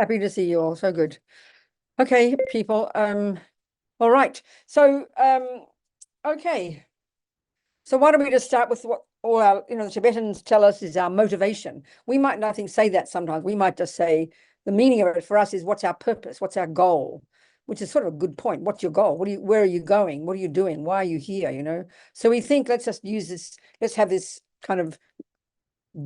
Happy to see you all. So good. Okay, people. All right. So, okay. So why don't we just start with what all our, the Tibetans tell us is our motivation. We might nothing say that sometimes. We might just say the meaning of it for us is what's our purpose? What's our goal? Which is sort of a good point. What's your goal? Where are you going? What are you doing? Why are you here? So we think, let's just use this, let's have this kind of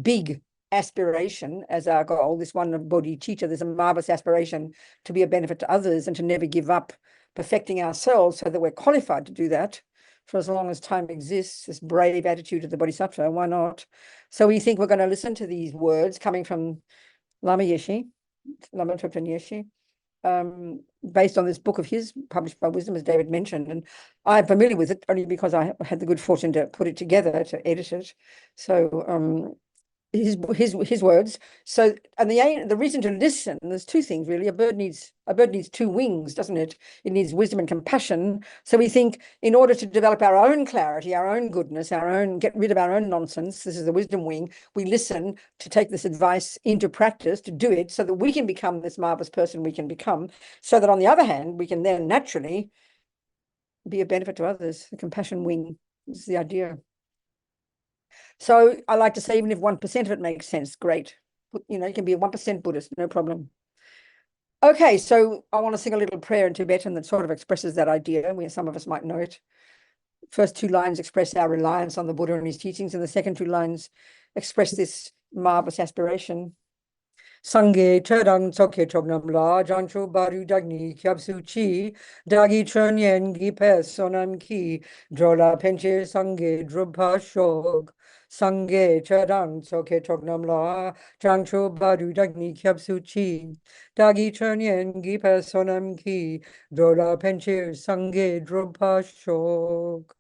big aspiration as our goal, this one of bodhicitta, there's a marvelous aspiration to be a benefit to others and to never give up perfecting ourselves so that we're qualified to do that for as long as time exists, this brave attitude of the bodhisattva, why not? So we think we're going to listen to these words coming from Lama Yeshe, Lama Zopa Rinpoche, based on this book of his, published by Wisdom, as David mentioned. And I'm familiar with it only because I had the good fortune to put it together, to edit it. So his words. So, and the reason to listen, there's two things really. A bird needs two wings, doesn't it? It needs wisdom and compassion. So we think in order to develop our own clarity, our own goodness, get rid of our own nonsense, this is the wisdom wing, we listen to take this advice into practice, to do it so that we can become this marvelous person we can become, so that on the other hand, we can then naturally be a benefit to others. The compassion wing is the idea. So I like to say, even if 1% of it makes sense, great. You can be a 1% Buddhist, no problem. Okay, so I want to sing a little prayer in Tibetan that sort of expresses that idea. Some of us might know it. First two lines express our reliance on the Buddha and his teachings, and the second two lines express this marvelous aspiration. Sangye chadang tsoke chognam la jancho baru dagni kyabsu chi dagi chunyen gi pes sonam ki drola penche sangye drubha shog. Sangye chadang tsoke chognam la jancho baru dagni kyabsu chi dagi chunyen gi pes sonam ki drola penche sangye drubha shog.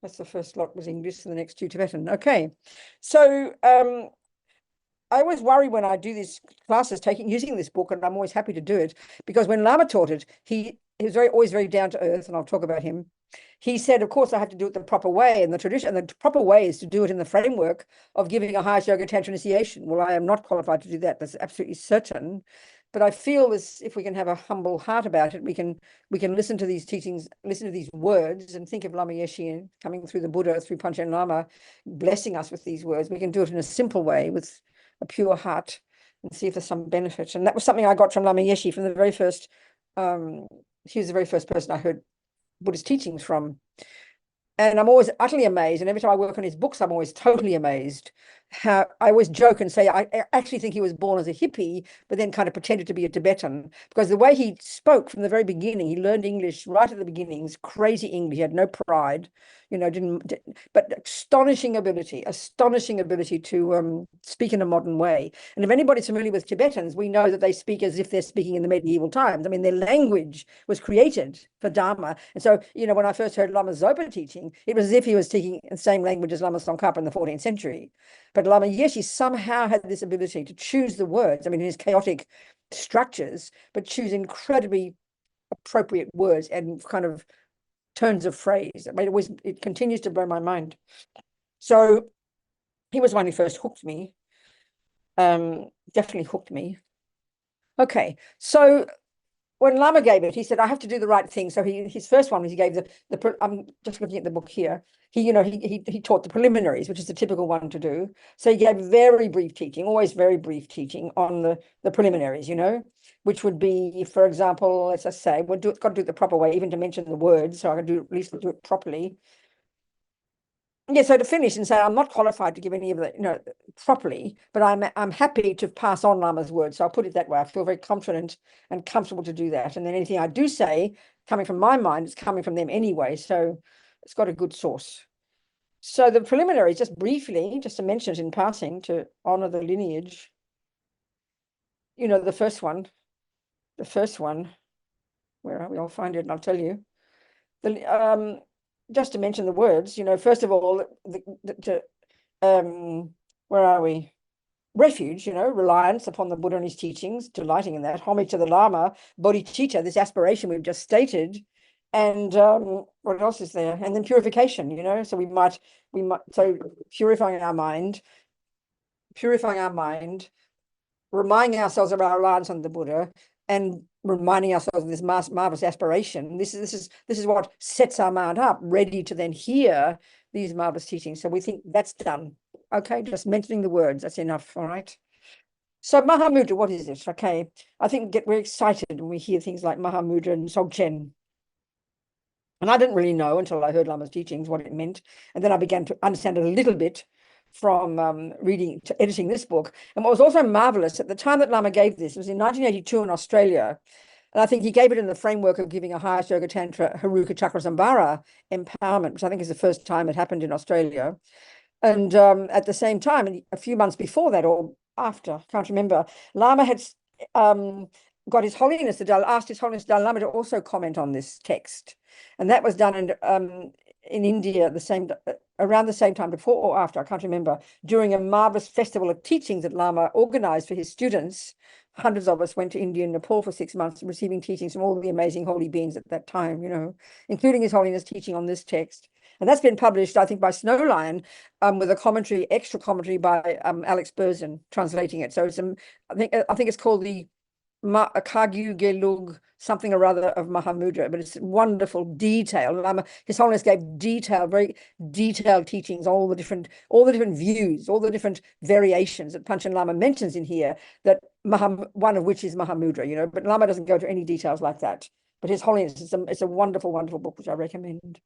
That's the first lot was English, and the next two Tibetan. Okay, so I always worry when I do these classes using this book, and I'm always happy to do it, because when Lama taught it, he was always very down to earth, and I'll talk about him. He said, of course, I have to do it the proper way, and the proper way is to do it in the framework of giving a highest yoga tantra initiation. Well, I am not qualified to do that. That's absolutely certain. But I feel this, if we can have a humble heart about it, we can listen to these teachings, listen to these words, and think of Lama Yeshe coming through the Buddha, through Panchen Lama, blessing us with these words. We can do it in a simple way with a pure heart and see if there's some benefit. And that was something I got from Lama Yeshe from the very first, he was the very first person I heard Buddhist teachings from. And I'm always utterly amazed. And every time I work on his books, I'm always totally amazed. How I always joke and say, I actually think he was born as a hippie, but then kind of pretended to be a Tibetan, because the way he spoke from the very beginning, he learned English right at the beginnings, crazy English. He had no pride, but astonishing ability to speak in a modern way. And if anybody's familiar with Tibetans, we know that they speak as if they're speaking in the medieval times. I mean, their language was created for Dharma. And so, when I first heard Lama Zopa teaching, it was as if he was speaking the same language as Lama Tsongkhapa in the 14th century. But Lama Yeshe somehow had this ability to choose the words, in his chaotic structures, but choose incredibly appropriate words and kind of turns of phrase. It continues to blow my mind. So he was one who first hooked me, definitely hooked me. Okay, so when Lama gave it, he said, I have to do the right thing. So his first one was he gave I'm just looking at the book here. He taught the preliminaries, which is the typical one to do. So he gave very brief teaching, always very brief teaching on the preliminaries, which would be, for example, as I say, got to do it the proper way, even to mention the words. So I can at least do it properly. Yeah, so to finish and say, I'm not qualified to give any of it, properly, but I'm happy to pass on Lama's words. So I'll put it that way. I feel very confident and comfortable to do that. And then anything I do say, coming from my mind, it's coming from them anyway. So it's got a good source. So the preliminaries, just briefly, just to mention it in passing, to honor the lineage. The first one, where are we? I'll find it and I'll tell you. Just to mention the words, first of all, where are we? Refuge, reliance upon the Buddha and his teachings, delighting in that, homage to the Lama, bodhicitta, this aspiration we've just stated, and what else is there? And then purification, so we might, so purifying our mind, reminding ourselves of our reliance on the Buddha and reminding ourselves of this marvelous aspiration. This is what sets our mind up, ready to then hear these marvelous teachings. So we think that's done. Okay, just mentioning the words, that's enough, all right? So Mahamudra, what is it? Okay, I think we get very excited when we hear things like Mahamudra and Sogchen. And I didn't really know until I heard Lama's teachings what it meant. And then I began to understand it a little bit from reading to editing this book. And what was also marvelous, at the time that Lama gave this, it was in 1982 in Australia. And I think he gave it in the framework of giving a highest yoga tantra Haruka Chakrasambhara empowerment, which I think is the first time it happened in Australia. And at the same time, a few months before that or after, I can't remember, Lama had got His Holiness, asked His Holiness Dalai Lama to also comment on this text. And that was done in India around the same time, before or after, I can't remember, during a marvelous festival of teachings that Lama organized for his students. Hundreds of us went to India and Nepal for 6 months, receiving teachings from all the amazing holy beings at that time, including His Holiness teaching on this text. And that's been published, I think, by Snow Lion, with a extra commentary by Alex Berzin translating it. So it's I think it's called the Kagyu Gelug something or other of Mahamudra, but it's wonderful detail. His Holiness gave very detailed teachings, all the different views, all the different variations that Panchen Lama mentions in here, that one of which is Mahamudra, but Lama doesn't go to any details like that. But His Holiness, it's a wonderful, wonderful book, which I recommend.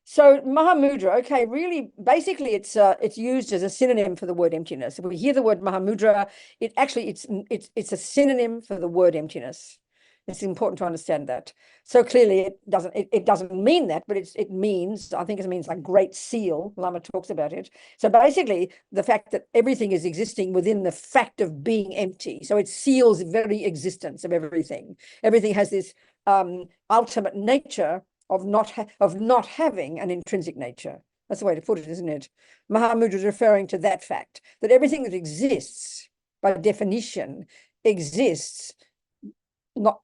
So Mahamudra, okay, really, basically, it's used as a synonym for the word emptiness. If we hear the word Mahamudra, it's a synonym for the word emptiness. It's important to understand that. So clearly, it doesn't mean that, but it means, I think it means like great seal. Lama talks about it. So basically, the fact that everything is existing within the fact of being empty. So it seals the very existence of everything. Everything has this ultimate nature of not having an intrinsic nature. That's the way to put it, isn't it? Mahamudra is referring to that fact, that everything that exists, by definition, exists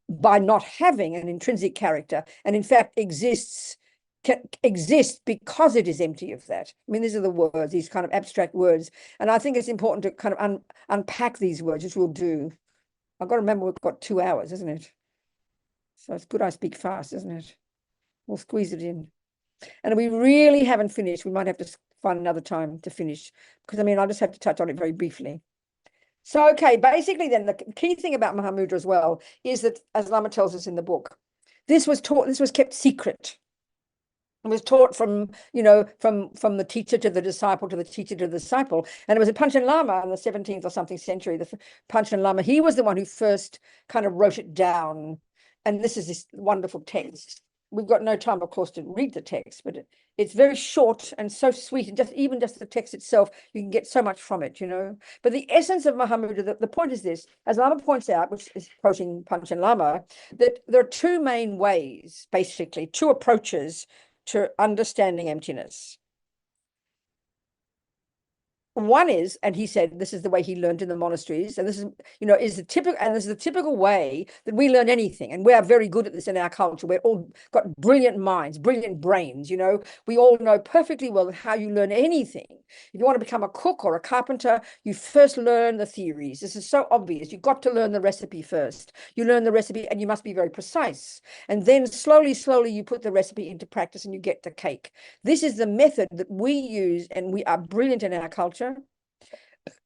by not having an intrinsic character, and in fact exists because it is empty of that. I mean, these are the words, these kind of abstract words. And I think it's important to kind of unpack these words, which we'll do. I've got to remember we've got 2 hours, isn't it? So it's good I speak fast, isn't it? We'll squeeze it in. And if we really haven't finished, we might have to find another time to finish, because I mean, I'll just have to touch on it very briefly. So, okay, basically then the key thing about Mahamudra as well is that, as Lama tells us in the book, this was kept secret. It was taught from the teacher to the disciple to the teacher to the disciple. And it was a Panchen Lama in the 17th or something century, the Panchen Lama, he was the one who first kind of wrote it down. And this is this wonderful text. We've got no time, of course, to read the text, but it's very short and so sweet. And even just the text itself, you can get so much from it, But the essence of Mahamudra, the point is this, as Lama points out, which is quoting Panchen Lama, that there are two main ways, basically, two approaches to understanding emptiness. One is, and he said, this is the way he learned in the monasteries, and this is, is the typical way that we learn anything, and we are very good at this in our culture. We're all got brilliant minds, brilliant brains, We all know perfectly well how you learn anything. If you want to become a cook or a carpenter, you first learn the theories. This is so obvious. You've got to learn the recipe first. You learn the recipe, and you must be very precise. And then slowly, you put the recipe into practice, and you get the cake. This is the method that we use, and we are brilliant in our culture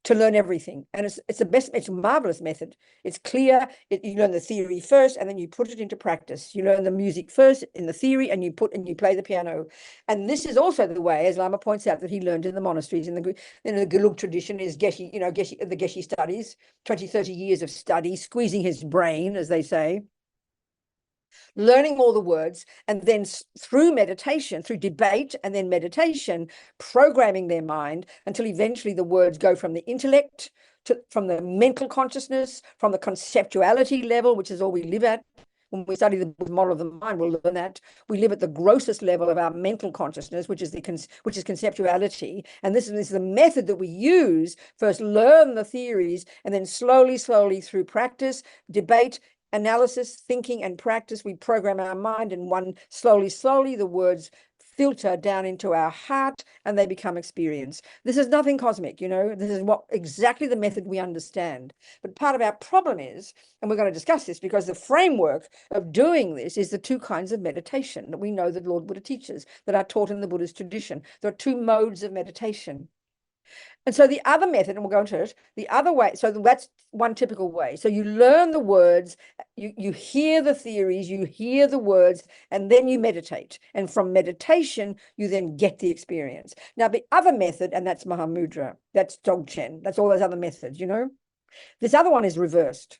to learn everything. And it's a marvelous method. It's clear. You learn the theory first, and then you put it into practice. You learn the music first in the theory, and you play the piano. And this is also the way, as Lama points out, that he learned in the monasteries. In the Gelug tradition is Geshe, the Geshe studies, 20, 30 years of study, squeezing his brain, as they say, learning all the words, and then through meditation, through debate and then meditation, programming their mind until eventually the words go from the intellect from the mental consciousness, from the conceptuality level, which is all we live at. When we study the model of the mind, we'll learn that we live at the grossest level of our mental consciousness, which is conceptuality. And this is the method that we use. First, learn the theories, and then slowly through practice, debate, analysis, thinking, and practice, we program our mind, and slowly the words filter down into our heart and they become experience. This is nothing cosmic, you know, this is what exactly the method we understand. But part of our problem is, and we're going to discuss this because the framework of doing this is the two kinds of meditation that we know that Lord Buddha teaches, that are taught in the Buddhist tradition. There are two modes of meditation. And so the other method, and we'll go into it, the other way, so that's one typical way. So you learn the words, you hear the theories, you hear the words, and then you meditate. And from meditation, you then get the experience. Now, the other method, and that's Mahamudra, that's Dzogchen, that's all those other methods, you know. This other one is reversed.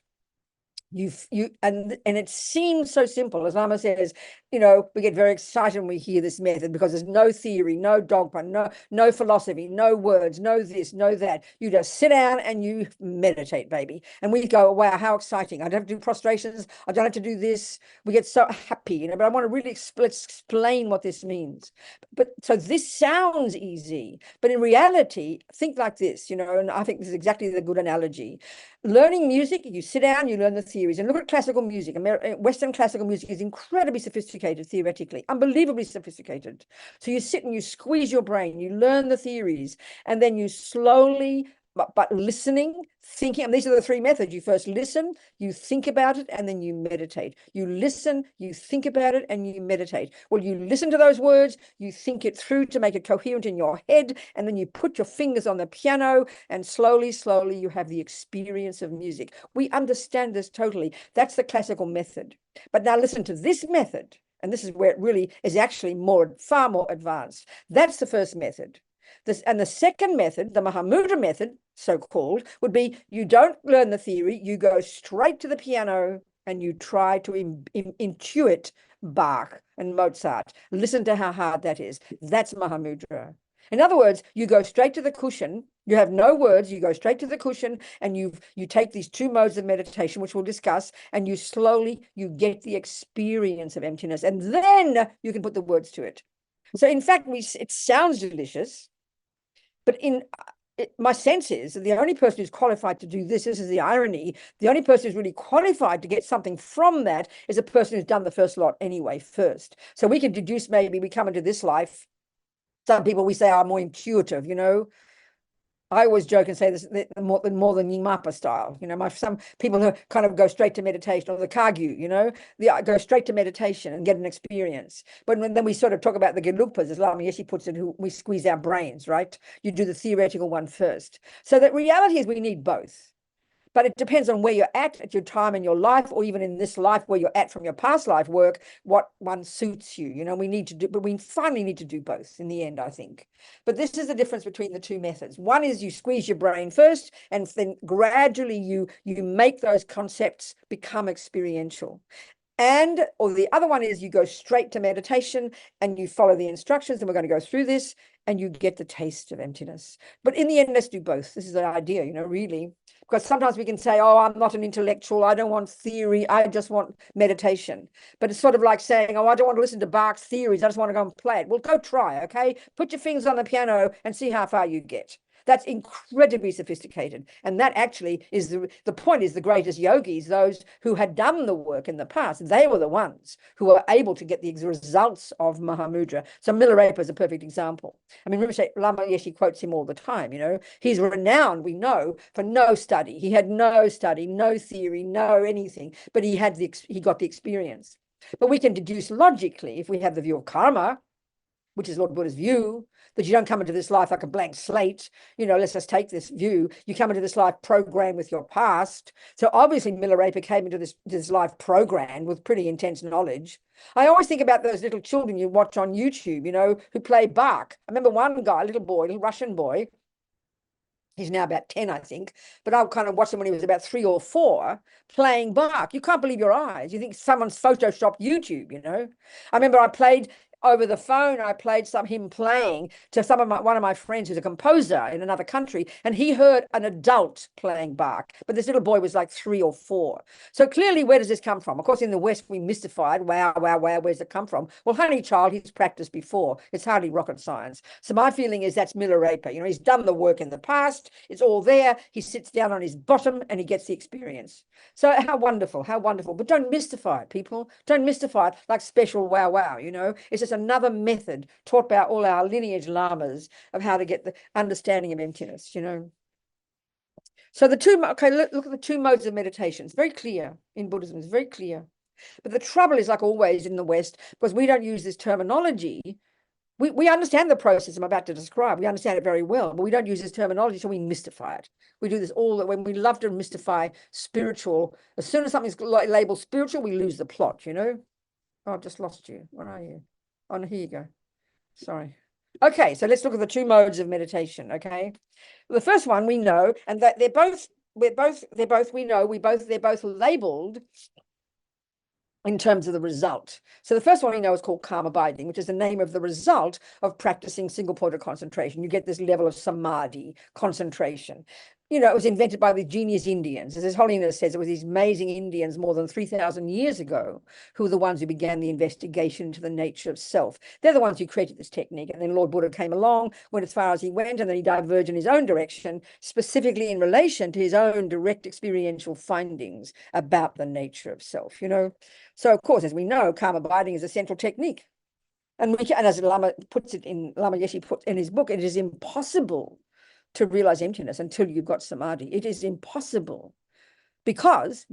And it seems so simple. As Lama says, you know, we get very excited when we hear this method because there's no theory, no dogma, no philosophy, no words, no this, no that. You just sit down and you meditate, baby. And we go, wow, how exciting. I don't have to do prostrations. I don't have to do this. We get so happy, you know, but I want to really explain what this means. But so this sounds easy, but in reality, think like this, you know, and I think this is exactly the good analogy. Learning music, you sit down, you learn the theories, and look at classical music. Western classical music is incredibly sophisticated theoretically, unbelievably sophisticated. So you sit and you squeeze your brain, you learn the theories, and then you slowly, but listening, thinking, and these are the three methods. You first listen, you think about it, and then you meditate. You listen, you think about it, and you meditate. Well, you listen to those words, you think it through to make it coherent in your head, and then you put your fingers on the piano, and slowly, slowly, you have the experience of music. We understand this totally. That's the classical method. But now listen to this method, and this is where it really is actually far more advanced. That's the first method. And the second method, the Mahamudra method, so-called, would be you don't learn the theory, you go straight to the piano and you try to intuit Bach and Mozart. Listen to how hard that is. That's Mahamudra. In other words, you go straight to the cushion, you have no words, you go straight to the cushion, and you take these two modes of meditation, which we'll discuss, and you get the experience of emptiness, and then you can put the words to it. So in fact, it sounds delicious, but my sense is that the only person who's qualified to do this is the irony, the only person who's really qualified to get something from that is a person who's done the first lot anyway first. So we can deduce, maybe we come into this life, some people we say are more intuitive, you know. I always joke and say this more than Nyingmapa style, you know. Some people who kind of go straight to meditation, or the Kagyu, you know, go straight to meditation and get an experience. But then we sort of talk about the Gelugpas, as Lama Yeshe puts it, who we squeeze our brains, right? You do the theoretical one first. So the reality is we need both. But it depends on where you're at your time in your life, or even in this life where you're at from your past life work, what one suits you. You know, but we finally need to do both in the end, I think. But this is the difference between the two methods. One is you squeeze your brain first, and then gradually you make those concepts become experiential. Or the other one is you go straight to meditation and you follow the instructions, and we're going to go through this, and you get the taste of emptiness. But in the end, let's do both. This is the idea, you know, really. Because sometimes we can say, oh, I'm not an intellectual, I don't want theory, I just want meditation. But it's sort of like saying, oh, I don't want to listen to Bach's theories, I just want to go and play it. Well, go try, okay? Put your fingers on the piano and see how far you get. That's incredibly sophisticated. And that actually is the point is the greatest yogis, those who had done the work in the past, they were the ones who were able to get the results of Mahamudra. So Milarepa is a perfect example. I mean, Lama Yeshe quotes him all the time, you know. He's renowned, we know, for no study. He had no study, no theory, no anything, but he got the experience. But we can deduce logically, if we have the view of karma, which is Lord Buddha's view, that you don't come into this life like a blank slate. You know, let's just take this view. You come into this life programmed with your past. So obviously Milarepa came into this life programmed with pretty intense knowledge. I always think about those little children you watch on YouTube, you know, who play Bach. I remember one guy, little Russian boy, he's now about 10, I think, but I kind of watched him when he was about 3 or 4 playing Bach. You can't believe your eyes. You think someone's photoshopped YouTube, you know. I remember I played over the phone, I played him playing to one of my friends who's a composer in another country, and he heard an adult playing Bach, but this little boy was like 3 or 4. So clearly, where does this come from? Of course, in the West, we mystified, wow, where's it come from? Well, honey child, he's practiced before. It's hardly rocket science. So my feeling is that's Milarepa. You know, he's done the work in the past. It's all there. He sits down on his bottom and he gets the experience. So how wonderful, how wonderful. But don't mystify it, people. Don't mystify it like special wow, you know. It's a just another method taught by all our lineage lamas of how to get the understanding of emptiness, you know. So the two, okay, look at the two modes of meditation. It's very clear in Buddhism, it's very clear. But the trouble is, like always in the West, because we don't use this terminology, we understand the process I'm about to describe. We understand it very well, but we don't use this terminology, so we mystify it. We do this all, when we love to mystify spiritual. As soon as something's labeled spiritual, we lose the plot, you know? Oh, I've just lost you. Where are you? Oh, no, here you go. Sorry. Okay, so let's look at the two modes of meditation, okay? The first one we know, and that they're both labeled in terms of the result. So the first one we know is called calm abiding, which is the name of the result of practicing single-pointed concentration. You get this level of samadhi, concentration. You know, it was invented by the genius Indians. As His Holiness says, it was these amazing Indians more than 3,000 years ago who were the ones who began the investigation into the nature of self. They're the ones who created this technique. And then Lord Buddha came along, went as far as he went, and then he diverged in his own direction, specifically in relation to his own direct experiential findings about the nature of self, you know. So, of course, as we know, calm abiding is a central technique. And as Lama puts it in, Lama Yeshe puts in his book, it is impossible to realize emptiness until you've got samadhi. It is impossible because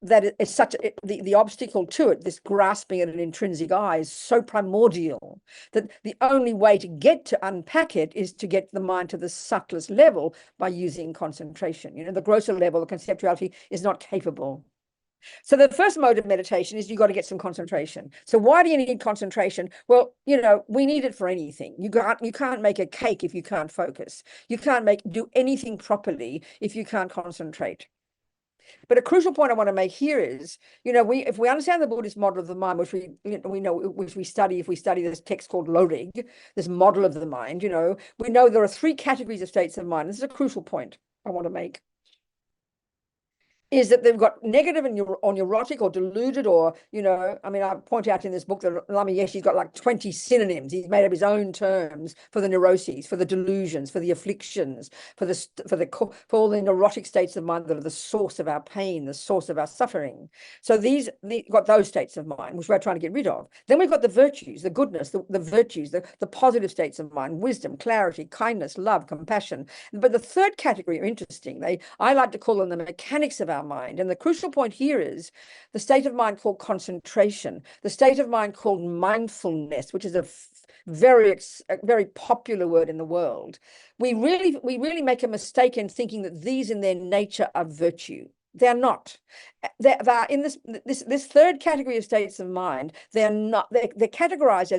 that it's such the obstacle to it, this grasping at an intrinsic eye, is so primordial that the only way to get to unpack it is to get the mind to the subtlest level by using concentration. You know, the grosser level, the conceptuality is not capable. So the first mode of meditation is you've got to get some concentration. So why do you need concentration? Well, you know, we need it for anything. You can't make a cake if you can't focus. You can't do anything properly if you can't concentrate. But a crucial point I want to make here is, you know, if we understand the Buddhist model of the mind, which we study, if we study this text called Lorig, this model of the mind, you know, we know there are three categories of states of mind. This is a crucial point I want to make. Is that they've got negative or neurotic or deluded, or, you know, I mean, I point out in this book that Lama Yeshe's got like 20 synonyms. He's made up his own terms for the neuroses, for the delusions, for the afflictions, for all the neurotic states of mind that are the source of our pain, the source of our suffering. So these got those states of mind, which we're trying to get rid of. Then we've got the virtues, the goodness, the virtues, the positive states of mind, wisdom, clarity, kindness, love, compassion. But the third category are interesting. I like to call them the mechanics of our mind. And the crucial point here is the state of mind called concentration, the state of mind called mindfulness, which is a very popular word in the world. We really make a mistake in thinking that these in their nature are virtue. They're not. They're in this third category of states of mind. They're not. They're categorized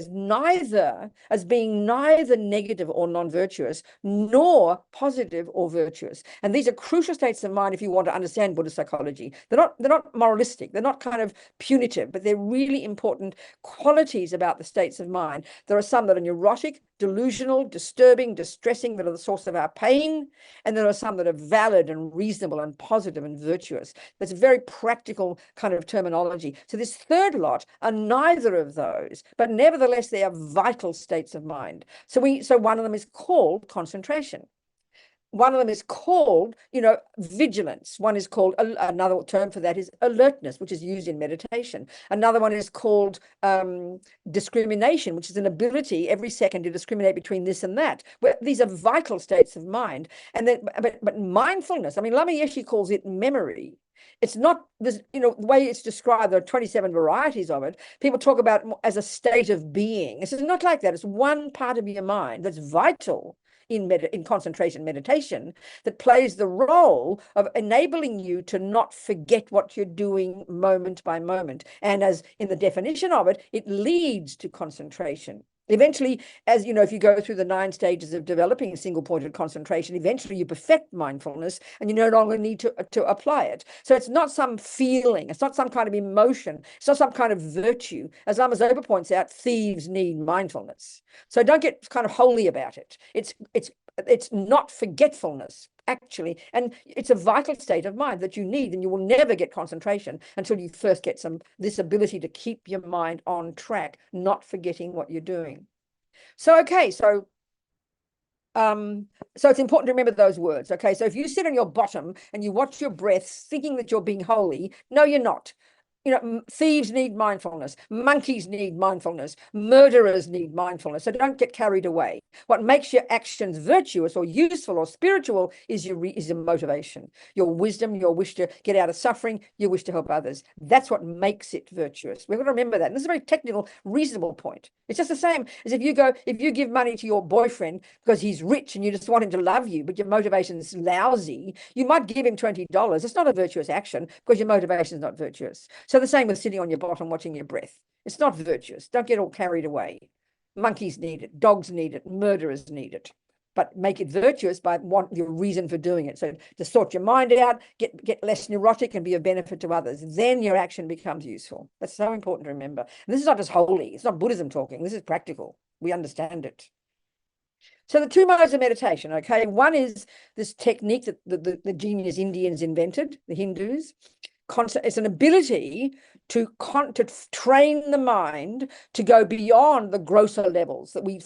as being neither negative or non-virtuous, nor positive or virtuous. And these are crucial states of mind if you want to understand Buddhist psychology. They're not moralistic. They're not kind of punitive, but they're really important qualities about the states of mind. There are some that are neurotic, delusional, disturbing, distressing, that are the source of our pain, and there are some that are valid and reasonable and positive and virtuous. That's a very practical kind of terminology. So this third lot are neither of those, but nevertheless they are vital states of mind. So one of them is called concentration. One of them is called, you know, vigilance. One is called, another term for that is alertness, which is used in meditation. Another one is called discrimination, which is an ability every second to discriminate between this and that. These are vital states of mind. And then, but mindfulness, I mean, Lama Yeshe calls it memory. It's not this, you know, the way it's described, there are 27 varieties of it. People talk about it as a state of being. It's not like that. It's one part of your mind that's vital in concentration meditation, that plays the role of enabling you to not forget what you're doing moment by moment. And as in the definition of it, it leads to concentration. Eventually, as you know, if you go through the 9 stages of developing single-pointed concentration, eventually you perfect mindfulness and you no longer need to apply it. So it's not some feeling, it's not some kind of emotion, it's not some kind of virtue. As Lama Zopa points out, thieves need mindfulness. So don't get kind of holy about it. It's not forgetfulness, actually, and it's a vital state of mind that you need, and you will never get concentration until you first get this ability to keep your mind on track, not forgetting what you're doing. So okay, so it's important to remember those words. Okay, so if you sit on your bottom and you watch your breath thinking that you're being holy, no, you're not. thieves need mindfulness, monkeys need mindfulness, murderers need mindfulness. So don't get carried away. What makes your actions virtuous or useful or spiritual is your motivation, your wisdom, your wish to get out of suffering, your wish to help others. That's what makes it virtuous. We've got to remember that. And this is a very technical, reasonable point. It's just the same as if you give money to your boyfriend because he's rich and you just want him to love you, but your motivation's lousy, you might give him $20. It's not a virtuous action because your motivation is not virtuous. So the same with sitting on your bottom watching your breath. It's not virtuous. Don't get all carried away. Monkeys need it. Dogs need it. Murderers need it. But make it virtuous by your reason for doing it. So to sort your mind out, get less neurotic and be of benefit to others. Then your action becomes useful. That's so important to remember. And this is not just holy. It's not Buddhism talking. This is practical. We understand it. So the two modes of meditation, okay? One is this technique that the genius Indians invented, the Hindus. It's an ability to train the mind to go beyond the grosser levels that we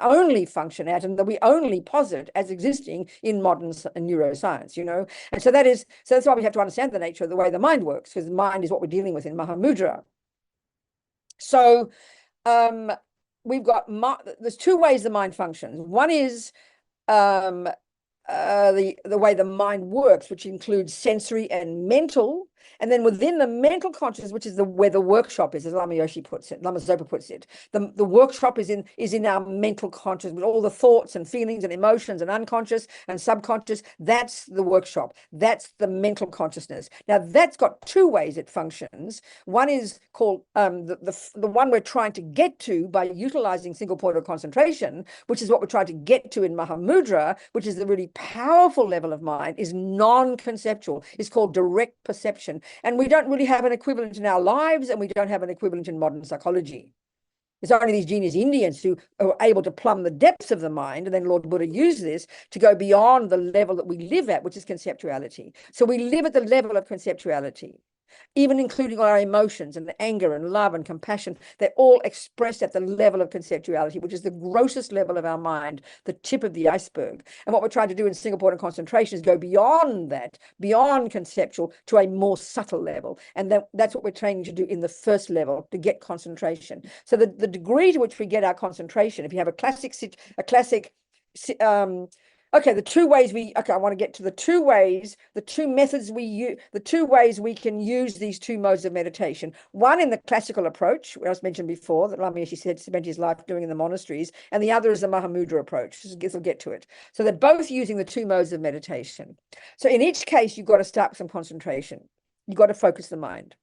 only function at, and that we only posit as existing in modern neuroscience, And so that's why we have to understand the nature of the way the mind works, because the mind is what we're dealing with in Mahamudra. So there's two ways the mind functions. One is the way the mind works, which includes sensory and mental. And then within the mental consciousness, which is where the workshop is, as Lama Yeshe puts it, Lama Zopa puts it, the workshop is in our mental consciousness, with all the thoughts and feelings and emotions and unconscious and subconscious. That's the workshop. That's the mental consciousness. Now that's got two ways it functions. One is called the one we're trying to get to by utilizing single point of concentration, which is what we're trying to get to in Mahamudra, which is the really powerful level of mind, is non-conceptual. It's called direct perception. And we don't really have an equivalent in our lives, and we don't have an equivalent in modern psychology. It's only these genius Indians who are able to plumb the depths of the mind, and then Lord Buddha used this to go beyond the level that we live at, which is conceptuality. So we live at the level of conceptuality, even including our emotions and anger and love and compassion. They're all expressed at the level of conceptuality, which is the grossest level of our mind, the tip of the iceberg. And what we're trying to do in single point of concentration is go beyond that, beyond conceptual, to a more subtle level. And that's what we're training to do in the first level, to get concentration. So the degree to which we get our concentration, if you have okay, I want to get to the two ways, the two methods we use, the two ways we can use these two modes of meditation. One in the classical approach, which I was mentioned before, that Lama Yeshe said spent his life doing in the monasteries, and the other is the Mahamudra approach. I guess we'll get to it. So they're both using the two modes of meditation. So in each case, you've got to start with some concentration. You've got to focus the mind.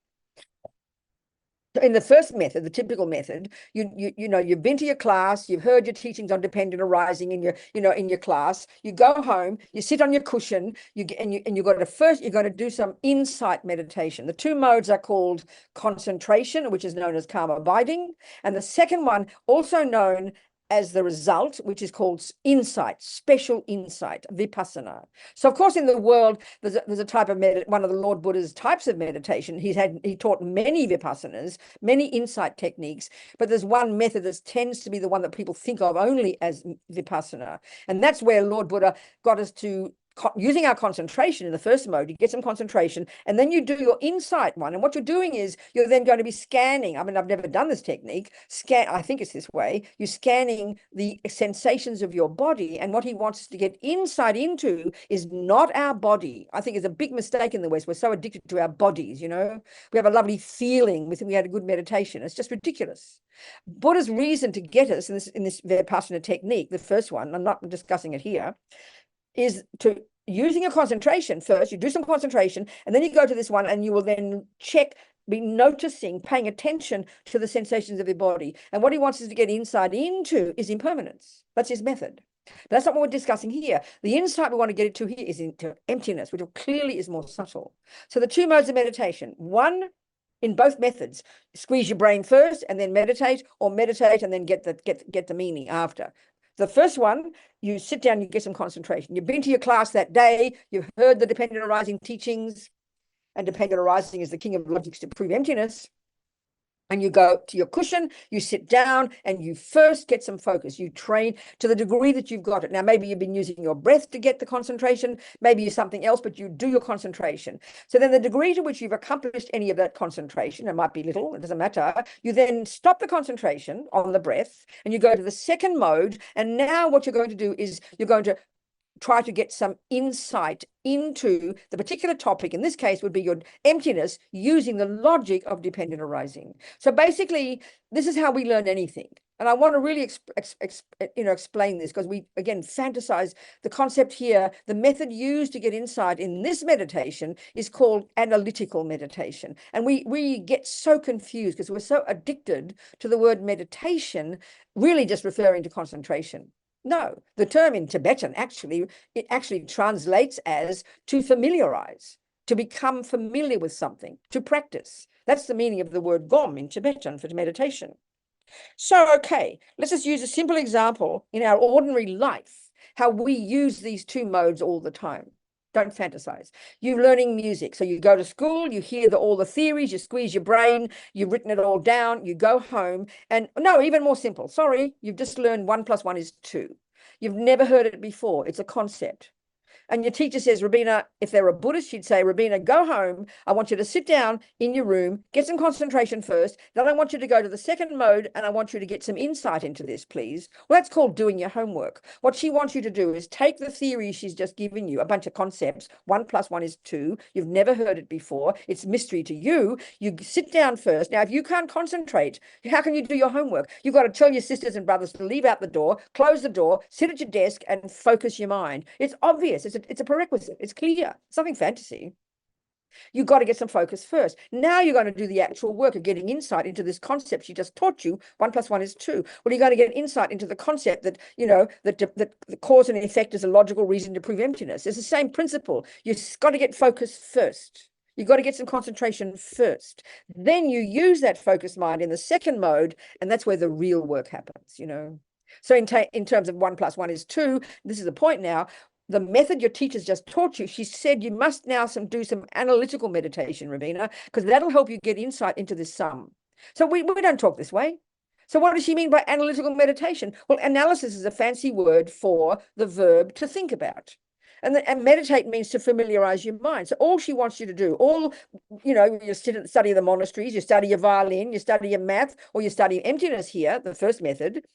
In the first method, the typical method, you've been to your class, you've heard your teachings on dependent arising in your class. You go home, you sit on your cushion, you're going to do some insight meditation. The two modes are called concentration, which is known as calm abiding, and the second one, also known as the result, which is called insight, special insight, vipassana. So of course in the world there's a type of one of the Lord Buddha's types of meditation. He taught many vipassanas, many insight techniques, but there's one method that tends to be the one that people think of only as vipassana, and that's where Lord Buddha got us to. Using our concentration in the first mode, you get some concentration, and then you do your insight one. And what you're doing is you're then going to be scanning. I mean, I've never done this technique. I think it's this way. You're scanning the sensations of your body. And what he wants us to get insight into is not our body. I think it's a big mistake in the West. We're so addicted to our bodies, We have a lovely feeling. We think we had a good meditation. It's just ridiculous. Buddha's reason to get us in this Vipassana technique, the first one, I'm not discussing it here, is to using your concentration first. You do some concentration, and then you go to this one, and you will then be noticing, paying attention to the sensations of your body. And what he wants us to get insight into is impermanence. That's his method. But that's not what we're discussing here. The insight we want to get into here is into emptiness, which clearly is more subtle. So the two modes of meditation, one in both methods, squeeze your brain first and then meditate, or meditate and then get the meaning after. The first one, you sit down, you get some concentration. You've been to your class that day, you've heard the dependent arising teachings, and dependent arising is the king of logics to prove emptiness. And you go to your cushion, you sit down, and you first get some focus. You train to the degree that you've got it. Now, maybe you've been using your breath to get the concentration, maybe you're something else, but you do your concentration. So then the degree to which you've accomplished any of that concentration, it might be little, it doesn't matter, you then stop the concentration on the breath, and you go to the second mode. And now what you're going to do is you're going to try to get some insight into the particular topic. In this case would be your emptiness, using the logic of dependent arising. So basically, this is how we learn anything. And I want to really explain this, because we, again, fantasize the concept here. The method used to get insight in this meditation is called analytical meditation. And we get so confused because we're so addicted to the word meditation, really just referring to concentration. No, the term in Tibetan it actually translates as to familiarize, to become familiar with something, to practice. That's the meaning of the word gom in Tibetan for meditation. So, okay, let's just use a simple example in our ordinary life, how we use these two modes all the time. Don't fantasize. You're learning music. So you go to school, you hear all the theories, you squeeze your brain, you've written it all down, you go home. And no, even more simple. Sorry, you've just learned 1 + 1 is 2. You've never heard it before. It's a concept. And your teacher says, Robina, if they're a Buddhist, she'd say, Robina, go home. I want you to sit down in your room, get some concentration first. Then I want you to go to the second mode, and I want you to get some insight into this, please. Well, that's called doing your homework. What she wants you to do is take the theory she's just given you, a bunch of concepts. 1 + 1 is 2. You've never heard it before. It's mystery to you. You sit down first. Now, if you can't concentrate, how can you do your homework? You've got to tell your sisters and brothers to leave out the door, close the door, sit at your desk, and focus your mind. It's obvious. It's a prerequisite. It's clear. It's nothing fantasy. You've got to get some focus first. Now you're going to do the actual work of getting insight into this concept she just taught you. 1 + 1 is 2. Well, you're going to get insight into the concept that, that the cause and effect is a logical reason to prove emptiness. It's the same principle. You've got to get focus first. You've got to get some concentration first. Then you use that focused mind in the second mode, and that's where the real work happens, So in terms of 1 + 1 is 2, this is the point now. The method your teacher's just taught you, she said you must now do some analytical meditation, Robina, because that'll help you get insight into this sum. So we don't talk this way. So what does she mean by analytical meditation? Well, analysis is a fancy word for the verb to think about. And meditate means to familiarize your mind. So all she wants you to do, you study the monasteries, you study your violin, you study your math, or you study emptiness here, the first method.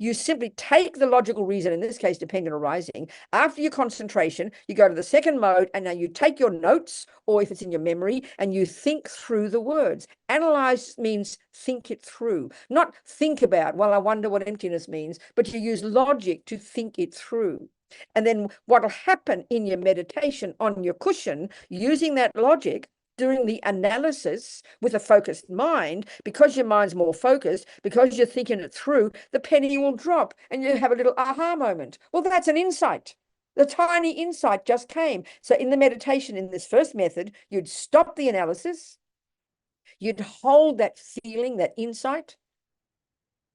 You simply take the logical reason, in this case, dependent arising. After your concentration, you go to the second mode, and now you take your notes, or if it's in your memory, and you think through the words. Analyze means think it through, not think about, well, I wonder what emptiness means, but you use logic to think it through. And then what will happen in your meditation on your cushion, using that logic, doing the analysis with a focused mind, because your mind's more focused, because you're thinking it through, the penny will drop and you have a little aha moment. Well, that's an insight. The tiny insight just came. So in the meditation, in this first method, you'd stop the analysis, you'd hold that feeling, that insight,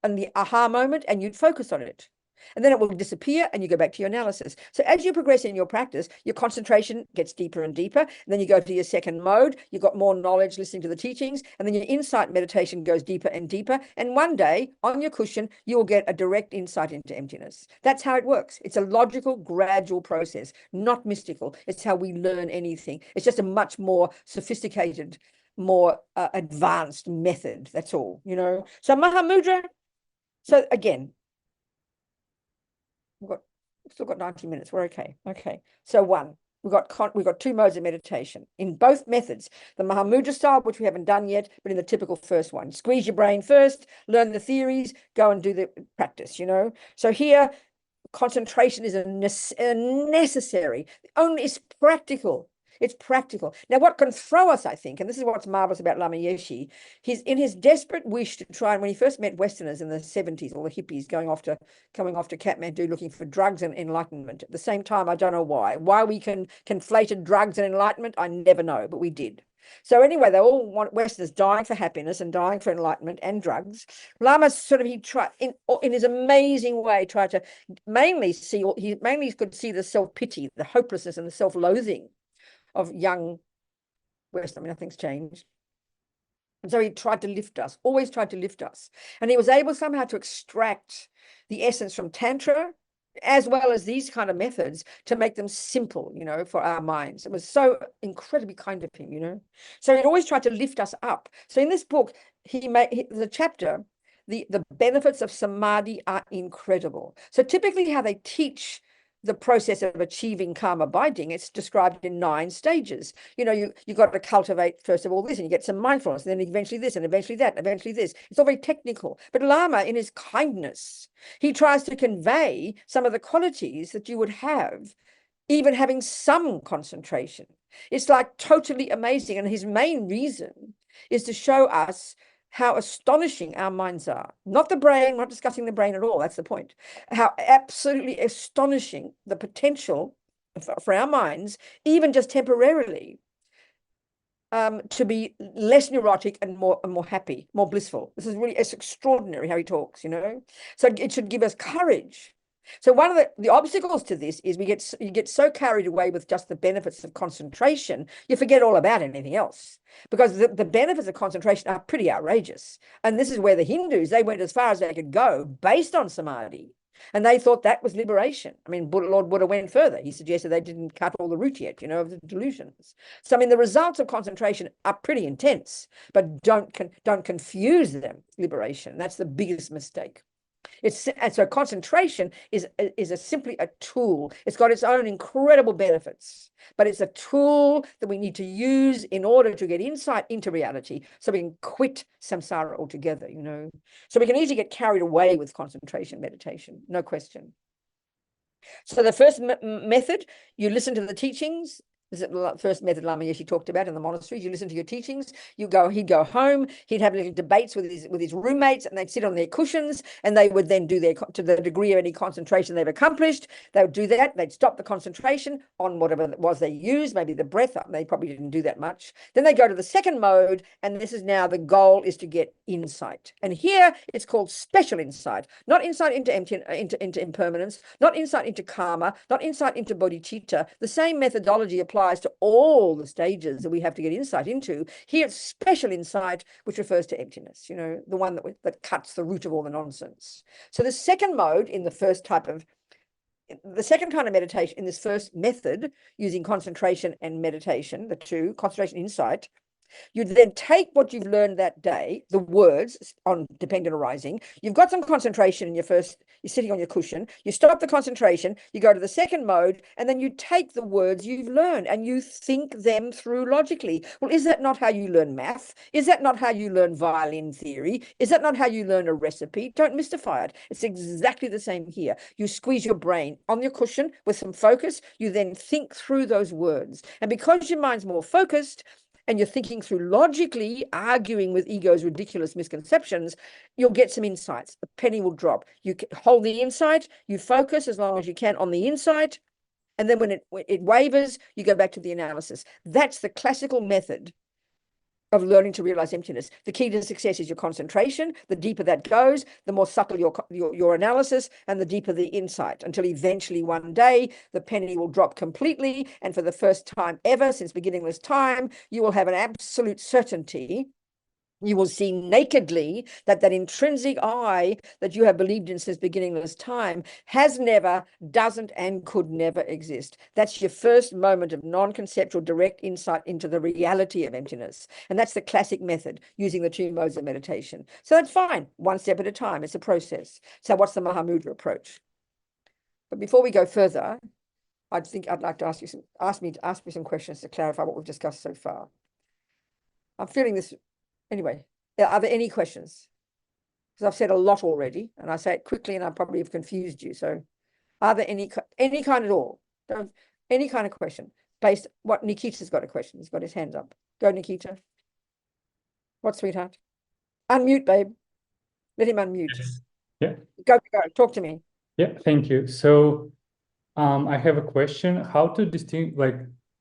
and the aha moment, and you'd focus on it. And then it will disappear and you go back to your analysis. So as you progress in your practice, your concentration gets deeper and deeper. And then you go to your second mode. You've got more knowledge listening to the teachings. And then your insight meditation goes deeper and deeper. And one day on your cushion, you will get a direct insight into emptiness. That's how it works. It's a logical, gradual process, not mystical. It's how we learn anything. It's just a much more sophisticated, more advanced method. That's all, So Mahamudra. So again, we've still got 90 minutes. We're okay. Okay. So we've got 2 modes of meditation in both methods. The Mahamudra style, which we haven't done yet, but in the typical first one. Squeeze your brain first, learn the theories, go and do the practice, So here, concentration is a necessary. It's practical. It's practical. Now, what can throw us, I think, and this is what's marvelous about Lama Yeshe, in his desperate wish to try, and when he first met Westerners in the 70s, all the hippies coming off to Kathmandu looking for drugs and enlightenment. At the same time, I don't know why. Why we conflated drugs and enlightenment, I never know, but we did. So anyway, they all want Westerners dying for happiness and dying for enlightenment and drugs. Lama he tried in his amazing way, tried to mainly could see the self-pity, the hopelessness and the self-loathing of young West. I mean, nothing's changed. And so he tried to lift us, always tried to lift us. And he was able somehow to extract the essence from Tantra, as well as these kind of methods, to make them simple, for our minds. It was so incredibly kind of him. So he'd always tried to lift us up. So in this book, the chapter, the benefits of Samadhi are incredible. So typically how they teach the process of achieving calm abiding, it's described in 9 stages. You've got to cultivate, first of all, this, and you get some mindfulness, and then eventually this, and eventually that, and eventually this. It's all very technical. But Lama, in his kindness, he tries to convey some of the qualities that you would have, even having some concentration. It's like totally amazing. And his main reason is to show us how astonishing our minds are. Not the brain, not discussing the brain at all, that's the point. How absolutely astonishing the potential for our minds, even just temporarily, to be less neurotic and more happy, more blissful. It's extraordinary how he talks, So it should give us courage. So one of the obstacles to this is you get so carried away with just the benefits of concentration, you forget all about anything else, because the benefits of concentration are pretty outrageous. And this is where the Hindus, they went as far as they could go based on Samadhi. And they thought that was liberation. I mean, Lord Buddha went further. He suggested they didn't cut all the root yet, of the delusions. So, I mean, the results of concentration are pretty intense, but don't confuse them with liberation. That's the biggest mistake. And so concentration is simply a tool. It's got its own incredible benefits, but it's a tool that we need to use in order to get insight into reality, so we can quit samsara altogether, So we can easily get carried away with concentration meditation, no question. So the first method, you listen to the teachings. This is the first method Lama Yeshe talked about in the monasteries. You listen to your teachings. He'd go home. He'd have little debates with his roommates, and they'd sit on their cushions, and they would then do to the degree of any concentration they've accomplished. They would do that. They'd stop the concentration on whatever it was they used, maybe the breath. They probably didn't do that much. Then they go to the second mode, and this is now the goal is to get insight. And here it's called special insight, not insight into impermanence, not insight into karma, not insight into bodhicitta. The same methodology applies to all the stages that we have to get insight into. Here it's special insight, which refers to emptiness, the one that cuts the root of all the nonsense. So the second mode in the second kind of meditation, in this first method, using concentration and meditation, the two, concentration, insight, you then take what you've learned that day, the words on dependent arising. You've got some concentration in you're sitting on your cushion. You stop the concentration, you go to the second mode, and then you take the words you've learned and you think them through logically. Well, is that not how you learn math? Is that not how you learn violin theory? Is that not how you learn a recipe? Don't mystify it. It's exactly the same here. You squeeze your brain on your cushion with some focus. You then think through those words. And because your mind's more focused, and you're thinking through logically, arguing with ego's ridiculous misconceptions, you'll get some insights. The penny will drop. You hold the insight, you focus as long as you can on the insight, and then when it wavers, you go back to the analysis. That's the classical method of learning to realize emptiness. The key to success is your concentration. The deeper that goes, the more subtle your analysis, and the deeper the insight, until eventually one day the penny will drop completely, and for the first time ever since beginningless time, you will have an absolute certainty. You will see nakedly that intrinsic I that you have believed in since beginningless time has never, doesn't, and could never exist. That's your first moment of non-conceptual direct insight into the reality of emptiness. And that's the classic method, using the two modes of meditation. So that's fine, one step at a time. It's a process. So what's the Mahamudra approach? But before we go further, I'd like to ask me some questions to clarify what we've discussed so far. I'm feeling this. Anyway, are there any questions? Because I've said a lot already, and I say it quickly, and I probably have confused you. So are there any kind at all? Any kind of question? Based what Nikita's got a question. He's got his hands up. Go, Nikita. What, sweetheart? Unmute, babe. Let him unmute. Yeah. Go. Talk to me. Yeah, thank you. So I have a question. How to distinguish, like,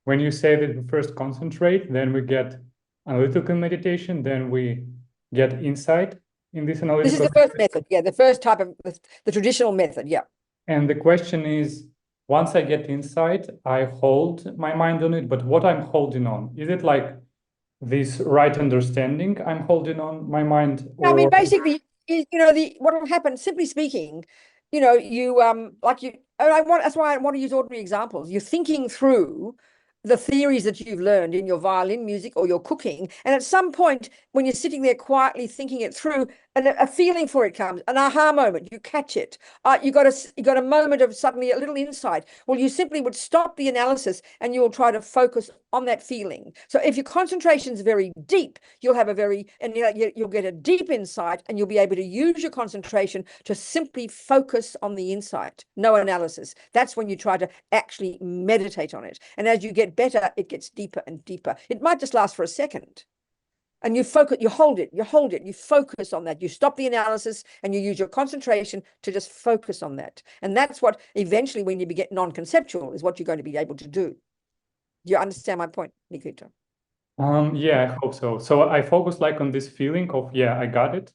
when you say that we first concentrate, then we get analytical meditation, then we get insight in this analytical. This is the first method, yeah, the first type of the traditional method, yeah. And the question is, once I get insight, I hold my mind on it, but what I'm holding on, is it like this right understanding I'm holding on my mind, I mean, or basically, what will happen, simply speaking, you like you and that's why I want to use ordinary examples. You're thinking through the theories that you've learned in your violin music or your cooking, and at some point when you're sitting there quietly thinking it through, and a feeling for it comes, an aha moment, you catch it. You got a moment of suddenly a little insight. Well, you simply would stop the analysis and you'll try to focus on that feeling. So if your concentration is very deep, you'll have you'll get a deep insight, and you'll be able to use your concentration to simply focus on the insight, no analysis. That's when you try to actually meditate on it. And as you get better, it gets deeper and deeper. It might just last for a second. And you focus, you hold it, you focus on that. You stop the analysis and you use your concentration to just focus on that. And that's what eventually, when you get non-conceptual, is what you're going to be able to do. Do you understand my point, Nikita? Yeah, I hope so. So I focus like on this feeling of, yeah, I got it,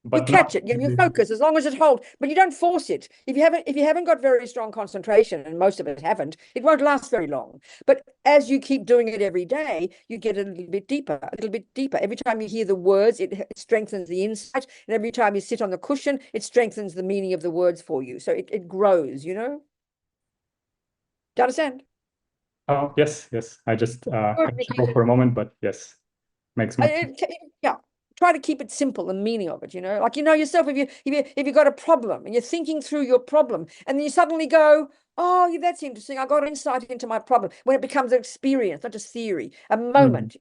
You but catch not it, you focus, as long as it holds, but you don't force it. If you haven't got very strong concentration, and most of us haven't, it won't last very long. But as you keep doing it every day, you get a little bit deeper, a little bit deeper. Every time you hear the words, it strengthens the insight. And every time you sit on the cushion, it strengthens the meaning of the words for you. So it grows, Do you understand? Oh, yes, yes. I just Good, struggle for a moment, but yes, makes much sense. Yeah, try to keep it simple, the meaning of it, like yourself, if you got a problem and you're thinking through your problem, and then you suddenly go, oh yeah, that's interesting, I got insight into my problem, when it becomes an experience, not just theory, a moment.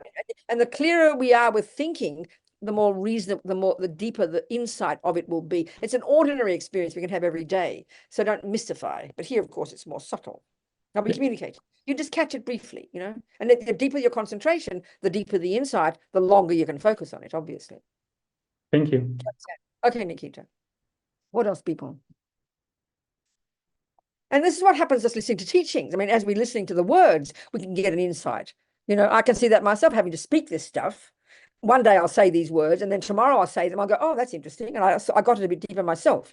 And the clearer we are with thinking, the more reasonable, the deeper the insight of it will be. It's an ordinary experience we can have every day, so don't mystify. But here, of course, it's more subtle. How we communicate. You just catch it briefly, And the deeper your concentration, the deeper the insight, the longer you can focus on it, obviously. Thank you. Okay, Nikita. What else, people? And this is what happens just listening to teachings. I mean, as we're listening to the words, we can get an insight. I can see that myself having to speak this stuff. One day I'll say these words, and then tomorrow I'll say them. I'll go, oh, that's interesting. And I got it a bit deeper myself,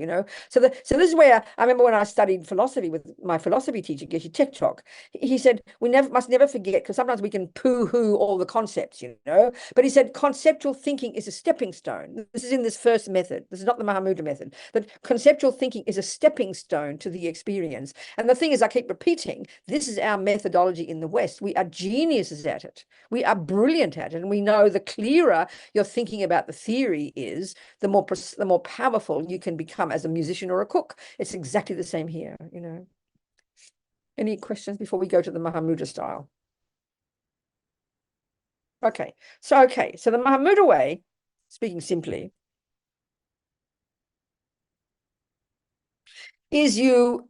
So this is where I remember when I studied philosophy with my philosophy teacher, Geshe Tekchok. He said, we must never forget, because sometimes we can poo-hoo all the concepts, But he said, conceptual thinking is a stepping stone. This is in this first method. This is not the Mahamudra method. But conceptual thinking is a stepping stone to the experience. And the thing is, I keep repeating, this is our methodology in the West. We are geniuses at it. We are brilliant at it. And we know the clearer you're thinking about the theory is, the more powerful you can become as a musician or a cook. It's exactly the same here, Any questions before we go to the Mahamudra style? Okay, so the Mahamudra way, speaking simply, is you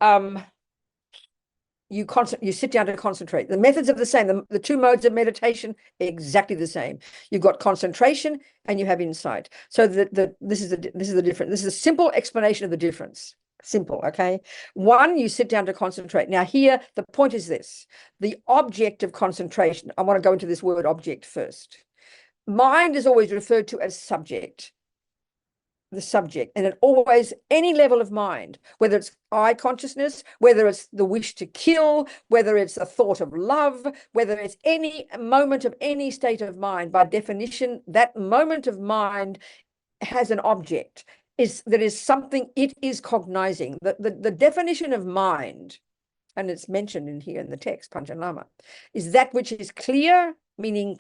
sit down to concentrate. The methods are the same. The two modes of meditation, exactly the same. You've got concentration and you have insight. So this is the difference. This is a simple explanation of the difference. Simple, okay? One, you sit down to concentrate. Now here, the point is this. The object of concentration, I want to go into this word object first. Mind is always referred to as subject. The subject, and at always any level of mind, whether it's I consciousness, whether it's the wish to kill, whether it's a thought of love, whether it's any moment of any state of mind, by definition, that moment of mind has an object, that is something it is cognizing. The definition of mind, and it's mentioned in here in the text, Panchen Lama, is that which is clear, meaning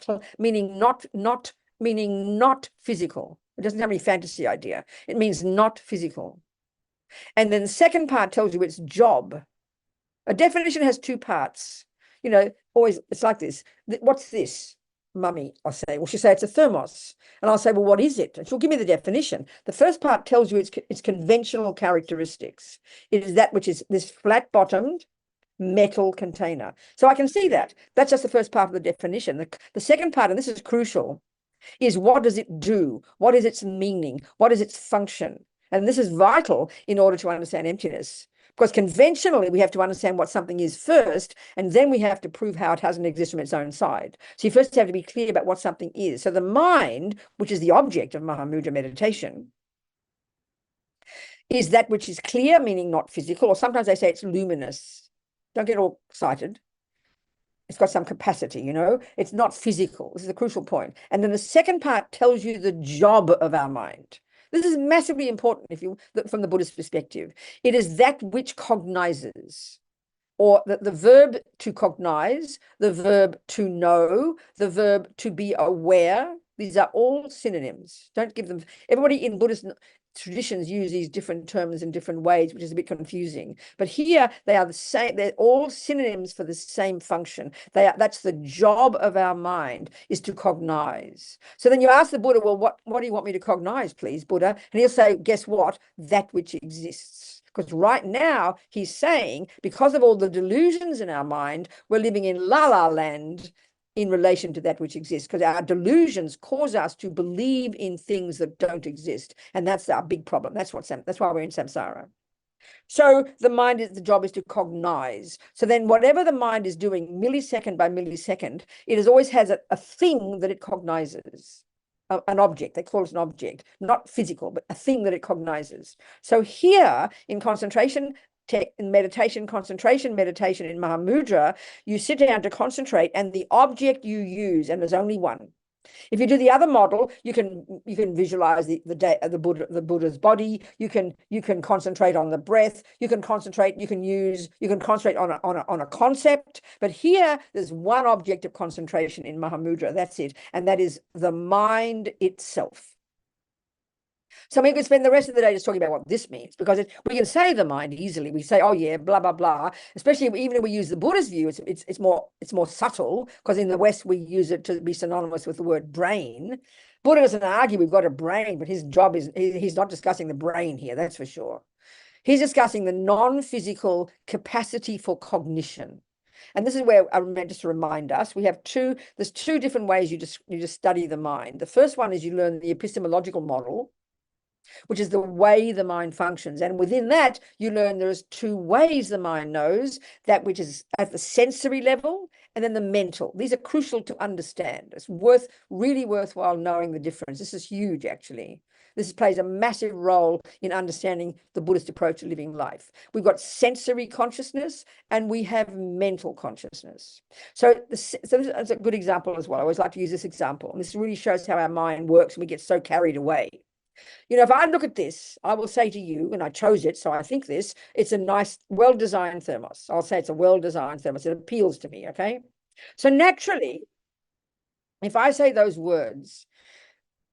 not physical. It doesn't have any fantasy idea. It means not physical. And then the second part tells you its job. A definition has two parts. Always, it's like this. What's this, mummy? I'll say. Well, she'll say it's a thermos. And I'll say, well, what is it? And she'll give me the definition. The first part tells you its conventional characteristics. It is that which is this flat-bottomed metal container. So I can see that. That's just the first part of the definition. The second part, and this is crucial, is what does it do? What is its meaning? What is its function? And this is vital in order to understand emptiness. Because conventionally, we have to understand what something is first, and then we have to prove how it doesn't exist from its own side. So you first have to be clear about what something is. So the mind, which is the object of Mahamudra meditation, is that which is clear, meaning not physical, or sometimes they say it's luminous. Don't get all excited. It's got some capacity, you know, it's not physical. This is the crucial point. And then the second part tells you the job of our mind. This is massively important if you look from the Buddhist perspective. It is that which cognizes, or the verb to cognize, the verb to know, the verb to be aware. These are all synonyms. Don't give them, everybody in Buddhist traditions use these different terms in different ways, which is a bit confusing. But here they are the same, they're all synonyms for the same function. That's the job of our mind, is to cognize. So then you ask the Buddha, well, what do you want me to cognize, please, Buddha? And he'll say, guess what? That which exists. Because right now he's saying, because of all the delusions in our mind, we're living in la-la land in relation to that which exists, because our delusions cause us to believe in things that don't exist. And that's our big problem. That's why we're in samsara. So the mind the job is to cognize. So then whatever the mind is doing millisecond by millisecond, it always has a thing that it cognizes. An object, they call it an object, not physical, but a thing that it cognizes. So here in concentration, in meditation, concentration meditation in Mahamudra, you sit down to concentrate, and the object you use, and there's only one. If you do the other model, you can visualize the Buddha's body. You can concentrate on the breath. You can concentrate on a concept. But here, there's one object of concentration in Mahamudra. That's it, and that is the mind itself. So we could spend the rest of the day just talking about what this means, because we can say the mind easily. We say, oh yeah, blah blah blah. Especially even if we use the Buddhist view, it's more subtle, because in the West we use it to be synonymous with the word brain. Buddha doesn't argue we've got a brain, but his job is he's not discussing the brain here. That's for sure. He's discussing the non-physical capacity for cognition. And this is where I meant just to remind us, there's two different ways you just study the mind. The first one is you learn the epistemological model, which is the way the mind functions. And within that, you learn there's two ways the mind knows, that which is at the sensory level and then the mental. These are crucial to understand. It's really worthwhile knowing the difference. This is huge, actually. This plays a massive role in understanding the Buddhist approach to living life. We've got sensory consciousness and we have mental consciousness. So that's a good example as well. I always like to use this example. And this really shows how our mind works and we get so carried away. You know, if I look at this, I will say to you, and I chose it, so I think it's a nice, well-designed thermos. I'll say it's a well-designed thermos. It appeals to me, okay? So naturally, if I say those words,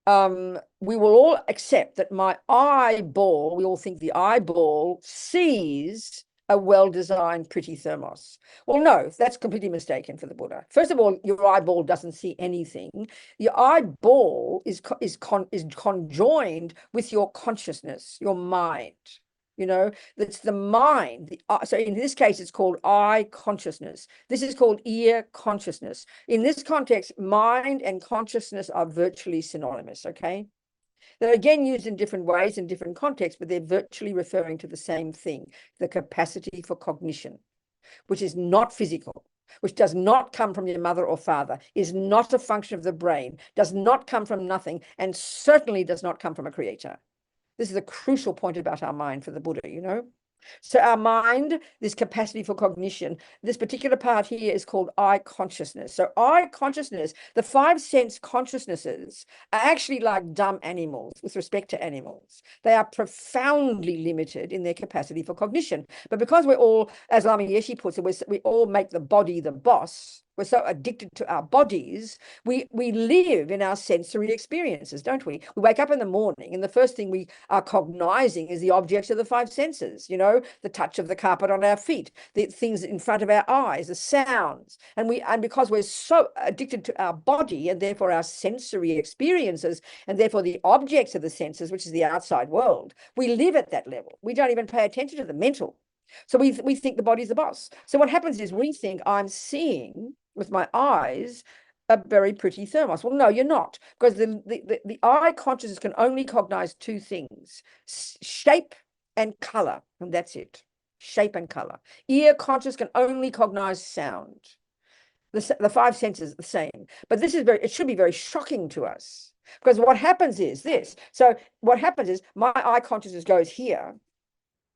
we will all accept that my eyeball, we all think the eyeball sees a well-designed, pretty thermos. Well, no, that's completely mistaken for the Buddha. First of all, your eyeball doesn't see anything. Your eyeball is conjoined with your consciousness, your mind. You know, that's the mind. So in this case, it's called eye consciousness. This is called ear consciousness. In this context, mind and consciousness are virtually synonymous, okay? They're again used in different ways in different contexts, but they're virtually referring to the same thing, the capacity for cognition, which is not physical, which does not come from your mother or father, is not a function of the brain, does not come from nothing, and certainly does not come from a creator. This is a crucial point about our mind for the Buddha, you know? So our mind, this capacity for cognition, this particular part here is called eye consciousness. So eye consciousness, the 5 sense consciousnesses are actually like dumb animals with respect to animals. They are profoundly limited in their capacity for cognition. But because we're all, as Lama Yeshe puts it, we all make the body the boss. We're so addicted to our bodies, we live in our sensory experiences, don't we? We wake up in the morning and the first thing we are cognizing is the objects of the 5 senses, you know, the touch of the carpet on our feet, the things in front of our eyes, the sounds. And because we're so addicted to our body and therefore our sensory experiences and therefore the objects of the senses, which is the outside world, we live at that level. We don't even pay attention to the mental. So we think the body's the boss. So what happens is we think I'm seeing with my eyes a very pretty thermos. Well, no, you're not, because the eye consciousness can only cognize 2 things, shape and color, and that's it, shape and color. Ear conscious can only cognize sound. The 5 senses are the same, but it should be very shocking to us, because what happens is this. So what happens is my eye consciousness goes here,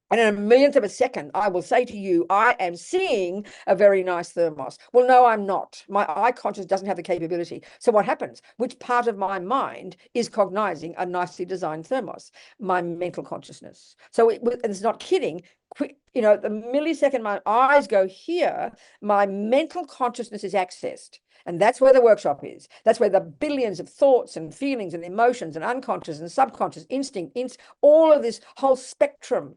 And in a millionth of a second, I will say to you, I am seeing a very nice thermos. Well, no, I'm not. My eye consciousness doesn't have the capability. So what happens? Which part of my mind is cognizing a nicely designed thermos? My mental consciousness. So it's not kidding. Quick, the millisecond my eyes go here, my mental consciousness is accessed. And that's where the workshop is. That's where the billions of thoughts and feelings and emotions and unconscious and subconscious instinct, all of this whole spectrum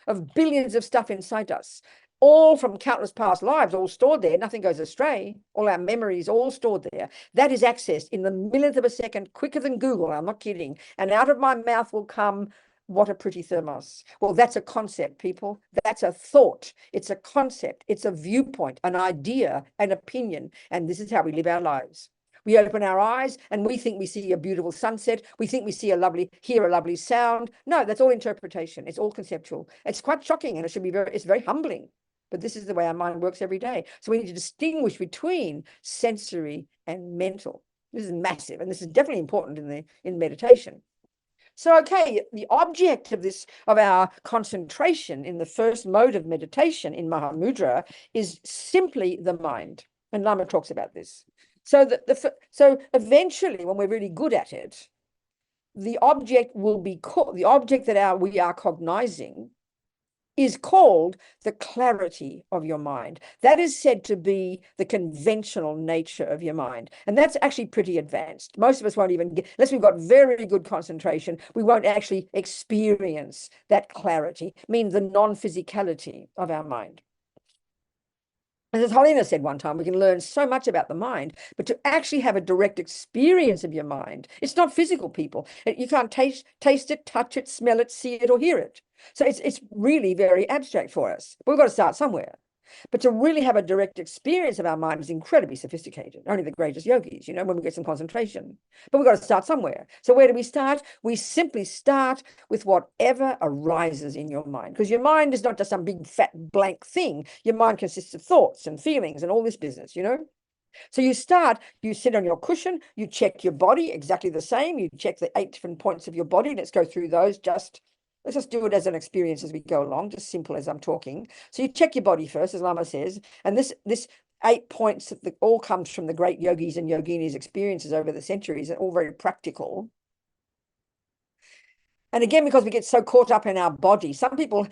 of billions of stuff inside us, all from countless past lives, all stored there. Nothing goes astray. All our memories, all stored there. That is accessed in the millionth of a second, quicker than Google. I'm not kidding. And out of my mouth will come, what a pretty thermos. Well, that's a concept, people. That's a thought. It's a concept. It's a viewpoint, an idea, an opinion. And this is how we live our lives. We open our eyes and we think we see a beautiful sunset. We think we hear a lovely sound. No, that's all interpretation. It's all conceptual. It's quite shocking, and it's very humbling. But this is the way our mind works every day. So we need to distinguish between sensory and mental. This is massive, and this is definitely important in meditation. So, okay, the object of our concentration in the first mode of meditation in Mahamudra is simply the mind. And Lama talks about this. So so eventually, when we're really good at it, the object will be called, the object that we are cognizing is called the clarity of your mind. That is said to be the conventional nature of your mind. And that's actually pretty advanced. Most of us won't even get, unless we've got very good concentration, we won't actually experience that clarity, meaning the non-physicality of our mind. As His Holiness said one time, we can learn so much about the mind, but to actually have a direct experience of your mind, it's not physical, people. You can't taste it, touch it, smell it, see it, or hear it. So it's really very abstract for us. But we've got to start somewhere. But to really have a direct experience of our mind is incredibly sophisticated. Only the greatest yogis, when we get some concentration. But we've got to start somewhere. So where do we start? We simply start with whatever arises in your mind. Because your mind is not just some big fat blank thing. Your mind consists of thoughts and feelings and all this business, So you sit on your cushion, you check your body exactly the same. You check the 8 different points of your body. Let's go through those Let's just do it as an experience as we go along, just simple as I'm talking. So you check your body first, as Lama says, and this 8 points that all comes from the great yogis and yoginis' experiences over the centuries, are all very practical. And again, because we get so caught up in our body, some people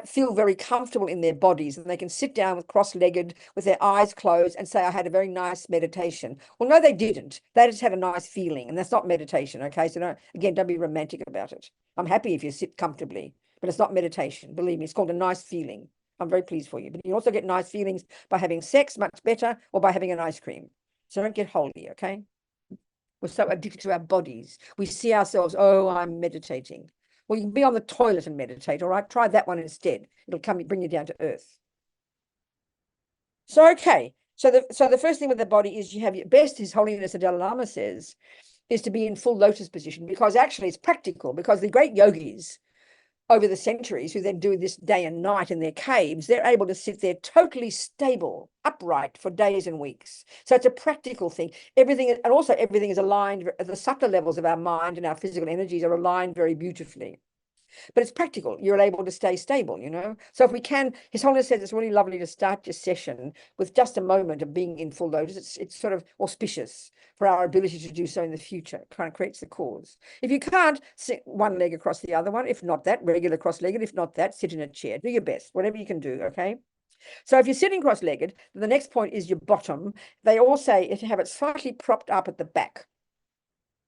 feel very comfortable in their bodies, and they can sit down with cross-legged with their eyes closed and say, I had a very nice meditation. Well, no, they didn't. They just had a nice feeling, and that's not meditation, okay? So don't be romantic about it. I'm happy if you sit comfortably, but it's not meditation. Believe me, it's called a nice feeling. I'm very pleased for you. But you also get nice feelings by having sex, much better, or by having an ice cream. So don't get holy, okay? We're so addicted to our bodies. We see ourselves, oh, I'm meditating. Well, you can be on the toilet and meditate, all right? Try that one instead. It'll bring you down to earth. So, okay. So the first thing with the body is you have your best, His Holiness the Dalai Lama says, is to be in full lotus position, because actually it's practical, because the great yogis over the centuries, who then do this day and night in their caves, they're able to sit there totally stable, upright for days and weeks. So it's a practical thing. Everything is aligned. The subtler levels of our mind and our physical energies are aligned very beautifully. But it's practical. You're able to stay stable, So if we can, His Holiness says it's really lovely to start your session with just a moment of being in full lotus. It's sort of auspicious for our ability to do so in the future. It kind of creates the cause. If you can't, sit one leg across the other one. If not that, regular cross-legged. If not that, sit in a chair. Do your best, whatever you can do, okay? So if you're sitting cross-legged, the next point is your bottom. They all say to have it slightly propped up at the back.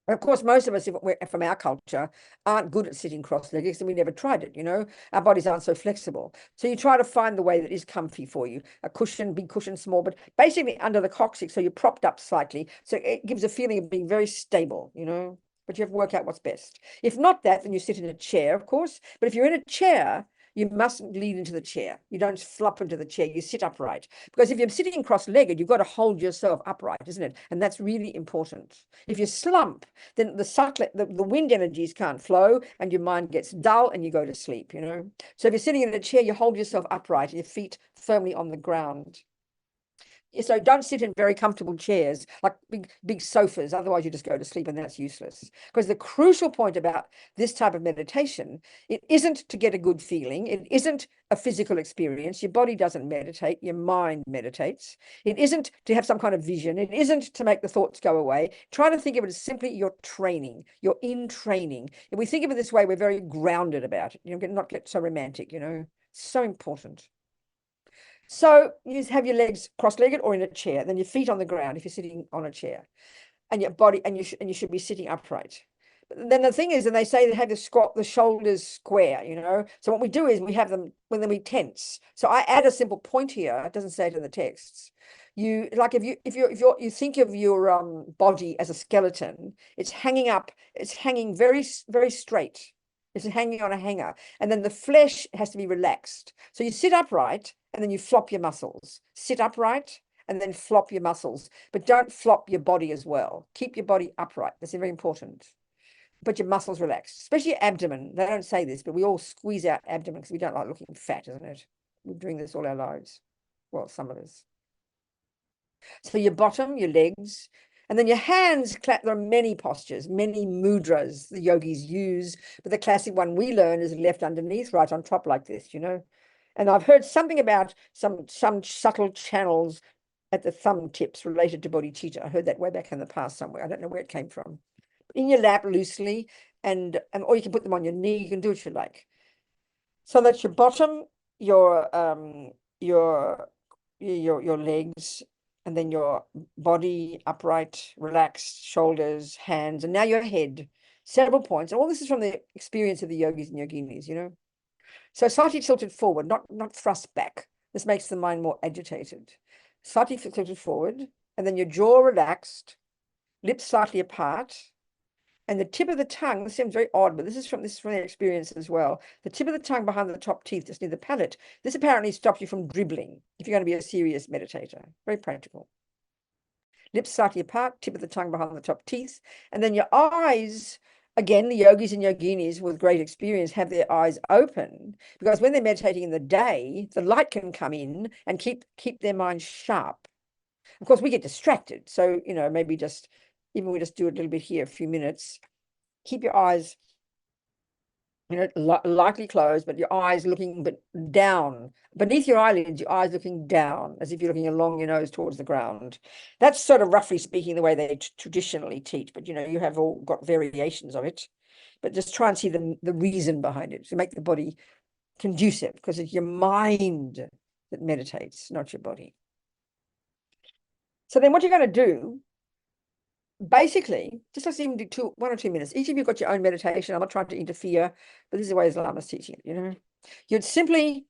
Of course, most of us, if we're from our culture, aren't good at sitting cross-legged, because we never tried it, Our bodies aren't so flexible. So you try to find the way that is comfy for you. A cushion, big cushion, small, but basically under the coccyx, so you're propped up slightly. So it gives a feeling of being very stable, But you have to work out what's best. If not that, then you sit in a chair, of course. But if you're in a chair, you mustn't lean into the chair. You don't flop into the chair. You sit upright. Because if you're sitting cross-legged, you've got to hold yourself upright, isn't it? And that's really important. If you slump, then the wind energies can't flow, and your mind gets dull, and you go to sleep, So if you're sitting in a chair, you hold yourself upright, and your feet firmly on the ground. So don't sit in very comfortable chairs, like big sofas. Otherwise, you just go to sleep, and that's useless. Because the crucial point about this type of meditation, it isn't to get a good feeling. It isn't a physical experience. Your body doesn't meditate. Your mind meditates. It isn't to have some kind of vision. It isn't to make the thoughts go away. Try to think of it as simply your training. You're in training. If we think of it this way, we're very grounded about it. You know, not get so romantic, you know. So important. So you have your legs cross-legged or in a chair, then your feet on the ground if you're sitting on a chair, and your body, and you should be sitting upright. But then the thing is, and they say they have the shoulders square, you know. So what we do is we have them when we tense. So I add a simple point here. It doesn't say it in the texts. You like if you think of your body as a skeleton, it's hanging up, it's hanging very straight. It's hanging on a hanger, and then the flesh has to be relaxed. So you sit upright, and then you flop your muscles. Sit upright, and then flop your muscles. But don't flop your body as well. Keep your body upright. That's very important. But your muscles relaxed, especially your abdomen. They don't say this, but we all squeeze our abdomen because we don't like looking fat, isn't it? We're doing this all our lives. Well, some of us. So your bottom, your legs, and then your hands clap. There are many postures, many mudras the yogis use, but the classic one we learn is left underneath, right on top like this, you know. And I've heard something about some subtle channels at the thumb tips related to bodhicitta. I heard that way back in the past somewhere. I don't know where it came from. In your lap loosely, and or you can put them on your knee. You can do what you like. So that's your bottom, your legs, and then your body upright, relaxed, shoulders, hands, and now your head. Several points. All this is from the experience of the yogis and yoginis, you know. So slightly tilted forward, not thrust back. This makes the mind more agitated. Slightly tilted forward, and then your jaw relaxed, lips slightly apart, and the tip of the tongue. This seems very odd, but this is from their experience as well. The tip of the tongue behind the top teeth, just near the palate. This apparently stops you from dribbling if you're going to be a serious meditator. Very practical. Lips slightly apart, tip of the tongue behind the top teeth, and then your eyes. Again, the yogis and yoginis with great experience have their eyes open, because when they're meditating in the day, the light can come in and keep their mind sharp. Of course, we get distracted. So, you know, maybe even we just do a little bit here, a few minutes. Keep your eyes, you know, lightly closed, but your eyes looking down. Beneath your eyelids, your eyes looking down, as if you're looking along your nose towards the ground. That's sort of roughly speaking the way they traditionally teach, but, you know, you have all got variations of it. But just try and see the reason behind it, to make the body conducive, because it's your mind that meditates, not your body. So then what you're going to do, basically, just let's even do 1 or 2 minutes. Each of you got your own meditation. I'm not trying to interfere, but this is the way Lama's teaching it, you know. You'd simply,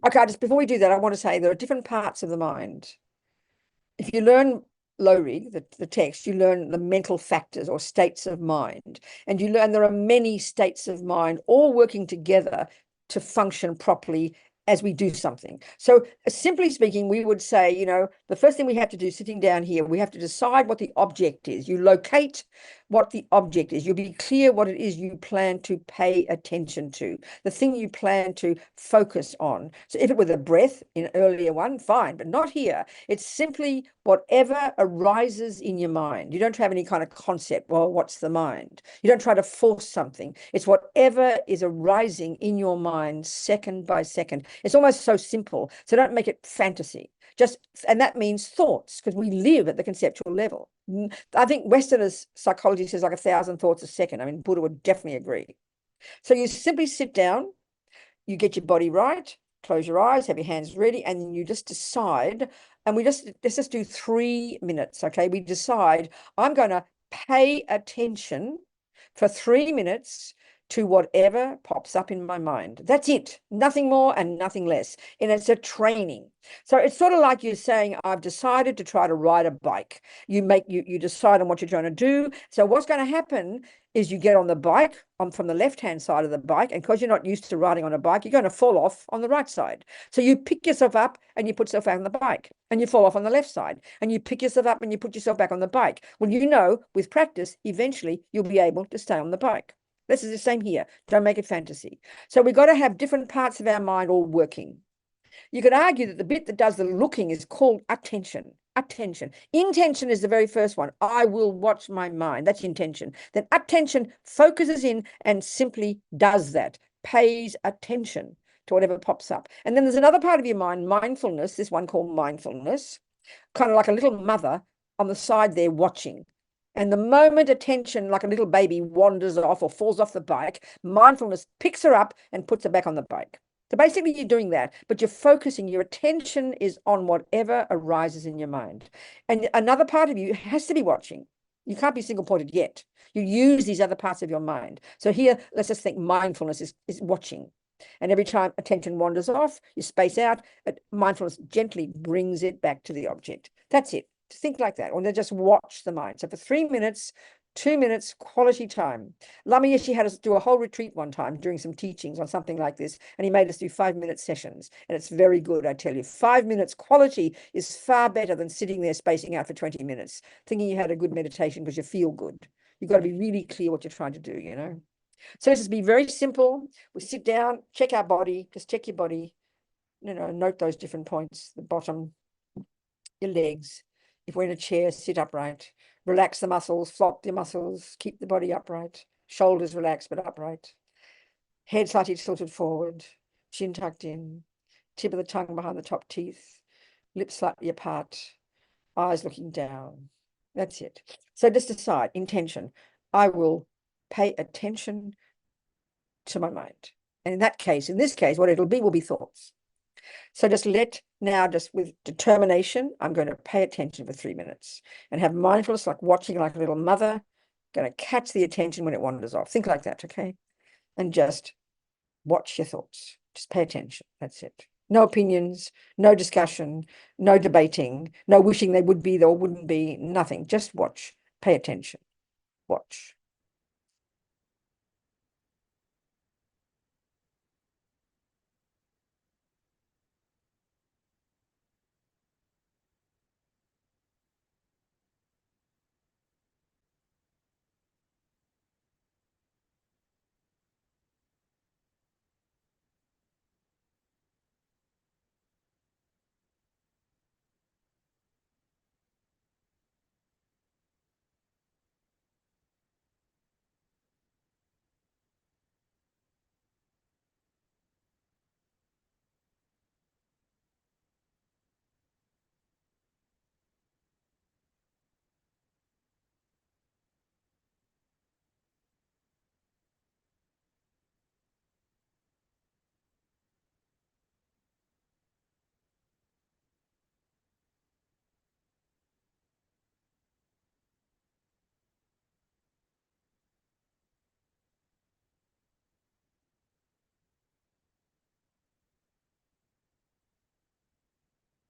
okay, just before we do that, I want to say there are different parts of the mind. If you learn Lowry, the text, you learn the mental factors or states of mind. And you learn there are many states of mind all working together to function properly as we do something. So simply speaking, we would say, you know, the first thing we have to do sitting down here, we have to decide what the object is. You locate what the object is. You'll be clear what it is you plan to pay attention to, the thing you plan to focus on. So if it were the breath in an earlier one, fine, but not here. It's simply whatever arises in your mind. You don't have any kind of concept, well, what's the mind? You don't try to force something. It's whatever is arising in your mind second by second. It's almost so simple. So don't make it fantasy. And that means thoughts, because we live at the conceptual level. I think Westerners' psychology says like 1,000 thoughts a second. I mean, Buddha would definitely agree. So you simply sit down, you get your body right, close your eyes, have your hands ready, and you just decide. And let's just do 3 minutes, okay? We decide, I'm going to pay attention for 3 minutes to whatever pops up in my mind. That's it. Nothing more and nothing less. And it's a training. So it's sort of like you're saying, I've decided to try to ride a bike. You decide on what you're trying to do. So what's going to happen is you get on the bike from the left-hand side of the bike, and because you're not used to riding on a bike, you're going to fall off on the right side. So you pick yourself up and you put yourself out on the bike, and you fall off on the left side, and you pick yourself up and you put yourself back on the bike. Well, you know, with practice, eventually you'll be able to stay on the bike. This is the same here. Don't make it fantasy. So we've got to have different parts of our mind all working. You could argue that the bit that does the looking is called attention. Attention. Intention is the very first one. I will watch my mind. That's intention. Then attention focuses in and simply does that, pays attention to whatever pops up. And then there's another part of your mind, mindfulness, this one called mindfulness, kind of like a little mother on the side there watching. And the moment attention, like a little baby, wanders off or falls off the bike, mindfulness picks her up and puts her back on the bike. So basically you're doing that, but you're focusing, your attention is on whatever arises in your mind. And another part of you has to be watching. You can't be single pointed yet. You use these other parts of your mind. So here, let's just think mindfulness is watching. And every time attention wanders off, you space out, mindfulness gently brings it back to the object. That's it. To think like that, or to just watch the mind. So for 3 minutes, 2 minutes, quality time. Lama Yeshe had us do a whole retreat one time during some teachings on something like this, and he made us do 5-minute sessions. And it's very good, I tell you. 5 minutes quality is far better than sitting there spacing out for 20 minutes, thinking you had a good meditation because you feel good. You've got to be really clear what you're trying to do, you know. So let's just be very simple. We sit down, check our body, just check your body, you know, note those different points, the bottom, your legs. If we're in a chair, sit upright, relax the muscles, flop the muscles, keep the body upright, shoulders relaxed but upright, head slightly tilted forward, chin tucked in, tip of the tongue behind the top teeth, lips slightly apart, eyes looking down. That's it. So just decide, intention, I will pay attention to my mind. And in this case, what it'll be will be thoughts. So just with determination, I'm going to pay attention for 3 minutes and have mindfulness, like watching like a little mother, going to catch the attention when it wanders off. Think like that, okay? And just watch your thoughts. Just pay attention. That's it. No opinions, no discussion, no debating, no wishing they would be or wouldn't be, nothing. Just watch, pay attention, watch.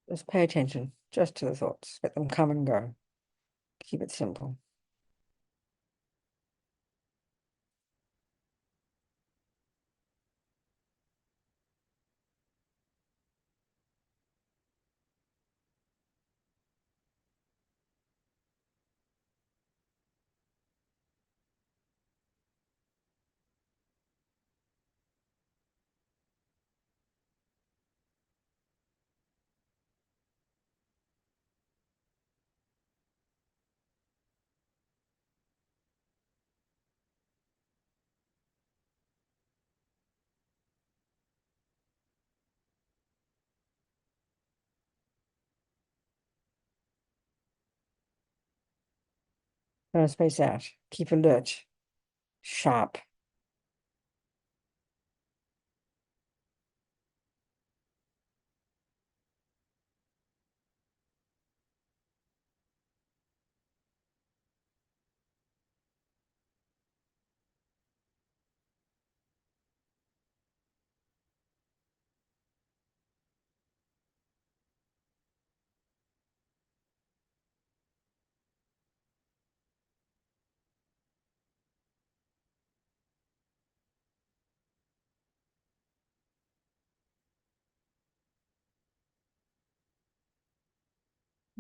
Just pay attention, just to the thoughts. Let them come and go. Keep it simple. Don't space out. Keep alert, sharp.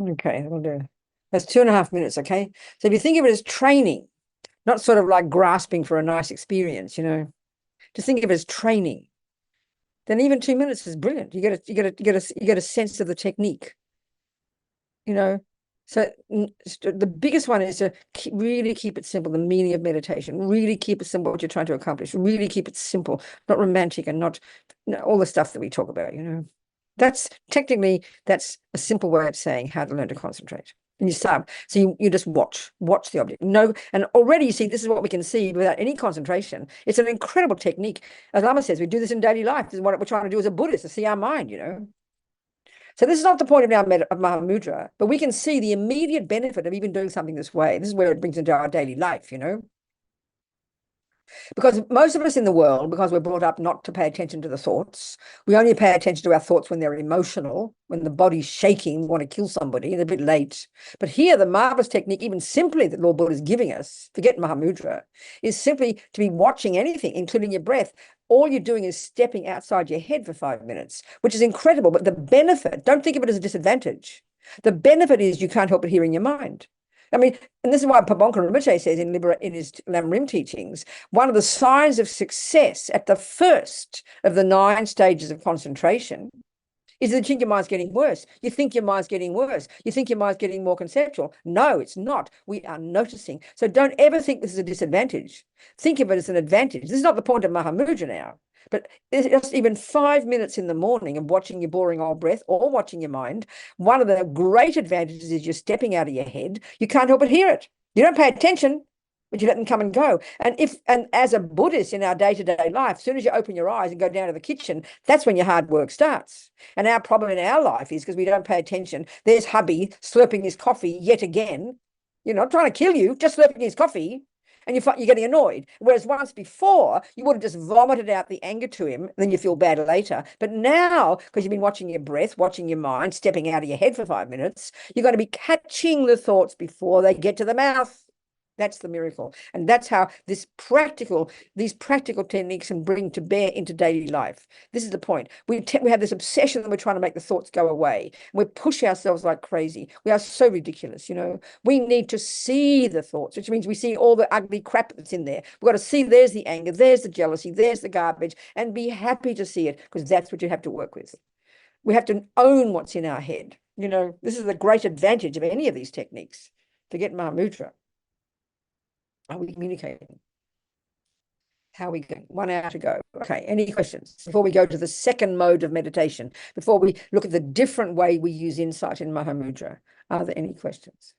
Okay, that'll do. That's 2.5 minutes, okay? So if you think of it as training, not sort of like grasping for a nice experience, you know, just think of it as training. then even 2 minutes is brilliant. You get a sense of the technique, you know. So the biggest one is to really keep it simple, the meaning of meditation, really keep it simple what you're trying to accomplish, really keep it simple, not romantic and not all the stuff that we talk about, you know. That's technically, that's a simple way of saying how to learn to concentrate. And you start, so you just watch the object. No, and already you see, this is what we can see without any concentration. It's an incredible technique. As Lama says, we do this in daily life. This is what we're trying to do as a Buddhist, to see our mind, you know. So this is not the point of our of Mahamudra, but we can see the immediate benefit of even doing something this way. This is where it brings into our daily life, you know. Because most of us in the world, because we're brought up not to pay attention to the thoughts, we only pay attention to our thoughts when they're emotional, when the body's shaking, want to kill somebody, and a bit late. But here, the marvelous technique, even simply that Lord Buddha is giving us, forget Mahamudra, is simply to be watching anything, including your breath. All you're doing is stepping outside your head for 5 minutes, which is incredible. But the benefit, don't think of it as a disadvantage. The benefit is you can't help but hearing your mind. I mean, and this is why Pabonka Rinpoche says in his Lam Rim teachings, one of the signs of success at the first of the 9 stages of concentration is that you think your mind's getting worse. You think your mind's getting worse. You think your mind's getting more conceptual. No, it's not. We are noticing. So don't ever think this is a disadvantage. Think of it as an advantage. This is not the point of Mahamudra now. But just even 5 minutes in the morning of watching your boring old breath or watching your mind, one of the great advantages is you're stepping out of your head. You can't help but hear it. You don't pay attention, but you let them come and go. And as a Buddhist in our day-to-day life, as soon as you open your eyes and go down to the kitchen, that's when your hard work starts. And our problem in our life is because we don't pay attention. There's hubby slurping his coffee yet again. You're not trying to kill you, just slurping his coffee. And you're getting annoyed. Whereas once before, you would have just vomited out the anger to him, then you feel bad later. But now, because you've been watching your breath, watching your mind, stepping out of your head for 5 minutes, you're going to be catching the thoughts before they get to the mouth. That's the miracle. And that's how these practical techniques can bring to bear into daily life. This is the point. We have this obsession that we're trying to make the thoughts go away. We push ourselves like crazy. We are so ridiculous, you know. We need to see the thoughts, which means we see all the ugly crap that's in there. We've got to see there's the anger, there's the jealousy, there's the garbage, and be happy to see it, because that's what you have to work with. We have to own what's in our head. You know, this is the great advantage of any of these techniques. Forget Mahamudra. Are we communicating? How are we going? 1 hour to go. Okay, any questions before we go to the second mode of meditation, before we look at the different way we use insight in Mahamudra? Are there any questions?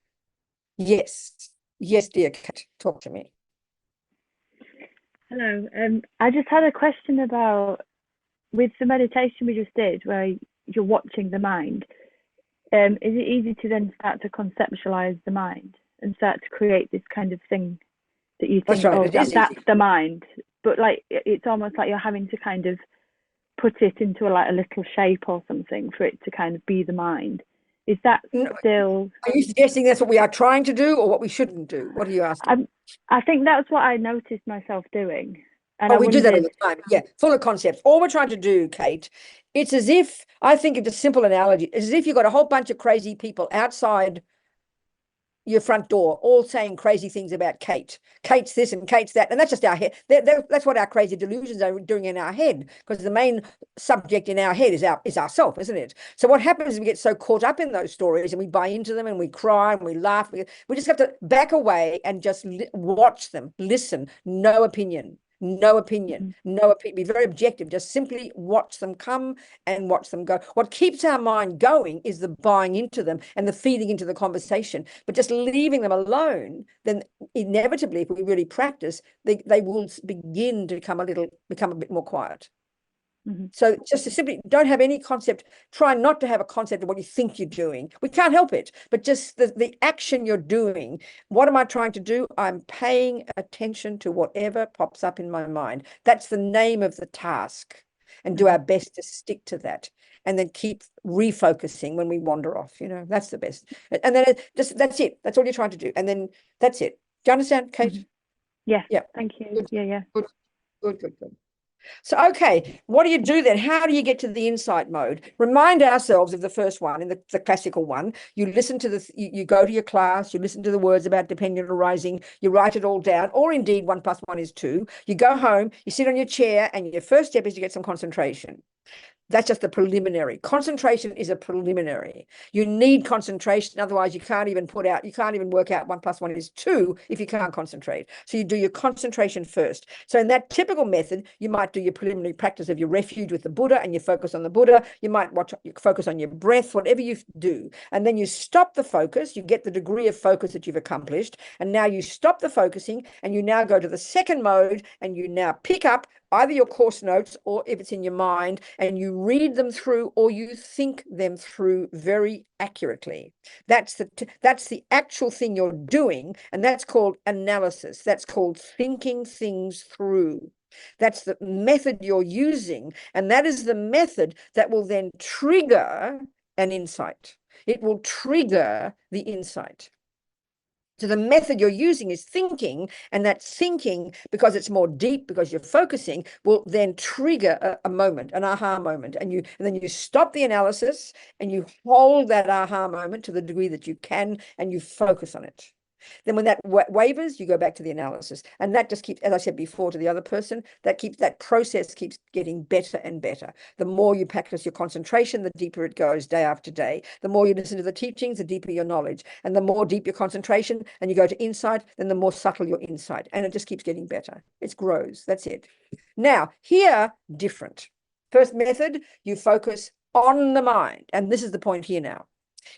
Yes. Yes, dear Kate, talk to me. Hello. I just had a question about, with the meditation we just did, where you're watching the mind, is it easy to then start to conceptualize the mind and start to create this kind of thing that you think, right. oh, that's the mind, but like it's almost like you're having to kind of put it into a little shape or something for it to kind of be the mind? Is that still? Are you suggesting that's what we are trying to do, or what we shouldn't do? What are you asking? I think that's what I noticed myself doing. And we do that all the time. Yeah, full of concepts. All we're trying to do, Kate, it's as if, I think it's a simple analogy, it's as if you've got a whole bunch of crazy people outside your front door, all saying crazy things about Kate. Kate's this and Kate's that. And that's just our head. That's what our crazy delusions are doing in our head, because the main subject in our head is ourself, isn't it? So what happens is we get so caught up in those stories and we buy into them and we cry and we laugh. We just have to back away and just watch them, listen, no opinion. No opinion, no opinion. Be very objective. Just simply watch them come and watch them go. What keeps our mind going is the buying into them and the feeding into the conversation. But just leaving them alone, then inevitably, if we really practice, they will begin to become a bit more quiet. So just to simply don't have any concept, try not to have a concept of what you think you're doing. We can't help it, but just the action you're doing. What am I trying to do? I'm paying attention to whatever pops up in my mind. That's the name of the task, and do our best to stick to that, and then keep refocusing when we wander off. You know, that's the best. And then that's it. That's all you're trying to do. And then that's it. Do you understand, Kate? Yeah. Thank you. Good. Yeah. Good. So, okay, what do you do then? How do you get to the insight mode? Remind ourselves of the first one, in the classical one. You listen to you go to your class, you listen to the words about dependent arising, you write it all down, or indeed 1 + 1 is 2. You go home, you sit on your chair, and your first step is to get some concentration. That's just the preliminary. Concentration is a preliminary. You need concentration, otherwise you can't even work out 1 + 1 is 2 if you can't concentrate. So you do your concentration first. So in that typical method, you might do your preliminary practice of your refuge with the Buddha, and you focus on the Buddha. You might focus on your breath, whatever you do. And then you stop the focus, you get the degree of focus that you've accomplished. And now you stop the focusing, and you now go to the second mode, and you now pick up either your course notes, or if it's in your mind, and you read them through, or you think them through very accurately. That's the actual thing you're doing, and that's called analysis. That's called thinking things through. That's the method you're using, and that is the method that will then trigger an insight. It will trigger the insight. So the method you're using is thinking, and that thinking, because it's more deep, because you're focusing, will then trigger a moment, an aha moment. And then you stop the analysis, and you hold that aha moment to the degree that you can, and you focus on it. Then when that wavers, you go back to the analysis. And that just keeps, as I said before to the other person, that process keeps getting better and better. The more you practice your concentration, the deeper it goes day after day. The more you listen to the teachings, the deeper your knowledge. And the more deep your concentration, and you go to insight, then the more subtle your insight. And it just keeps getting better. It grows. That's it. Now, here, different. First method, you focus on the mind. And this is the point here now.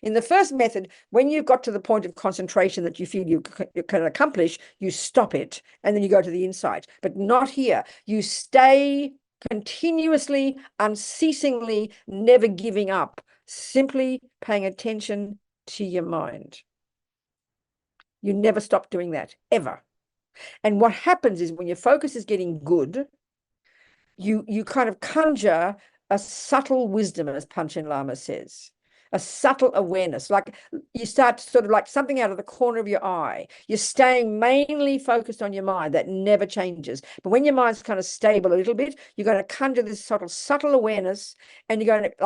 In the first method, when you've got to the point of concentration that you feel you can accomplish, you stop it, and then you go to the insight. But not here. You stay continuously, unceasingly, never giving up, simply paying attention to your mind. You never stop doing that, ever. And what happens is when your focus is getting good, you kind of conjure a subtle wisdom, as Panchen Lama says. A subtle awareness, like you start sort of like something out of the corner of your eye. You're staying mainly focused on your mind. That never changes. But when your mind's kind of stable a little bit, you're going to conjure this sort of subtle awareness, and you're going to,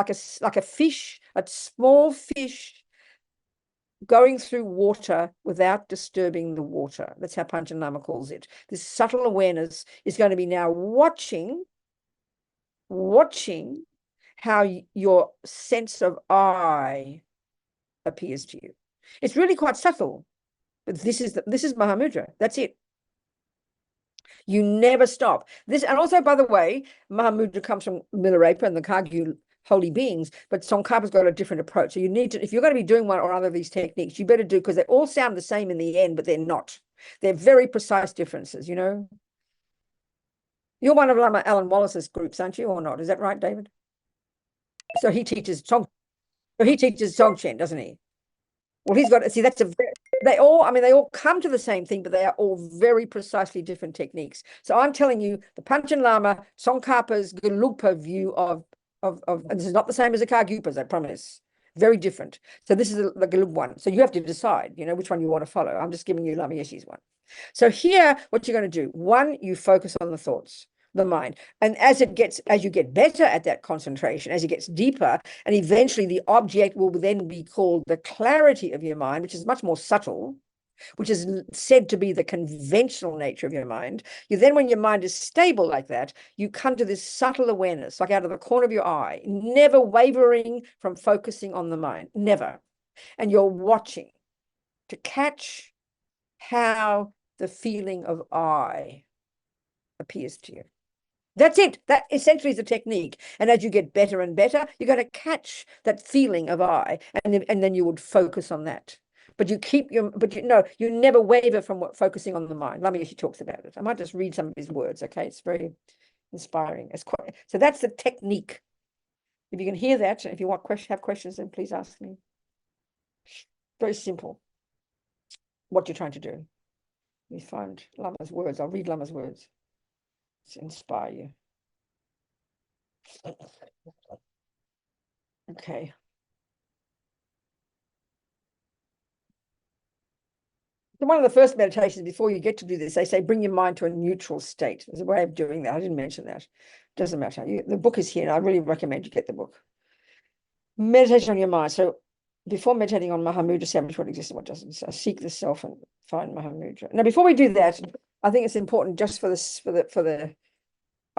like a fish, a small fish going through water without disturbing the water. That's how Panchen Lama calls it. This subtle awareness is going to be now watching how your sense of I appears to you. It's really quite subtle, but this is Mahamudra. That's it. You never stop. This, and also, by the way, Mahamudra comes from Milarepa and the Kagyu holy beings, but Tsongkhapa's got a different approach. So you need to, if you're going to be doing one or other of these techniques, you better do, because they all sound the same in the end, but they're not. They're very precise differences, you know. You're one of Lama Alan Wallace's groups, aren't you, or not? Is that right, David? So he teaches Dzogchen, doesn't he? Well, he's got, see, that's they all come to the same thing, but they are all very precisely different techniques. So I'm telling you, the Panchen Lama, Tsongkhapa's Gelugpa view of and this is not the same as the Kargyupas, I promise. Very different. So this is the Gelug one. So you have to decide, you know, which one you want to follow. I'm just giving you Lama Yeshe's one. So here, what you're going to do, one, you focus on the thoughts, the mind. And as you get better at that concentration, as it gets deeper, and eventually the object will then be called the clarity of your mind, which is much more subtle, which is said to be the conventional nature of your mind. You then, when your mind is stable like that, you come to this subtle awareness, like out of the corner of your eye, never wavering from focusing on the mind, never. And you're watching to catch how the feeling of I appears to you. That's it. That essentially is the technique. And as you get better and better, you're going to catch that feeling of I, and then you would focus on that. But you never waver from focusing on the mind. Lama Yeshe talks about it. I might just read some of his words, okay? It's very inspiring. So that's the technique. If you can hear that, if you have questions, then please ask me. Very simple. What you're trying to do. You find Lama's words. I'll read Lama's words to inspire you. Okay. So one of the first meditations before you get to do this, they say bring your mind to a neutral state. There's a way of doing that. I didn't mention that. Doesn't matter. The book is here, and I really recommend you get the book. Meditation on your mind. So before meditating on Mahamudra, establish what exists and what doesn't. So seek the self and find Mahamudra. Now, before we do that, I think it's important just for this,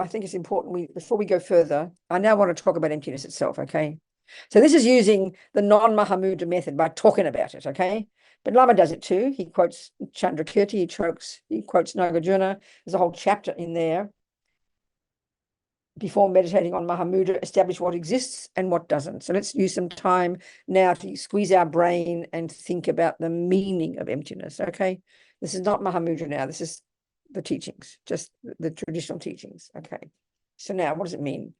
I think it's important before we go further, I now want to talk about emptiness itself, okay? So this is using the non-Mahamudra method by talking about it, okay? But Lama does it too. He quotes Chandrakirti, he quotes Nagarjuna. There's a whole chapter in there. Before meditating on Mahamudra, establish what exists and what doesn't. So let's use some time now to squeeze our brain and think about the meaning of emptiness, okay? This is not Mahamudra now. This is the teachings, just the traditional teachings, okay? So now, what does it mean?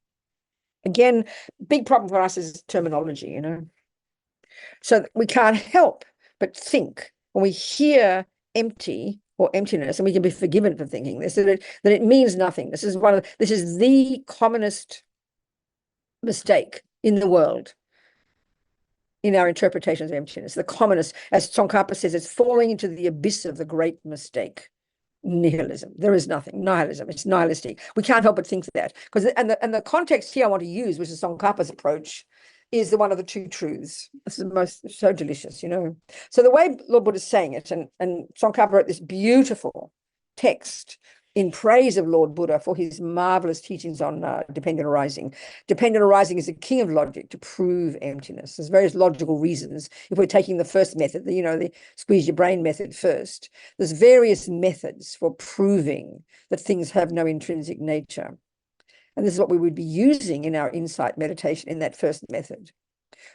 Again, big problem for us is terminology, you know? So we can't help but think when we hear empty or emptiness, and we can be forgiven for thinking this, that it means nothing. This is the commonest mistake in the world in our interpretations of emptiness. The commonest, as Tsongkhapa says, it's falling into the abyss of the great mistake. Nihilism. There is nothing. Nihilism. It's nihilistic. We can't help but think that. Because and the context here I want to use, which is Tsongkhapa's approach, is the one of the two truths. This is so delicious, you know. So the way Lord Buddha is saying it, and Tsongkhapa wrote this beautiful text in praise of Lord Buddha for his marvelous teachings on dependent arising. Dependent arising is the king of logic to prove emptiness. There's various logical reasons. If we're taking the first method, the squeeze your brain method first, there's various methods for proving that things have no intrinsic nature. And this is what we would be using in our insight meditation in that first method.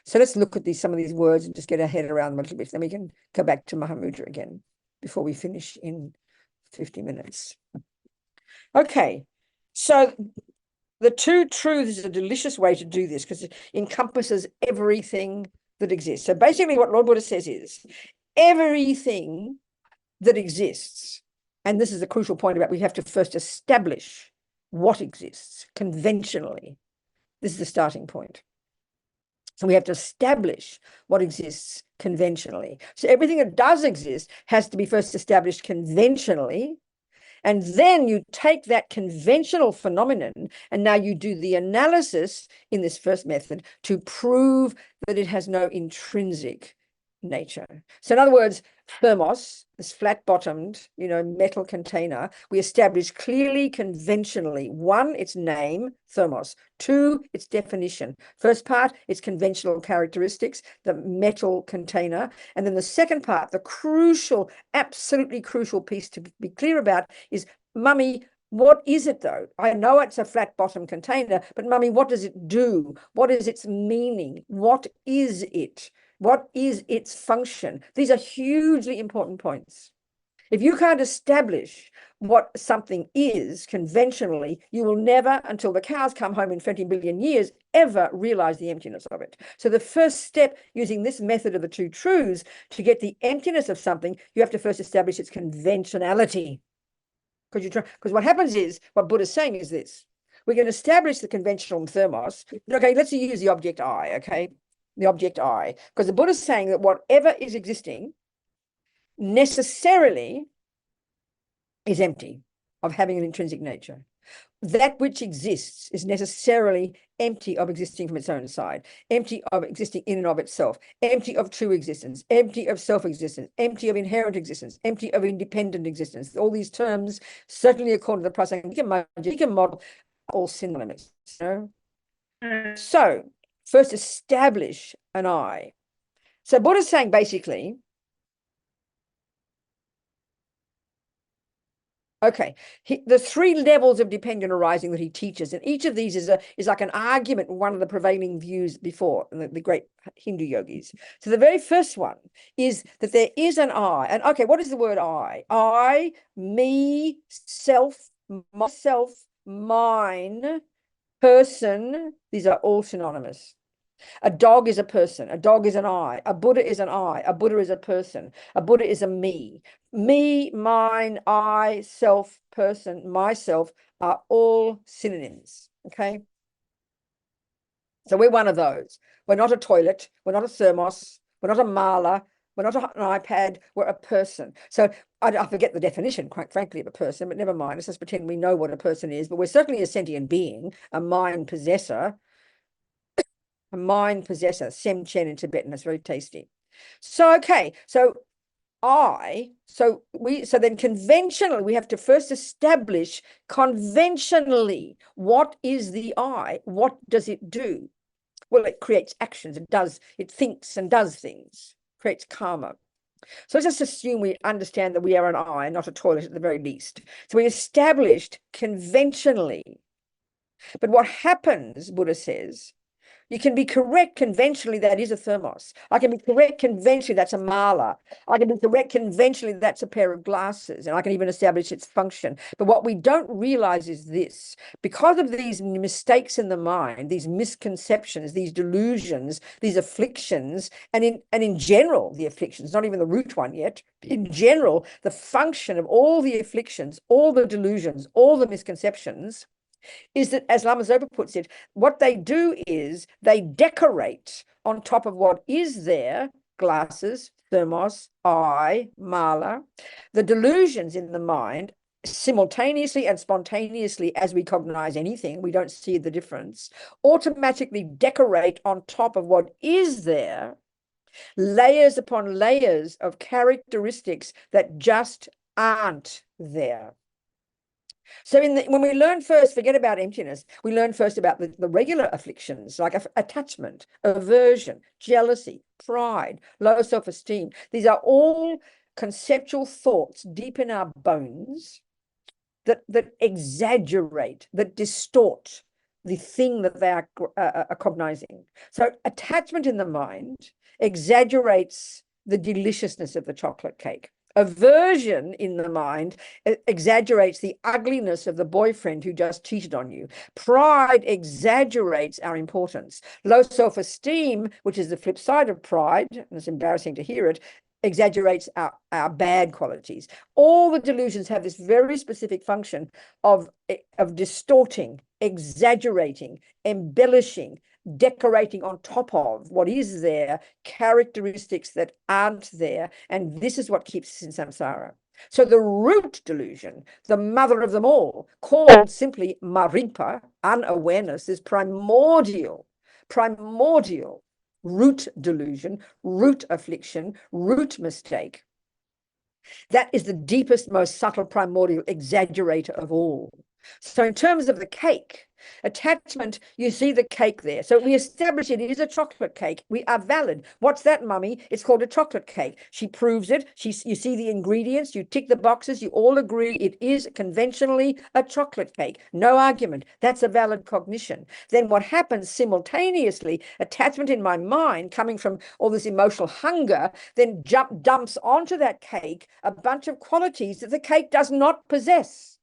So let's look at some of these words and just get our head around them a little bit. Then we can go back to Mahamudra again before we finish in 50 minutes. Okay, so the two truths is a delicious way to do this because it encompasses everything that exists. So basically what Lord Buddha says is everything that exists, and this is the crucial point about we have to first establish what exists conventionally. This is the starting point. So we have to establish what exists conventionally. So everything that does exist has to be first established conventionally. And then you take that conventional phenomenon and now you do the analysis in this first method to prove that it has no intrinsic nature. So in other words, thermos, this flat-bottomed, metal container, we establish clearly conventionally. 1, its name, thermos. 2, its definition. First part, its conventional characteristics, the metal container. And then the second part, the crucial, absolutely crucial piece to be clear about is, Mummy, what is it though? I know it's a flat-bottom container, but Mummy, what does it do? What is its meaning? What is it? What is its function? These are hugely important points. If you can't establish what something is conventionally, you will never, until the cows come home in 20 billion years, ever realize the emptiness of it. So the first step using this method of the two truths to get the emptiness of something, you have to first establish its conventionality. Because what happens is, what Buddha's saying is this: we can establish the conventional thermos. Okay, let's use the object I, okay? The object I, because the Buddha is saying that whatever is existing necessarily is empty of having an intrinsic nature. That which exists is necessarily empty of existing from its own side, empty of existing in and of itself, empty of true existence, empty of self-existence, empty of inherent existence, empty of independent existence. All these terms, certainly according to the Prasangika model, are all synonymous. So first establish an I. So Buddha's saying basically, okay, the 3 levels of dependent arising that he teaches, and each of these is like an argument with one of the prevailing views before, the great Hindu yogis. So the very first one is that there is an I. And okay, what is the word I? I, me, self, myself, mine, person, these are all synonymous. A dog is a person. A dog is an I. A Buddha is an I. A Buddha is a person. A Buddha is a me. Me, mine, I, self, person, myself are all synonyms. Okay. So we're one of those. We're not a toilet. We're not a thermos. We're not a mala. We're not an iPad. We're a person. So I forget the definition, quite frankly, of a person, but never mind. Let's just pretend we know what a person is. But we're certainly a sentient being, a mind possessor. A mind possessor, sem chen in Tibetan, it's very tasty. So, okay, so I, so then conventionally, we have to first establish conventionally, what is the I? What does it do? Well, it creates actions. It thinks and does things, creates karma. So let's just assume we understand that we are an I, not a toilet at the very least. So we established conventionally. But what happens, Buddha says, you can be correct conventionally, that is a thermos. I can be correct conventionally, that's a mala. I can be correct conventionally, that's a pair of glasses, and I can even establish its function. But what we don't realize is this: because of these mistakes in the mind, these misconceptions, these delusions, these afflictions, and in general, the afflictions, not even the root one yet, in general, the function of all the afflictions, all the delusions, all the misconceptions, is that, as Lama Zopa puts it, what they do is they decorate on top of what is there, glasses, thermos, I, mala, the delusions in the mind, simultaneously and spontaneously, as we cognize anything, we don't see the difference, automatically decorate on top of what is there, layers upon layers of characteristics that just aren't there. So when we learn first, forget about emptiness, we learn first about the regular afflictions like attachment, aversion, jealousy, pride, low self-esteem. These are all conceptual thoughts deep in our bones that exaggerate, that distort the thing that they are cognizing. So attachment in the mind exaggerates the deliciousness of the chocolate cake. Aversion in the mind exaggerates the ugliness of the boyfriend who just cheated on you. Pride exaggerates our importance. Low self-esteem, which is the flip side of pride, and it's embarrassing to hear it, exaggerates our bad qualities. All the delusions have this very specific function of distorting, exaggerating, embellishing, decorating on top of what is there, characteristics that aren't there. And this is what keeps us in samsara. So the root delusion, the mother of them all, called simply marimpa, unawareness, is primordial root delusion, root affliction, root mistake. That is the deepest, most subtle, primordial exaggerator of all. So in terms of the cake, attachment, you see the cake there. So we establish it is a chocolate cake. We are valid. What's that, mummy? It's called a chocolate cake. She proves it. You see the ingredients. You tick the boxes. You all agree it is conventionally a chocolate cake. No argument. That's a valid cognition. Then what happens simultaneously, attachment in my mind coming from all this emotional hunger, then dumps onto that cake a bunch of qualities that the cake does not possess.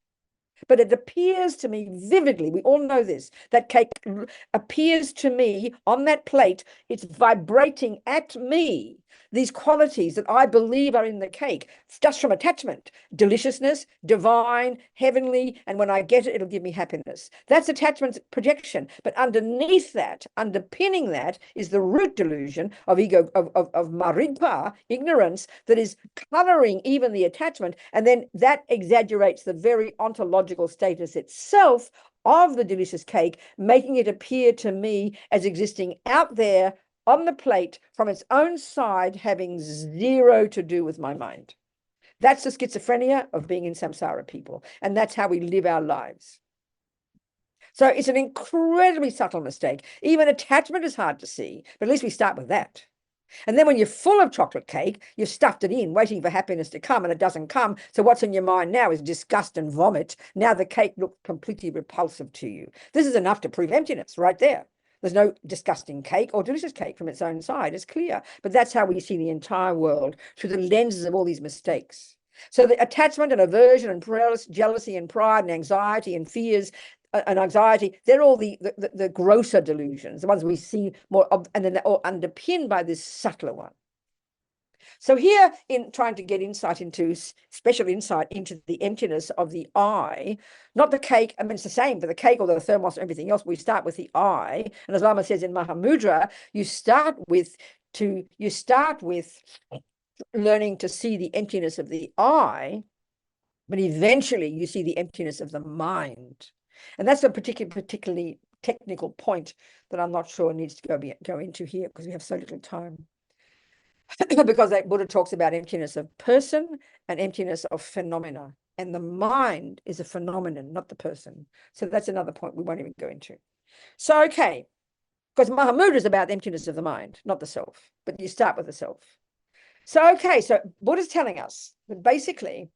But it appears to me vividly, we all know this, that cake appears to me on that plate, it's vibrating at me these qualities that I believe are in the cake, just from attachment, deliciousness, divine, heavenly, and when I get it, it'll give me happiness. That's attachment projection. But underneath that, underpinning that, is the root delusion of ego, of marimpa, ignorance, that is coloring even the attachment, and then that exaggerates the very ontological status itself of the delicious cake, making it appear to me as existing out there on the plate from its own side, having zero to do with my mind. That's the schizophrenia of being in samsara, people. And that's how we live our lives. So it's an incredibly subtle mistake. Even attachment is hard to see, but at least we start with that. And then when you're full of chocolate cake, you've stuffed it in, waiting for happiness to come, and it doesn't come. So what's in your mind now is disgust and vomit. Now the cake looks completely repulsive to you. This is enough to prove emptiness right there. There's no disgusting cake or delicious cake from its own side. It's clear. But that's how we see the entire world, through the lenses of all these mistakes. So the attachment and aversion and jealousy and pride and anxiety and fears and anxiety, they're all the grosser delusions, the ones we see more of, and then they're all underpinned by this subtler one. So here, in trying to get insight into, special insight into the emptiness of the I, not the cake, I mean, it's the same for the cake or the thermos or everything else, we start with the I. And as Lama says in Mahamudra, you start with learning to see the emptiness of the I, but eventually you see the emptiness of the mind. And that's a particularly technical point that I'm not sure needs to go into here because we have so little time. because that Buddha talks about emptiness of person and emptiness of phenomena. And the mind is a phenomenon, not the person. So that's another point we won't even go into. So, okay, because Mahamudra is about the emptiness of the mind, not the self, but you start with the self. So, okay, so Buddha's telling us that basically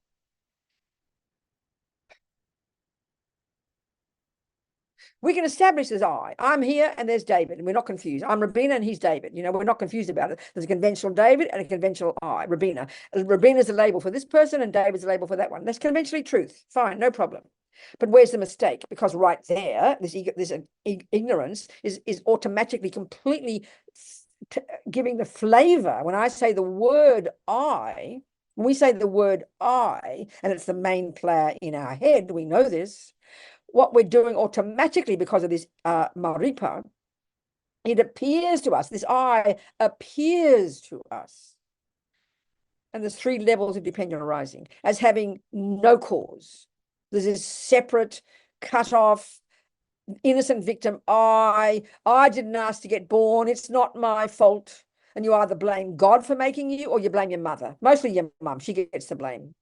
we can establish as I. I'm here and there's David, and we're not confused. I'm Robina and he's David. You know, we're not confused about it. There's a conventional David and a conventional I, Robina. Robina's a label for this person and David's a label for that one. That's conventionally truth. Fine, no problem. But where's the mistake? Because right there, this ignorance is automatically, completely giving the flavor. When I say the word I, when we say the word I, and it's the main player in our head, we know this, what we're doing automatically because of this maripa, it appears to us, this I appears to us. And there's 3 levels of dependent arising as having no cause. There's this separate, cut off, innocent victim. I didn't ask to get born. It's not my fault. And you either blame God for making you or you blame your mother. Mostly your mum. She gets the blame.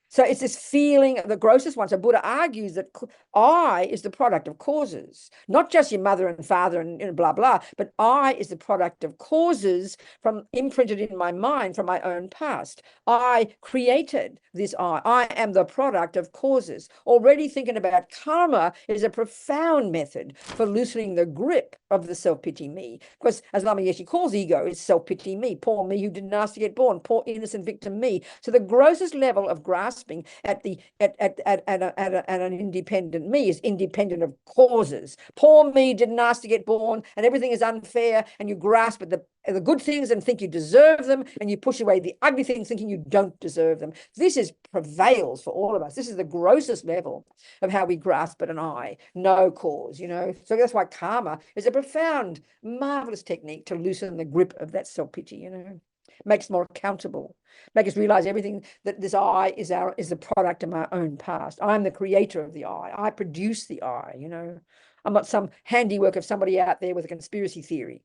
So it's this feeling of the grossest one. So Buddha argues that I is the product of causes, not just your mother and father and blah, blah, but I is the product of causes from imprinted in my mind from my own past. I created this I. I am the product of causes. Already thinking about karma is a profound method for loosening the grip of the self-pity me. Because as Lama Yeshe calls ego, it's self-pity me. Poor me who didn't ask to get born. Poor innocent victim me. So the grossest level of grasping at an independent me is independent of causes. Poor me didn't ask to get born and everything is unfair, and you grasp at the good things and think you deserve them, and you push away the ugly things thinking you don't deserve them. This prevails for all of us. This is the grossest level of how we grasp at an I, no cause, you know. So that's why karma is a profound, marvelous technique to loosen the grip of that self-pity, you know. Makes more accountable, make us realize everything that this I is the product of my own past. I'm the creator of the I produce the I, you know. I'm not some handiwork of somebody out there with a conspiracy theory.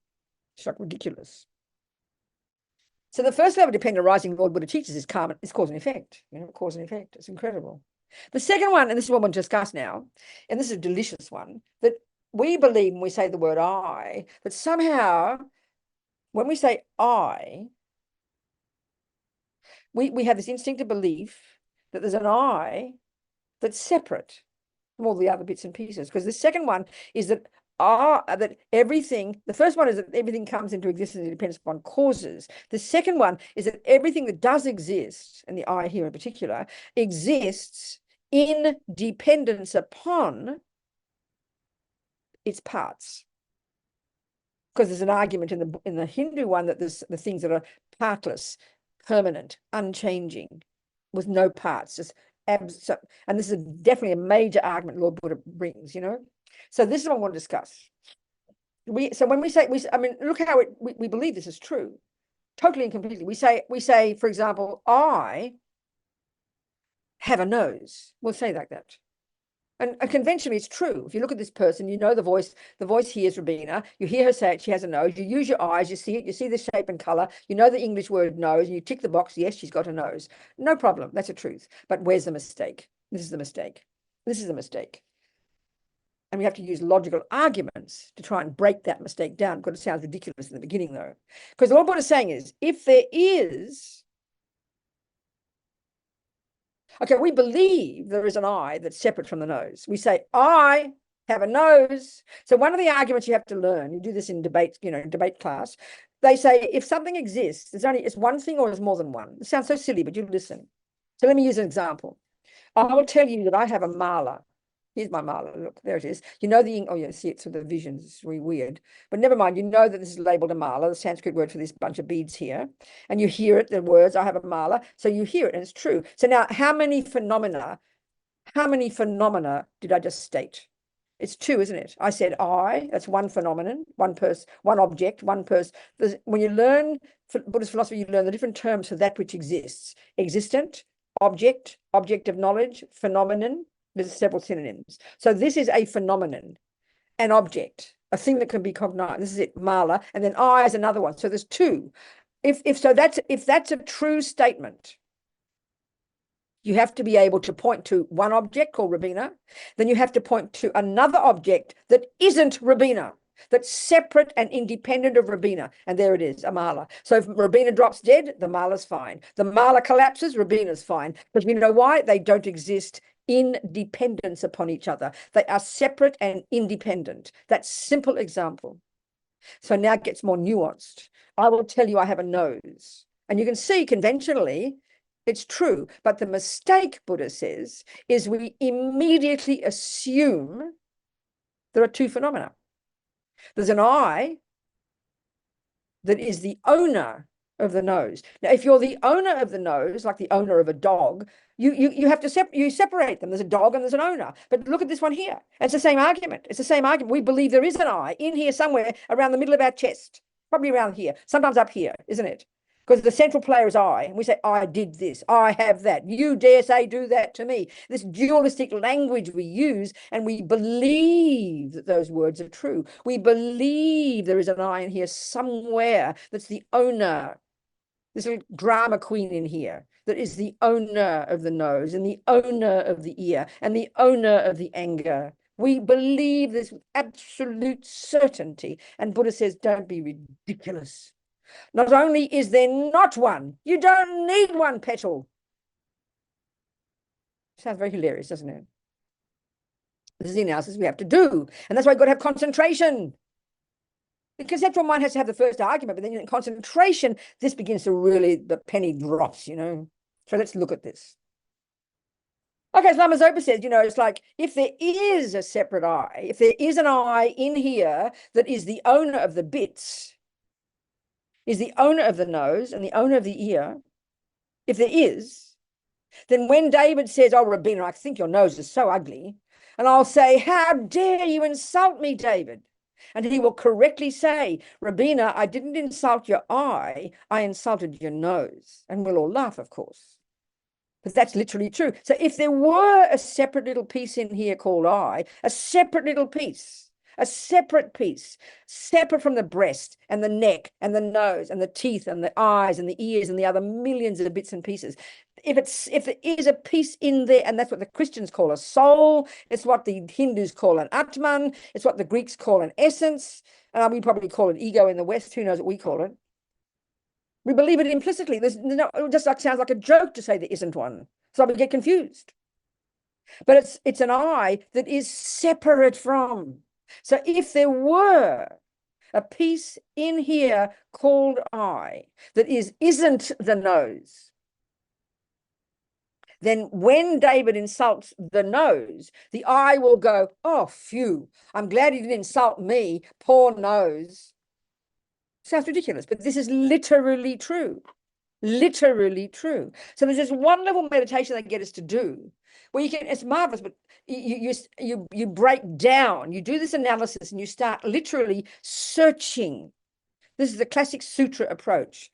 It's like ridiculous. So the first level of dependent arising Lord Buddha teaches is karma, is cause and effect, you know, cause and effect. It's incredible. The second one, and this is what we'll discuss now, and this is a delicious one, that we believe when we say the word I, that somehow when we say I, we have this instinctive belief that there's an I that's separate from all the other bits and pieces. Because the second one is that everything, the first one is that everything comes into existence and depends upon causes. The second one is that everything that does exist, and the I here in particular, exists in dependence upon its parts. Because there's an argument in the Hindu one that there's the things that are partless, permanent, unchanging, with no parts, just absolute. And this is definitely a major argument Lord Buddha brings, you know. So this is what I want to discuss. So when we say, I mean, look how we believe this is true, totally and completely. We say, for example, I have a nose. We'll say like that. And conventionally, it's true. If you look at this person, you know the voice hears Robina. You hear her say it, she has a nose. You use your eyes, you see it, you see the shape and color. You know the English word nose, and you tick the box, yes, she's got a nose. No problem, that's a truth. But where's the mistake? This is the mistake. This is the mistake. And we have to use logical arguments to try and break that mistake down, because it sounds ridiculous in the beginning, though. Because all what it's saying is, if there is... Okay, we believe there is an I that's separate from the nose. We say, I have a nose. So one of the arguments you have to learn, you do this in debate, you know, debate class, they say if something exists, it's one thing or it's more than one. It sounds so silly, but you listen. So let me use an example. I will tell you that I have a mala. Here's my mala. Look, there it is. You know oh, yeah, see it's through the visions. It's really weird. But never mind. You know that this is labeled a mala, the Sanskrit word for this bunch of beads here. And you hear it, the words, I have a mala. So you hear it, and it's true. So now, how many phenomena did I just state? It's 2, isn't it? I said that's one phenomenon, one person, one object, one person. When you learn Buddhist philosophy, you learn the different terms for that which exists. Existent, object, object of knowledge, phenomenon. There's several synonyms. So this is a phenomenon, an object, a thing that can be cognized. This is it, mala. And then I is another one. So there's 2. If that's a true statement, you have to be able to point to one object called Robina, then you have to point to another object that isn't Robina, that's separate and independent of Robina. And there it is, a mala. So if Robina drops dead, the mala's fine. The mala collapses, Robina's fine. Because we know why? They don't exist in dependence upon each other. They are separate and independent. That's simple example. So now it gets more nuanced. I will tell you I have a nose. And you can see conventionally, it's true. But the mistake, Buddha says, is we immediately assume there are two phenomena. There's an I that is the owner of the nose. Now, if you're the owner of the nose, like the owner of a dog, you have to separate them. There's a dog and there's an owner. But look at this one here. It's the same argument. It's the same argument. We believe there is an I in here somewhere around the middle of our chest, probably around here, sometimes up here, isn't it? Because the central player is I, and we say, I did this, I have that, you dare say do that to me. This dualistic language we use, and we believe that those words are true. We believe there is an I in here somewhere that's the owner, this little drama queen in here, that is the owner of the nose, and the owner of the ear, and the owner of the anger. We believe this with absolute certainty. And Buddha says, don't be ridiculous. Not only is there not one, you don't need one petal. Sounds very hilarious, doesn't it? This is the analysis we have to do. And that's why you've got to have concentration. The conceptual mind has to have the first argument, but then in concentration, this begins to really, the penny drops, you know. So let's look at this. Okay, as Lama Zopa says, you know, it's like if there is a separate I, if there is an I in here that is the owner of the bits, is the owner of the nose and the owner of the ear, if there is, then when David says, oh, Robina, I think your nose is so ugly, and I'll say, how dare you insult me, David? And he will correctly say, Robina, I didn't insult your eye, I insulted your nose. And we'll all laugh, of course. But that's literally true. So if there were a separate little piece in here called I, a separate little piece, a separate piece, separate from the breast and the neck and the nose and the teeth and the eyes and the ears and the other millions of bits and pieces. If there is a piece in there, and that's what the Christians call a soul, it's what the Hindus call an Atman, it's what the Greeks call an essence, and we probably call it ego in the West, who knows what we call it. We believe it implicitly. There's no, it just like sounds like a joke to say there isn't one. So we get confused. But it's an I that is separate from. So if there were a piece in here called I that isn't the nose, then when David insults the nose, the I will go, oh, phew, I'm glad he didn't insult me, poor nose. Sounds ridiculous, but this is literally true. Literally true. So there's this one level meditation they get us to do where you can, it's marvelous, but you break down, you do this analysis and you start literally searching. This is the classic sutra approach,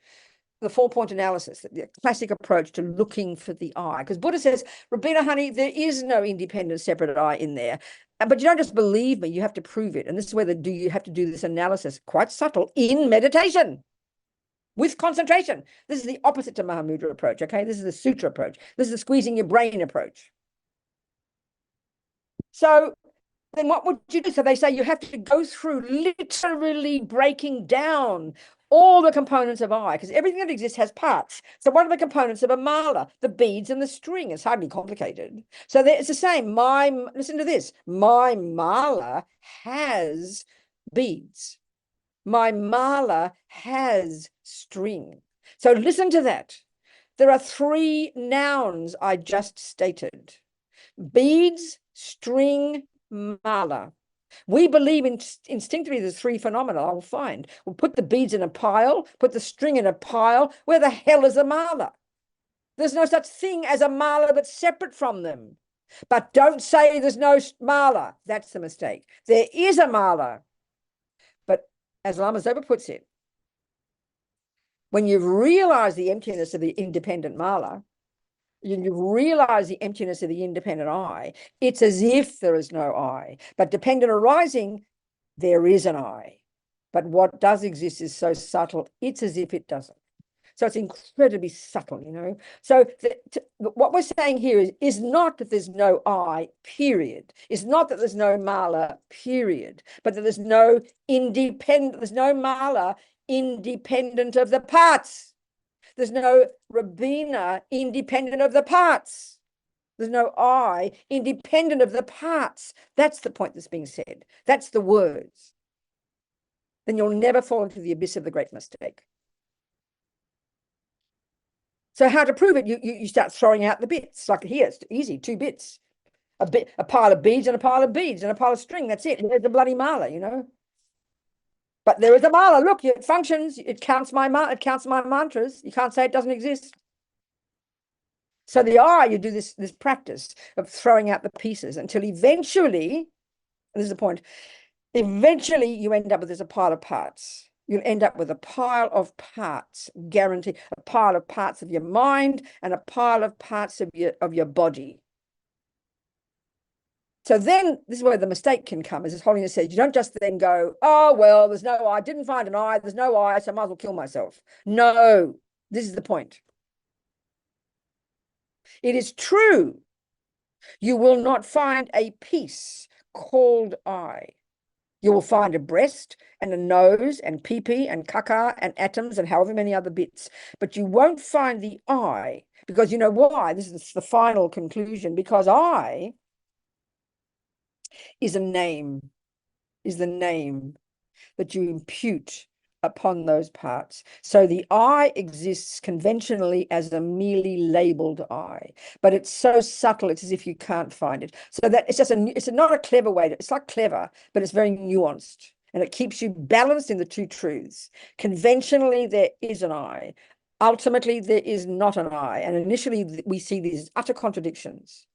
the 4-point analysis, the classic approach to looking for the I. Because Buddha says, Robina, honey, there is no independent separate I in there. But you don't just believe me, you have to prove it. And this is where you have to do this analysis, quite subtle, in meditation. With concentration. This is the opposite to Mahamudra approach, okay? This is the sutra approach. This is the squeezing your brain approach. So then what would you do? So they say you have to go through literally breaking down all the components of I, because everything that exists has parts. So what are the components of a mala? The beads and the string. It's hardly complicated. So it's the same. Listen to this. My mala has beads. My mala has string. So listen to that. There are 3 nouns I just stated. Beads, string, mala. We believe instinctively there's 3 phenomena. I'll find. We'll put the beads in a pile, put the string in a pile. Where the hell is a mala? There's no such thing as a mala that's separate from them. But don't say there's no mala. That's the mistake. There is a mala. But as Lama Zopa puts it, when you've realized the emptiness of the independent mala, you realize the emptiness of the independent I, it's as if there is no I. But dependent arising, there is an I. But what does exist is so subtle, it's as if it doesn't. So it's incredibly subtle, you know. So what we're saying here is not that there's no I, period. It's not that there's no mala, period. But that there's no mala independent of the parts. There's no Robina independent of the parts. There's no I independent of the parts. That's the point that's being said. That's the words. Then you'll never fall into the abyss of the great mistake. So how to prove it? You start throwing out the bits. Like here, it's easy, 2 bits. A pile of beads and a pile of beads and a pile of string. That's it. There's a bloody mala, you know. But there is a mala. Look, it functions. It counts my mantras. You can't say it doesn't exist. So the I, you do this practice of throwing out the pieces until eventually, and this is the point, eventually you end up with a pile of parts. You'll end up with a pile of parts, guaranteed, a pile of parts of your mind and a pile of parts of your body. So then this is where the mistake can come, as His Holiness says. You don't just then go, oh, well, there's no I, didn't find an I, there's no I, so I might as well kill myself. No, this is the point. It is true. You will not find a piece called I. You will find a breast and a nose and pee-pee and caca and atoms and however many other bits. But you won't find the I, because you know why? This is the final conclusion. Because I is a name, is the name that you impute upon those parts. So the I exists conventionally as a merely labeled I, but it's so subtle, it's as if you can't find it. So that it's not a clever way it's not clever, but it's very nuanced, and it keeps you balanced in the 2 truths. Conventionally, there is an I. Ultimately, there is not an I. And initially, we see these utter contradictions,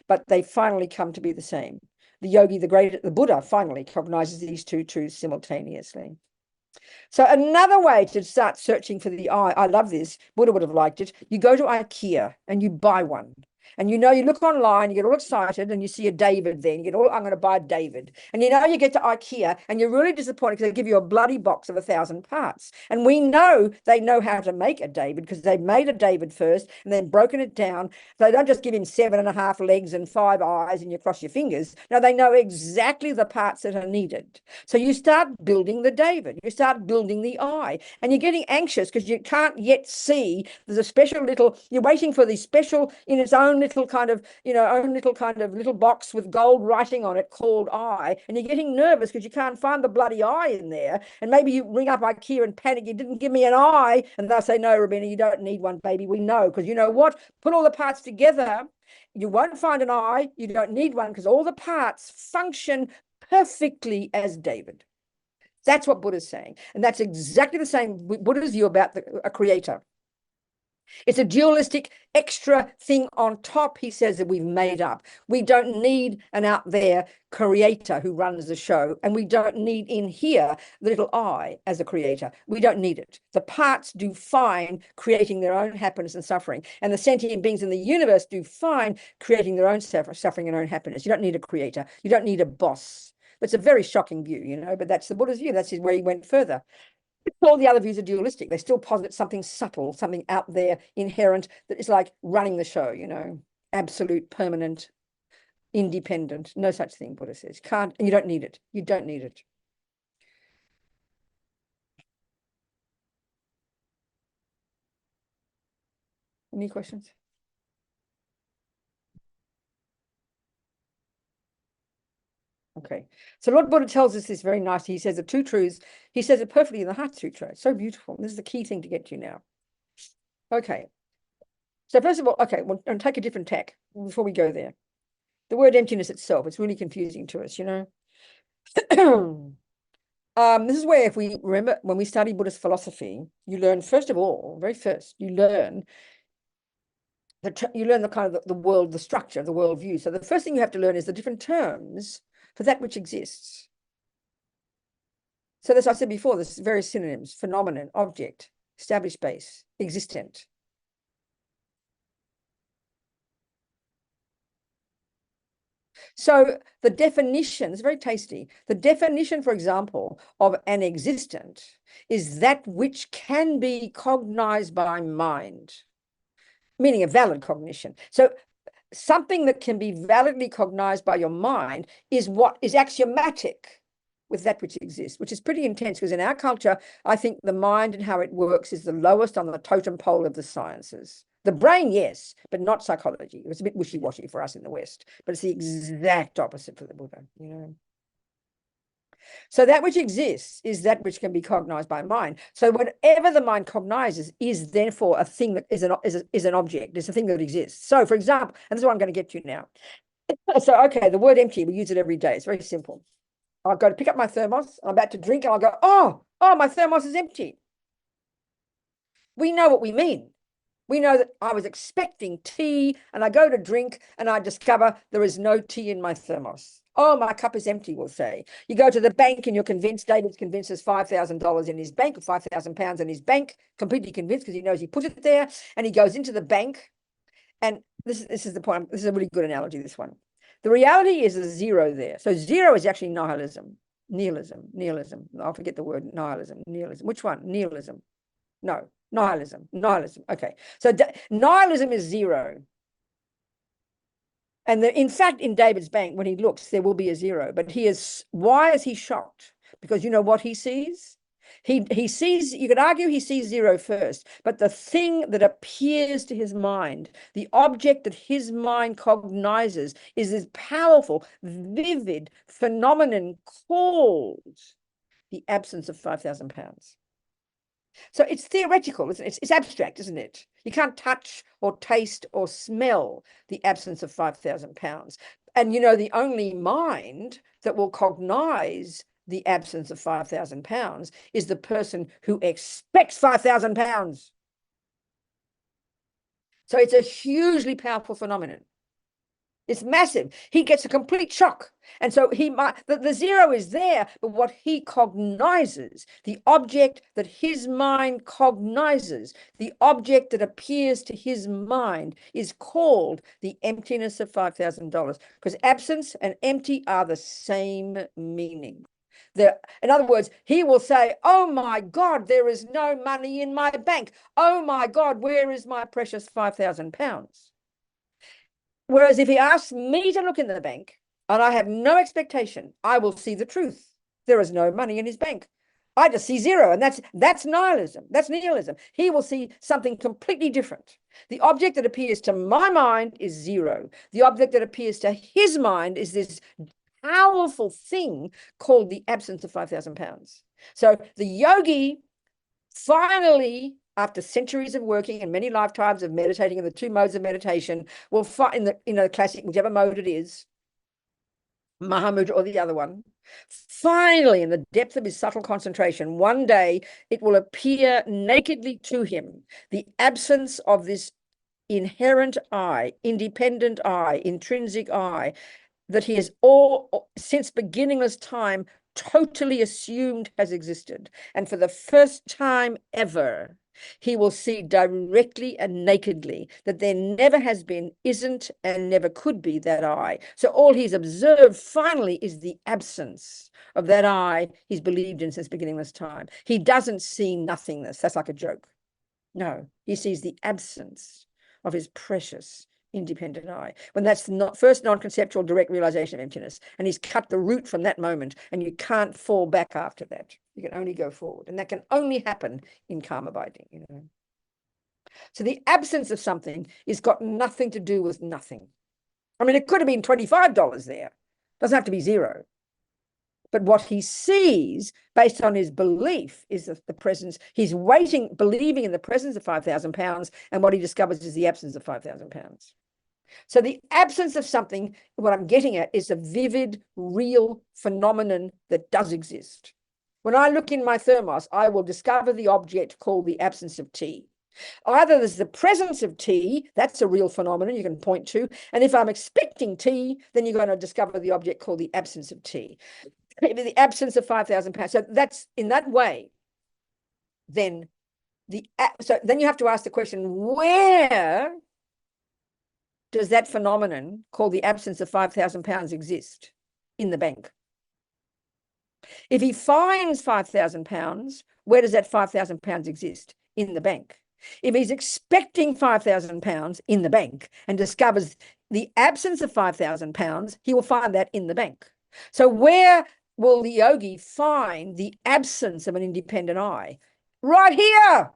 but they finally come to be the same. The yogi, the Buddha, finally cognizes these 2 truths simultaneously. So another way to start searching for the I love this, Buddha would have liked it. You go to IKEA and you buy one. And you know, you look online, you get all excited and you see a David there. And you get I'm going to buy a David. And you know, you get to IKEA and you're really disappointed because they give you a bloody box of 1,000 parts. And we know they know how to make a David because they've made a David first and then broken it down. They don't just give him 7.5 legs and 5 eyes and you cross your fingers. No, they know exactly the parts that are needed. So you start building the David. You start building the I. And you're getting anxious because you can't yet see. There's a special little, you're waiting for the special in its own little kind of, little box with gold writing on it called I, and you're getting nervous because you can't find the bloody I in there. And maybe you ring up IKEA and panic, you didn't give me an I, and they'll say, no, Robina, you don't need one, baby. We know, because you know what? Put all the parts together, you won't find an I, you don't need one, because all the parts function perfectly as David. That's what Buddha's saying. And that's exactly the same Buddha's view about a creator. It's a dualistic extra thing on top, he says, that we've made up. We don't need an out there creator who runs the show, and we don't need in here the little I as a creator. We don't need it. The parts do fine creating their own happiness and suffering, and the sentient beings in the universe do fine creating their own suffering and own happiness. You don't need a creator. You don't need a boss. It's a very shocking view, you know, but that's the Buddha's view. That's where he went further. All the other views are dualistic. They still posit something subtle, something out there, inherent, that is like running the show, you know, absolute, permanent, independent. No such thing, Buddha says. Can't, and you don't need it. You don't need it. Any questions? Okay, so Lord Buddha tells us this very nicely. He says the 2 truths, he says it perfectly in the Heart Sutra. It's so beautiful. This is the key thing to get to now. Okay, so first of all, okay, we'll take a different tack before we go there. The word emptiness itself, it's really confusing to us, you know. This is where, if we remember, when we study Buddhist philosophy, you learn, first of all, very first, you learn the kind of the world, the structure, the worldview. So the first thing you have to learn is the different terms for that which exists. So as I said before, there's various synonyms: phenomenon, object, established base, existent. So the definition is very tasty. The definition, for example, of an existent is that which can be cognized by mind, meaning a valid cognition. So something that can be validly cognized by your mind is what is axiomatic with that which exists, which is pretty intense, because in our culture, I think the mind and how it works is the lowest on the totem pole of the sciences. The brain, yes, but not psychology. It's a bit wishy-washy for us in the West, but it's the exact opposite for the Buddha, you know. So that which exists is that which can be cognized by mind. So whatever the mind cognizes is therefore a thing that is an object. It's a thing that exists. So for example, and this is what I'm going to get to now. So, okay, the word empty, we use it every day. It's very simple. I'll go to pick up my thermos. I'm about to drink and I'll go, oh, my thermos is empty. We know what we mean. We know that I was expecting tea and I go to drink and I discover there is no tea in my thermos. Oh, my cup is empty, we'll say. You go to the bank and you're convinced, David's convinced there's $5,000 in his bank, or £5,000 in his bank, completely convinced because he knows he put it there, and he goes into the bank. And this is the point. This is a really good analogy, this one. The reality is a zero there. So zero is actually nihilism. Nihilism. I'll forget the word nihilism. Nihilism. Which one? Nihilism. No, nihilism. Okay. So nihilism is zero. And in fact, in David's bank, when he looks, there will be a zero. But why is he shocked? Because you know what he sees? He sees, you could argue he sees zero first, but the thing that appears to his mind, the object that his mind cognizes, is this powerful, vivid phenomenon called the absence of £5,000. So it's theoretical, isn't it? It's abstract, isn't it? You can't touch or taste or smell the absence of £5,000. And you know, the only mind that will cognize the absence of £5,000 is the person who expects £5,000. So it's a hugely powerful phenomenon. It's massive. He gets a complete shock. And so the zero is there, but what he cognizes, the object that his mind cognizes, the object that appears to his mind is called the emptiness of $5,000, because absence and empty are the same meaning. In other words, he will say, oh my God, there is no money in my bank. Oh my God, where is my precious £5,000? Whereas if he asks me to look in the bank and I have no expectation, I will see the truth. There is no money in his bank. I just see zero, and that's nihilism. That's nihilism. He will see something completely different. The object that appears to my mind is zero. The object that appears to his mind is this powerful thing called the absence of £5,000. So the yogi finally, after centuries of working and many lifetimes of meditating in the two modes of meditation, will find the classic, whichever mode it is, Mahamudra or the other one, finally, in the depth of his subtle concentration, one day it will appear nakedly to him, the absence of this inherent I, independent I, intrinsic I, that he has since beginningless time totally assumed has existed. And for the first time ever, he will see directly and nakedly that there never has been, isn't, and never could be that I. So all he's observed finally is the absence of that I he's believed in since beginningless time. He doesn't see nothingness. That's like a joke. No, he sees the absence of his precious independent I, when that's the first non-conceptual direct realization of emptiness. And he's cut the root from that moment, and you can't fall back after that. You can only go forward, and that can only happen in calm abiding, you know. So the absence of something has got nothing to do with nothing. I mean, it could have been $25 there. It doesn't have to be zero. But what he sees based on his belief is the presence. He's believing in the presence of £5,000, and what he discovers is the absence of £5,000. So the absence of something, what I'm getting at, is a vivid, real phenomenon that does exist. When I look in my thermos, I will discover the object called the absence of tea. Either there's the presence of tea, that's a real phenomenon you can point to, and if I'm expecting tea, then you're going to discover the object called the absence of tea. The absence of £5,000. So that's in that way. Then then you have to ask the question, where does that phenomenon called the absence of 5,000 pounds exist in the bank? If he finds 5,000 pounds, where does that 5,000 pounds exist? In the bank. If he's expecting 5,000 pounds in the bank and discovers the absence of 5,000 pounds, he will find that in the bank. So where will the yogi find the absence of an independent I? Right here,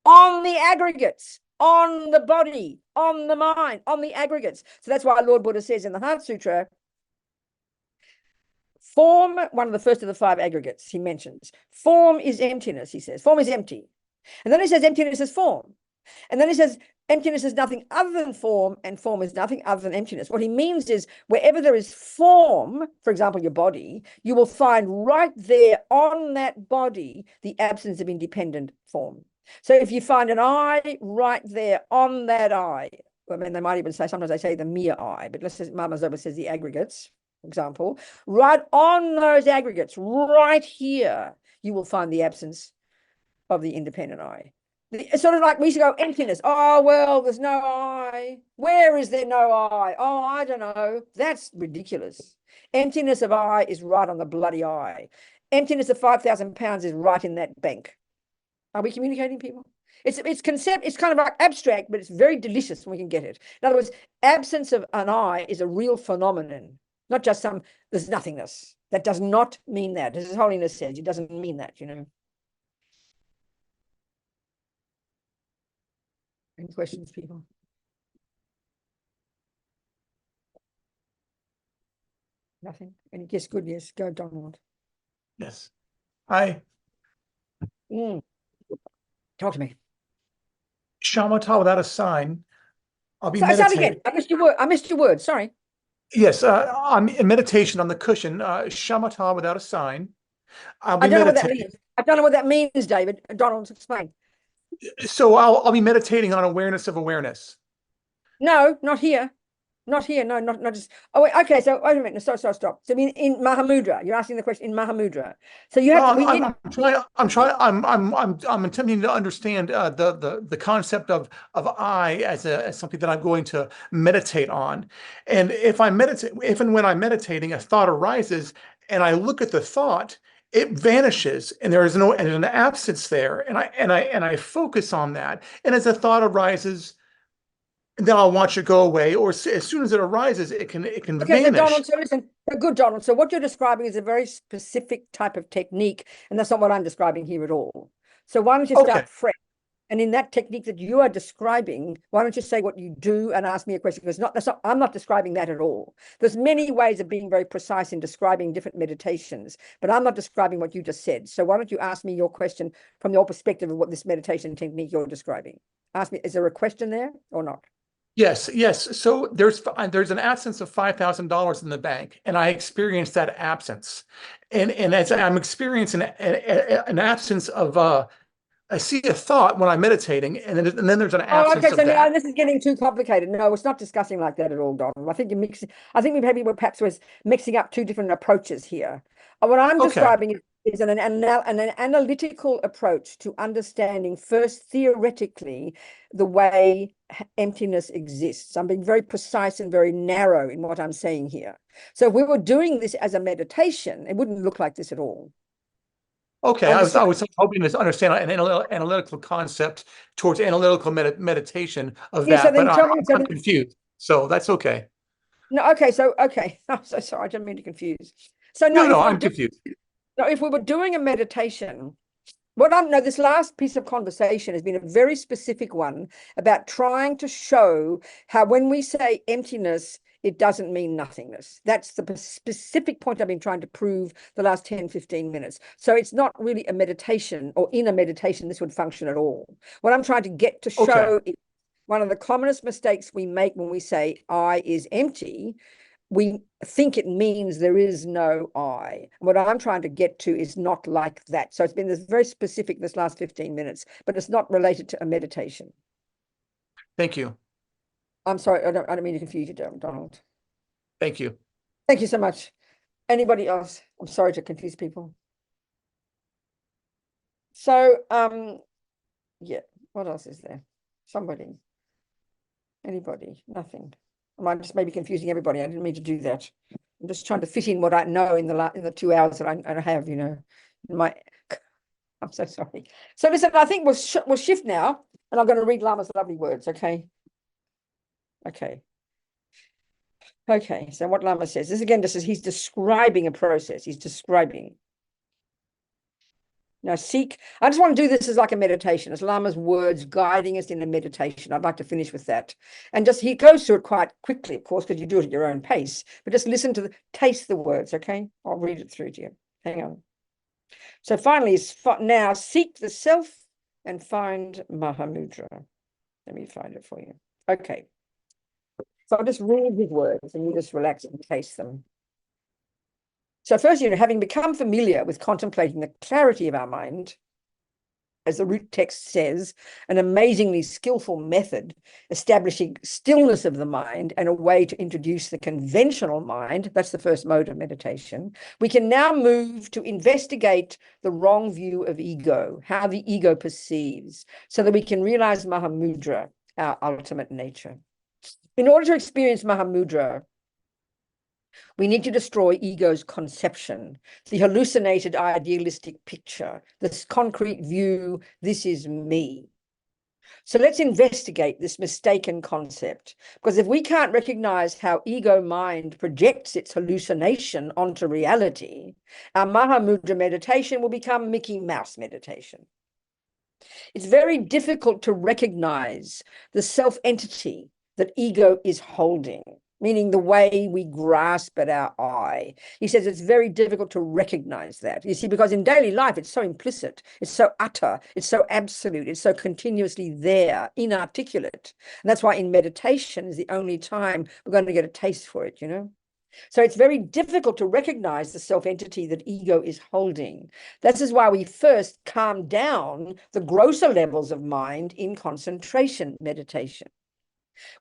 on the aggregates, on the body, on the mind, on the aggregates. So that's why Lord Buddha says in the Heart Sutra, form, one of the first of the 5 aggregates he mentions, form is emptiness, he says. Form is empty. And then he says emptiness is form. And then he says emptiness is nothing other than form, and form is nothing other than emptiness. What he means is wherever there is form, for example, your body, you will find right there on that body the absence of independent form. So if you find an I right there on that I, I mean, they might even say, sometimes they say the mere I, but let's say Lama Zopa says the aggregates, for example, right on those aggregates, right here, you will find the absence of the independent I. It's sort of like we used to go emptiness. Oh, well, there's no I. Where is there no I? Oh, I don't know. That's ridiculous. Emptiness of I is right on the bloody I. Emptiness of 5,000 pounds is right in that bank. Are we communicating, people? It's concept. It's kind of like abstract, but it's very delicious when we can get it. In other words, absence of an I is a real phenomenon, not just there's nothingness. That does not mean that. As His Holiness says, it doesn't mean that, you know. Any questions, people? Nothing? Any? Yes, good. Yes, go, Donald. Yes. Hi. Talk to me. Shamatha without a sign. I'll be Say that meditating. again. I missed your word. Sorry. Yes, I'm in meditation on the cushion. Shamatha without a sign. I'll be I don't know what that meditating. means. I don't know what that means, David. Donald, explain. So I'll be meditating on awareness of awareness. No, not here. Not here. No, not just. Oh, wait. Okay. So wait a minute. Stop. So in Mahamudra, you're asking the question in Mahamudra. So you have. I'm attempting to understand the concept of I as something that I'm going to meditate on. And if and when I'm meditating, a thought arises, and I look at the thought, it vanishes, and there's an absence there, and I focus on that. And as a thought arises, then I'll watch it go away, or as soon as it arises, it can Okay, vanish. so Donald, so listen, good, Donald. So what you're describing is a very specific type of technique, and that's not what I'm describing here at all. So why don't you start fresh? And in that technique that you are describing, why don't you say what you do and ask me a question? Because I'm not describing that at all. There's many ways of being very precise in describing different meditations, but I'm not describing what you just said. So why don't you ask me your question from your perspective of what this meditation technique you're describing? Ask me, is there a question there or not? Yes. So there's an absence of $5,000 in the bank, and I experienced that absence, and as I'm experiencing an absence of I see a thought when I'm meditating, and then there's an absence okay. So of that. now this is getting too complicated. No, it's not discussing like that at all, Donald. I think you're mixing. I think maybe we're perhaps mixing up two different approaches here. What I'm describing is an analytical approach to understanding first theoretically the way emptiness exists. I'm being very precise and very narrow in what I'm saying here. So if we were doing this as a meditation, it wouldn't look like this at all. Okay, I was hoping to understand an analytical concept towards analytical meditation of that, so but I'm confused. So that's okay. No, okay. I'm so sorry. I didn't mean to confuse. So no, I'm confused. No, if we were doing a meditation, this last piece of conversation has been a very specific one about trying to show how when we say emptiness, it doesn't mean nothingness. That's the specific point I've been trying to prove the last 10, 15 minutes. So it's not really a meditation, or in a meditation, this would function at all. What I'm trying to get to show is one of the commonest mistakes we make when we say I is empty. We think it means there is no I. What I'm trying to get to is not like that. So it's been very specific this last 15 minutes, but it's not related to a meditation. Thank you. I'm sorry, I don't mean to confuse you, Donald. Thank you. Thank you so much. Anybody else? I'm sorry to confuse people. So, yeah, what else is there? Somebody. Anybody? Nothing. I just maybe confusing everybody. I didn't mean to do that. I'm just trying to fit in what I know in the 2 hours that I have, you know. I'm so sorry. So listen, I think we'll shift now, and I'm going to read Lama's lovely words, okay? Okay. Okay, so what Lama says, this again, this is, he's describing a process. He's describing. Now seek, I just want to do this as like a meditation, as Lama's words guiding us in a meditation. I'd like to finish with that. And just, he goes through it quite quickly, of course, because you do it at your own pace, but just listen to taste the words, okay? I'll read it through to you. Hang on. So finally, now seek the self and find Mahamudra. Let me find it for you. Okay. So I'll just read his words and you just relax and taste them. So first, having become familiar with contemplating the clarity of our mind, as the root text says, an amazingly skillful method establishing stillness of the mind and a way to introduce the conventional mind, that's the first mode of meditation, we can now move to investigate the wrong view of ego, how the ego perceives, so that we can realize Mahamudra, our ultimate nature. In order to experience Mahamudra, we need to destroy ego's conception, the hallucinated idealistic picture, this concrete view, this is me. So let's investigate this mistaken concept, because if we can't recognize how ego mind projects its hallucination onto reality, our Mahamudra meditation will become Mickey Mouse meditation. It's very difficult to recognize the self-entity that ego is holding, meaning the way we grasp at our I. He says it's very difficult to recognize that. You see, because in daily life, it's so implicit, it's so utter, it's so absolute, it's so continuously there, inarticulate. And that's why in meditation is the only time we're going to get a taste for it, you know? So it's very difficult to recognize the self-entity that ego is holding. This is why we first calm down the grosser levels of mind in concentration meditation.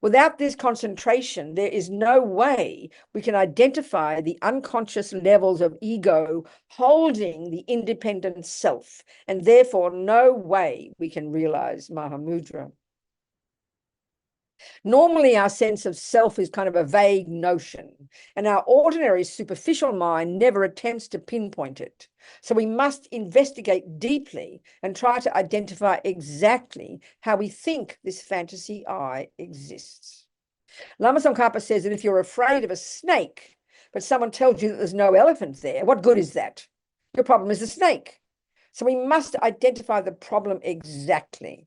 Without this concentration, there is no way we can identify the unconscious levels of ego holding the independent self, and therefore no way we can realize Mahamudra. Normally, our sense of self is kind of a vague notion, and our ordinary superficial mind never attempts to pinpoint it. So we must investigate deeply and try to identify exactly how we think this fantasy I exists. Lama Tsongkhapa says that if you're afraid of a snake, but someone tells you that there's no elephant there, what good is that? Your problem is the snake. So we must identify the problem exactly.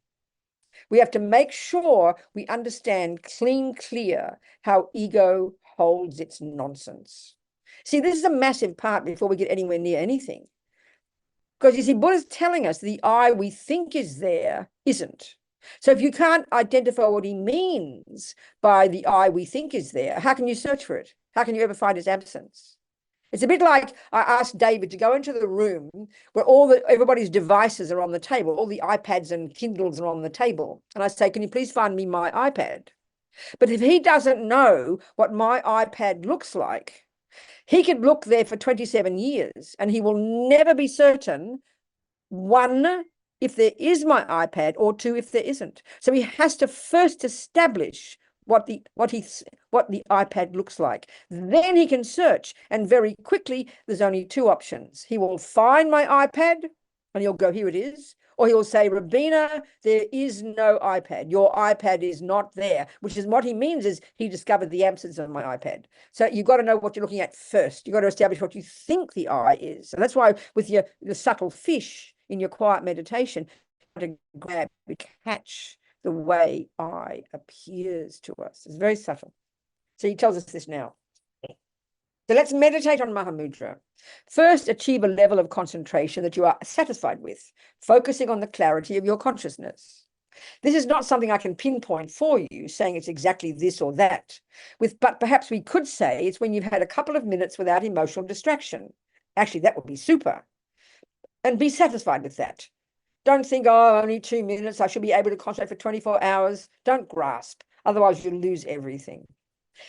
We have to make sure we understand clear how ego holds its nonsense. See, this is a massive part before we get anywhere near anything. Because you see, Buddha's telling us the I we think is there isn't. So if you can't identify what he means by the I we think is there, how can you search for it? How can you ever find its absence? It's a bit like I asked David to go into the room where everybody's devices are on the table, all the iPads and Kindles are on the table. And I say, can you please find me my iPad? But if he doesn't know what my iPad looks like, he could look there for 27 years and he will never be certain, one, if there is my iPad, or two, if there isn't. So he has to first establish what the iPad looks like. Then he can search, and very quickly there's only two options. He will find my iPad and he'll go, here it is, or he'll say, Robina, there is no iPad. Your iPad is not there, which is what he means is he discovered the absence of my iPad. So you've got to know what you're looking at first. You've got to establish what you think the I is. And that's why with the subtle fish in your quiet meditation, to grab, catch the way I appears to us. It's very subtle. So he tells us this now. So let's meditate on Mahamudra. First, achieve a level of concentration that you are satisfied with, focusing on the clarity of your consciousness. This is not something I can pinpoint for you, saying it's exactly this or that. But perhaps we could say it's when you've had a couple of minutes without emotional distraction. Actually, that would be super. And be satisfied with that. Don't think, oh, only 2 minutes, I should be able to concentrate for 24 hours. Don't grasp, otherwise you'll lose everything.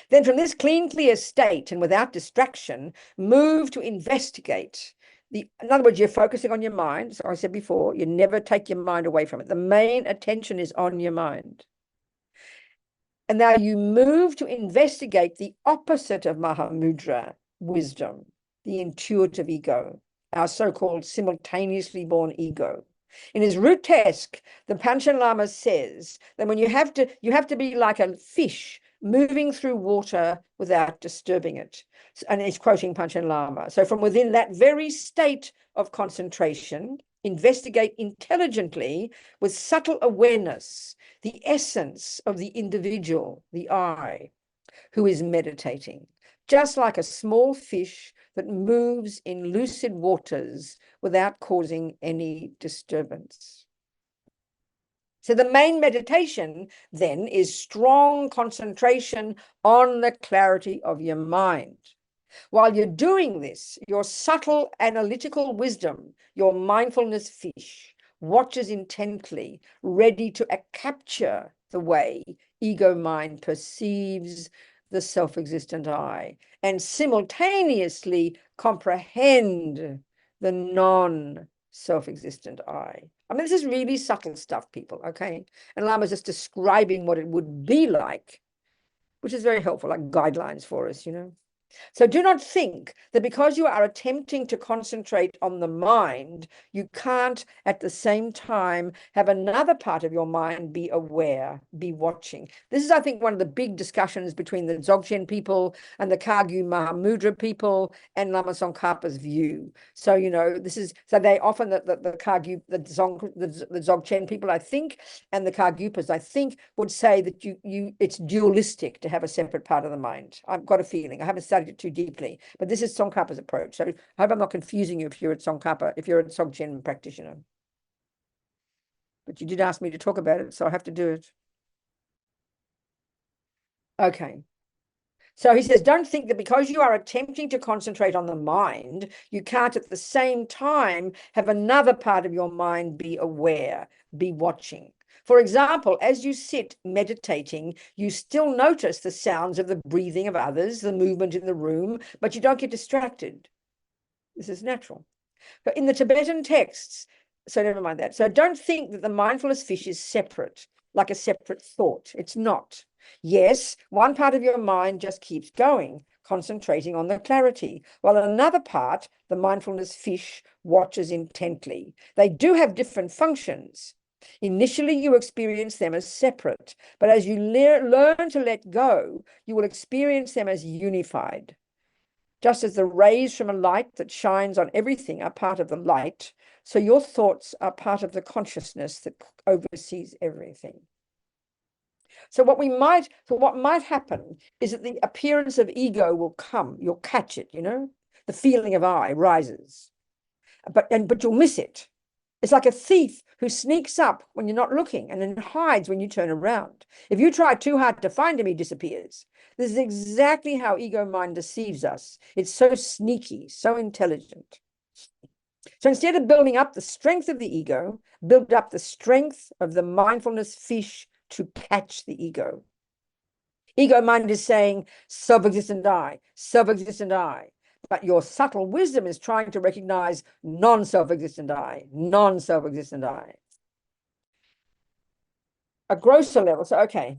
Then from this clear state and without distraction, move to investigate. In other words, you're focusing on your mind. So I said before, you never take your mind away from it. The main attention is on your mind. And now you move to investigate the opposite of Mahamudra, wisdom, the intuitive ego, our so-called simultaneously born ego. In his root text, the Panchen Lama says that when you have to be like a fish moving through water without disturbing it. And he's quoting Panchen Lama. So from within that very state of concentration, investigate intelligently with subtle awareness the essence of the individual, the I, who is meditating, just like a small fish that moves in lucid waters without causing any disturbance. So the main meditation then is strong concentration on the clarity of your mind. While you're doing this, your subtle analytical wisdom, your mindfulness fish, watches intently, ready to capture the way ego mind perceives the self-existent I, and simultaneously comprehend the non-self-existent I. I mean, this is really subtle stuff, people, okay? And Lama's just describing what it would be like, which is very helpful, like guidelines for us, you know? So do not think that because you are attempting to concentrate on the mind, you can't at the same time have another part of your mind be aware, be watching. This is, I think, one of the big discussions between the Dzogchen people and the Kagyu Mahamudra people and Lama Tsongkhapa's view. So, you know, this is, so they often, the Kagyu, the Dzogchen people, I think, and the Kagyupas, I think, would say that it's dualistic to have a separate part of the mind. I've got a feeling. I haven't studied it too deeply, but this is Tsongkhapa's approach. So I hope I'm not confusing you if you're at Tsongkhapa, if you're a Dzogchen practitioner. But you did ask me to talk about it, so I have to do it. Okay. So he says, don't think that because you are attempting to concentrate on the mind, you can't at the same time have another part of your mind be aware, be watching. For example, as you sit meditating, you still notice the sounds of the breathing of others, the movement in the room, but you don't get distracted. This is natural. But in the Tibetan texts, so never mind that. So don't think that the mindfulness fish is separate, like a separate thought. It's not. Yes, one part of your mind just keeps going, concentrating on the clarity, while another part, the mindfulness fish, watches intently. They do have different functions. Initially, you experience them as separate, but as you learn to let go, you will experience them as unified. Just as the rays from a light that shines on everything are part of the light, so your thoughts are part of the consciousness that oversees everything. So what might happen is that the appearance of ego will come. You'll catch it, you know, the feeling of I rises, but you'll miss it. It's like a thief who sneaks up when you're not looking and then hides when you turn around. If you try too hard to find him, he disappears. This is exactly how ego mind deceives us. It's so sneaky, so intelligent. So instead of building up the strength of the ego, build up the strength of the mindfulness fish to catch the ego. Ego mind is saying, self-existent I, self-existent I. But your subtle wisdom is trying to recognize non-self-existent I, non-self-existent I. A grosser level. So, okay.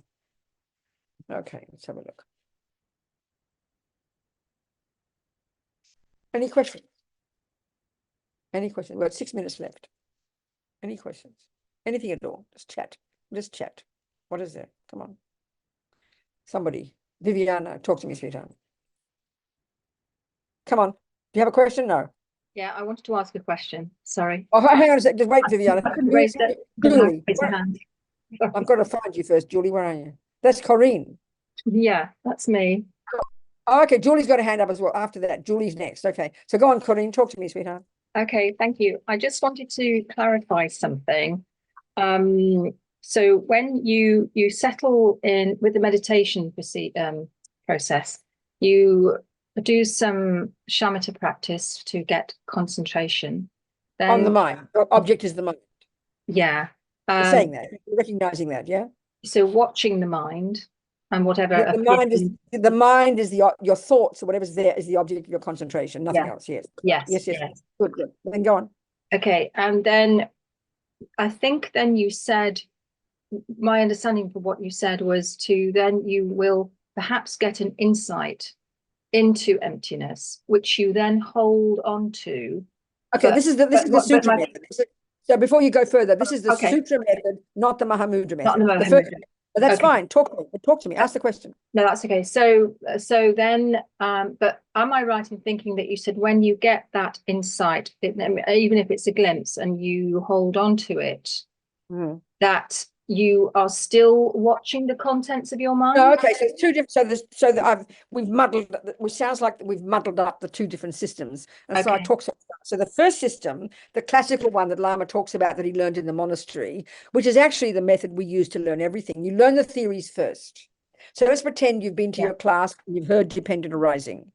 Okay, let's have a look. Any questions? Any questions? We've got 6 minutes left. Any questions? Anything at all? Just chat. Just chat. What is there? Come on. Somebody. Viviana, talk to me, sweetheart. Come on. Do you have a question? No. Yeah, I wanted to ask a question. Sorry. Oh, hang on a second. Just wait, Viviana. Julie, I've got to find you first. Julie, where are you? That's Corinne. Yeah, that's me. Oh, okay, Julie's got a hand up as well. After that, Julie's next. Okay, so go on, Corinne. Talk to me, sweetheart. Okay, thank you. I just wanted to clarify something. So when you settle in with the meditation process, you do some shamatha practice to get concentration. Then, on the mind. The object is the mind. Yeah. You're saying that, recognizing that, yeah? So watching the mind and whatever. Yeah, the mind is your thoughts or whatever's there is the object of your concentration, nothing else. Yes. Yes. Good. Then go on. Okay, and then I think then you said my understanding from what you said was to then you will perhaps get an insight into emptiness, which you then hold on to. Okay, this is the sutra my, method. So before you go further, this is the okay. sutra method, not the Mahamudra method. Not the first, Mahamudra. but that's Okay. fine. Talk to me. Ask the question. No, that's okay. So then, but am I right in thinking that you said when you get that insight, even if it's a glimpse, and you hold on to it, that you are still watching the contents of your mind? No, okay. So it's two different. We've muddled. Which sounds like we've muddled up the two different systems. And so I talk. So the first system, the classical one that Lama talks about that he learned in the monastery, which is actually the method we use to learn everything. You learn the theories first. So let's pretend you've been to your class and you've heard dependent arising.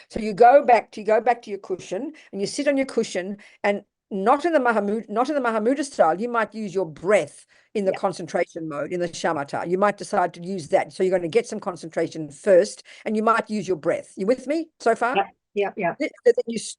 So you go back to your cushion and you sit on your cushion, and not in the Mahamudra style, you might use your breath in the concentration mode, in the shamatha. You might decide to use that. So you're going to get some concentration first, and you might use your breath. You with me so far? Yeah.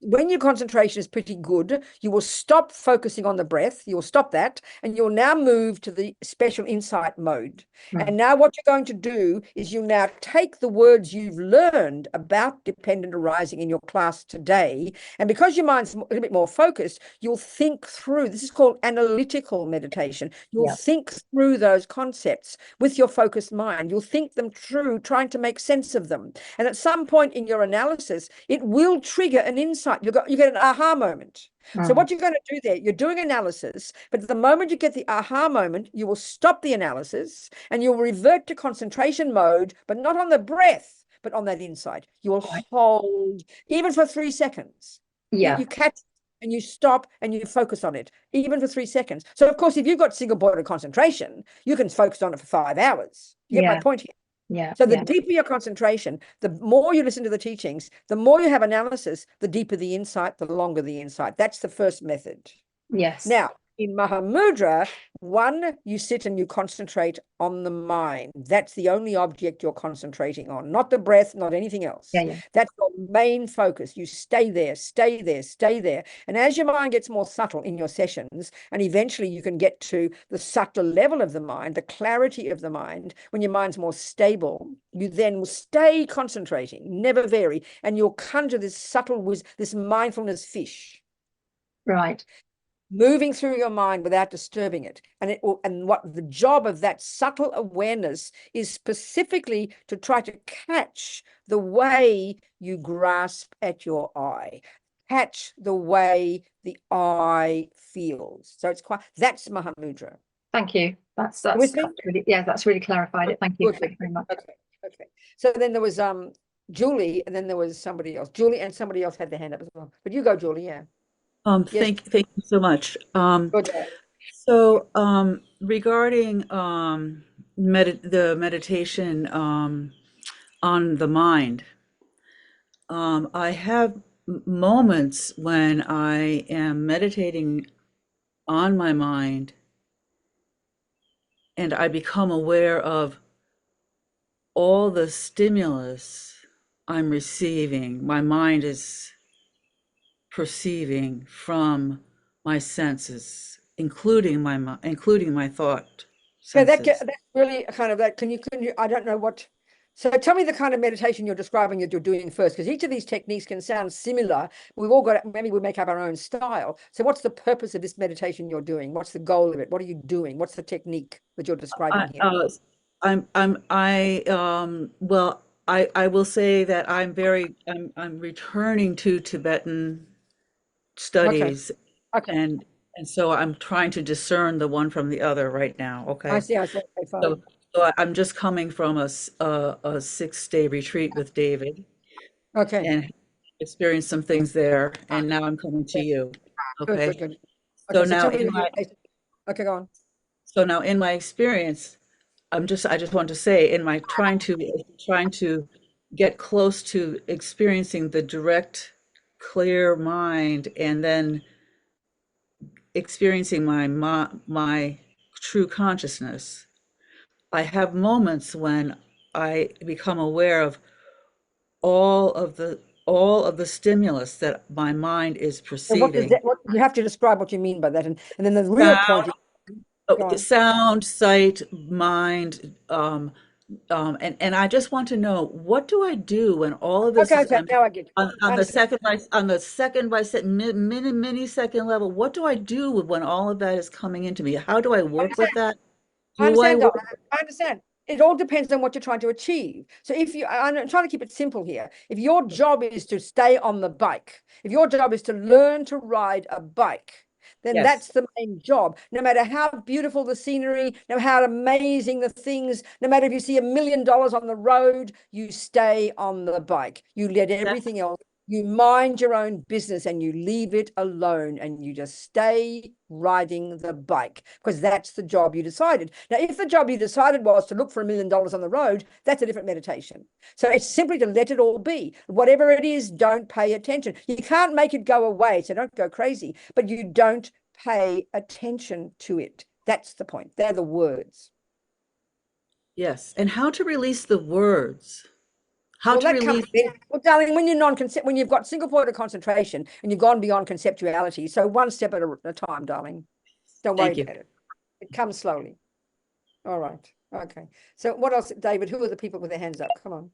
When your concentration is pretty good, you will stop focusing on the breath. You will stop that, and you'll now move to the special insight mode. And now what you're going to do is you'll now take the words you've learned about dependent arising in your class today, and because your mind's a little bit more focused, you'll think through. This is called analytical meditation. You'll think through those concepts with your focused mind. You'll think them through, trying to make sense of them. And at some point in your analysis, it will trigger an insight. You get an aha moment. So what you're going to do there, you're doing analysis, but at the moment you get the aha moment, you will stop the analysis and you'll revert to concentration mode, but not on the breath, but on that insight. You will hold, even for 3 seconds. You catch and you stop and you focus on it, even for 3 seconds. So of course, if you've got single-pointed concentration, you can focus on it for 5 hours. You get my point here? So the deeper your concentration, the more you listen to the teachings, the more you have analysis, the deeper the insight, the longer the insight. That's the first method. Yes. Now, in Mahamudra, you sit and you concentrate on the mind. That's the only object you're concentrating on, not the breath, not anything else. That's your main focus. You stay there, stay there, stay there. And as your mind gets more subtle in your sessions, and eventually you can get to the subtle level of the mind, the clarity of the mind, when your mind's more stable, you then will stay concentrating, never vary, and you'll conjure this subtle, this mindfulness fish. Right. Moving through your mind without disturbing it. And what the job of that subtle awareness is specifically to try to catch the way you grasp at your eye, catch the way the eye feels. So that's Mahamudra. Thank you. That's really clarified it. Thank you. Thank you very much. Okay. So then there was Julie, and then there was somebody else. Julie and somebody else had their hand up as well. But you go, Julie, Yes. Thank you so much. Regarding the meditation on the mind, I have moments when I am meditating on my mind and I become aware of all the stimulus I'm receiving. My mind is perceiving from my senses, including my thought senses. That's really kind of that. Can you? I don't know what. So tell me the kind of meditation you're describing that you're doing first, because each of these techniques can sound similar. We've all got, maybe we make up our own style. So what's the purpose of this meditation you're doing? What's the goal of it? What are you doing? What's the technique that you're describing here? I will say that I'm returning to Tibetan studies. Okay. And so I'm trying to discern the one from the other right now. Okay. I see. Okay, fine. So I'm just coming from a 6-day retreat with David. Okay. And experienced some things there, and now I'm coming to you. Okay. Good. So now okay, go on. So now in my experience, I just want to say, in my trying to get close to experiencing the direct, clear mind, and then experiencing my true consciousness, I have moments when I become aware of all of the stimulus that my mind is perceiving. You have to describe what you mean by that, and then the real point. Go on. Sound, sight, mind, and I just want to know, what do I do when all of this Okay, is okay, now I get you. I on the understand. second by second, millisecond level? What do I do when all of that is coming into me? How do I work with that? I Do I understand, work? Donna. I understand. It all depends on what you're trying to achieve. So if you, I'm trying to keep it simple here. If your job is to stay on the bike, if your job is to learn to ride a bike, then Yes. that's the main job. No matter how beautiful the scenery, no matter how amazing the things, no matter if you see $1 million on the road, you stay on the bike. You let everything else, you mind your own business and you leave it alone and you just stay riding the bike because that's the job you decided. Now, if the job you decided was to look for $1 million on the road, that's a different meditation. So it's simply to let it all be. Whatever it is, don't pay attention. You can't make it go away, so don't go crazy, but you don't pay attention to it. That's the point. They're the words. Yes. And how to release the words? How Well, to that comes release? in. Well, darling, when you're when you've got single point of concentration and you've gone beyond conceptuality, so one step at a time, darling. Don't worry Thank you. about it. It comes slowly. All right. Okay. So what else, David? Who are the people with their hands up? Come on.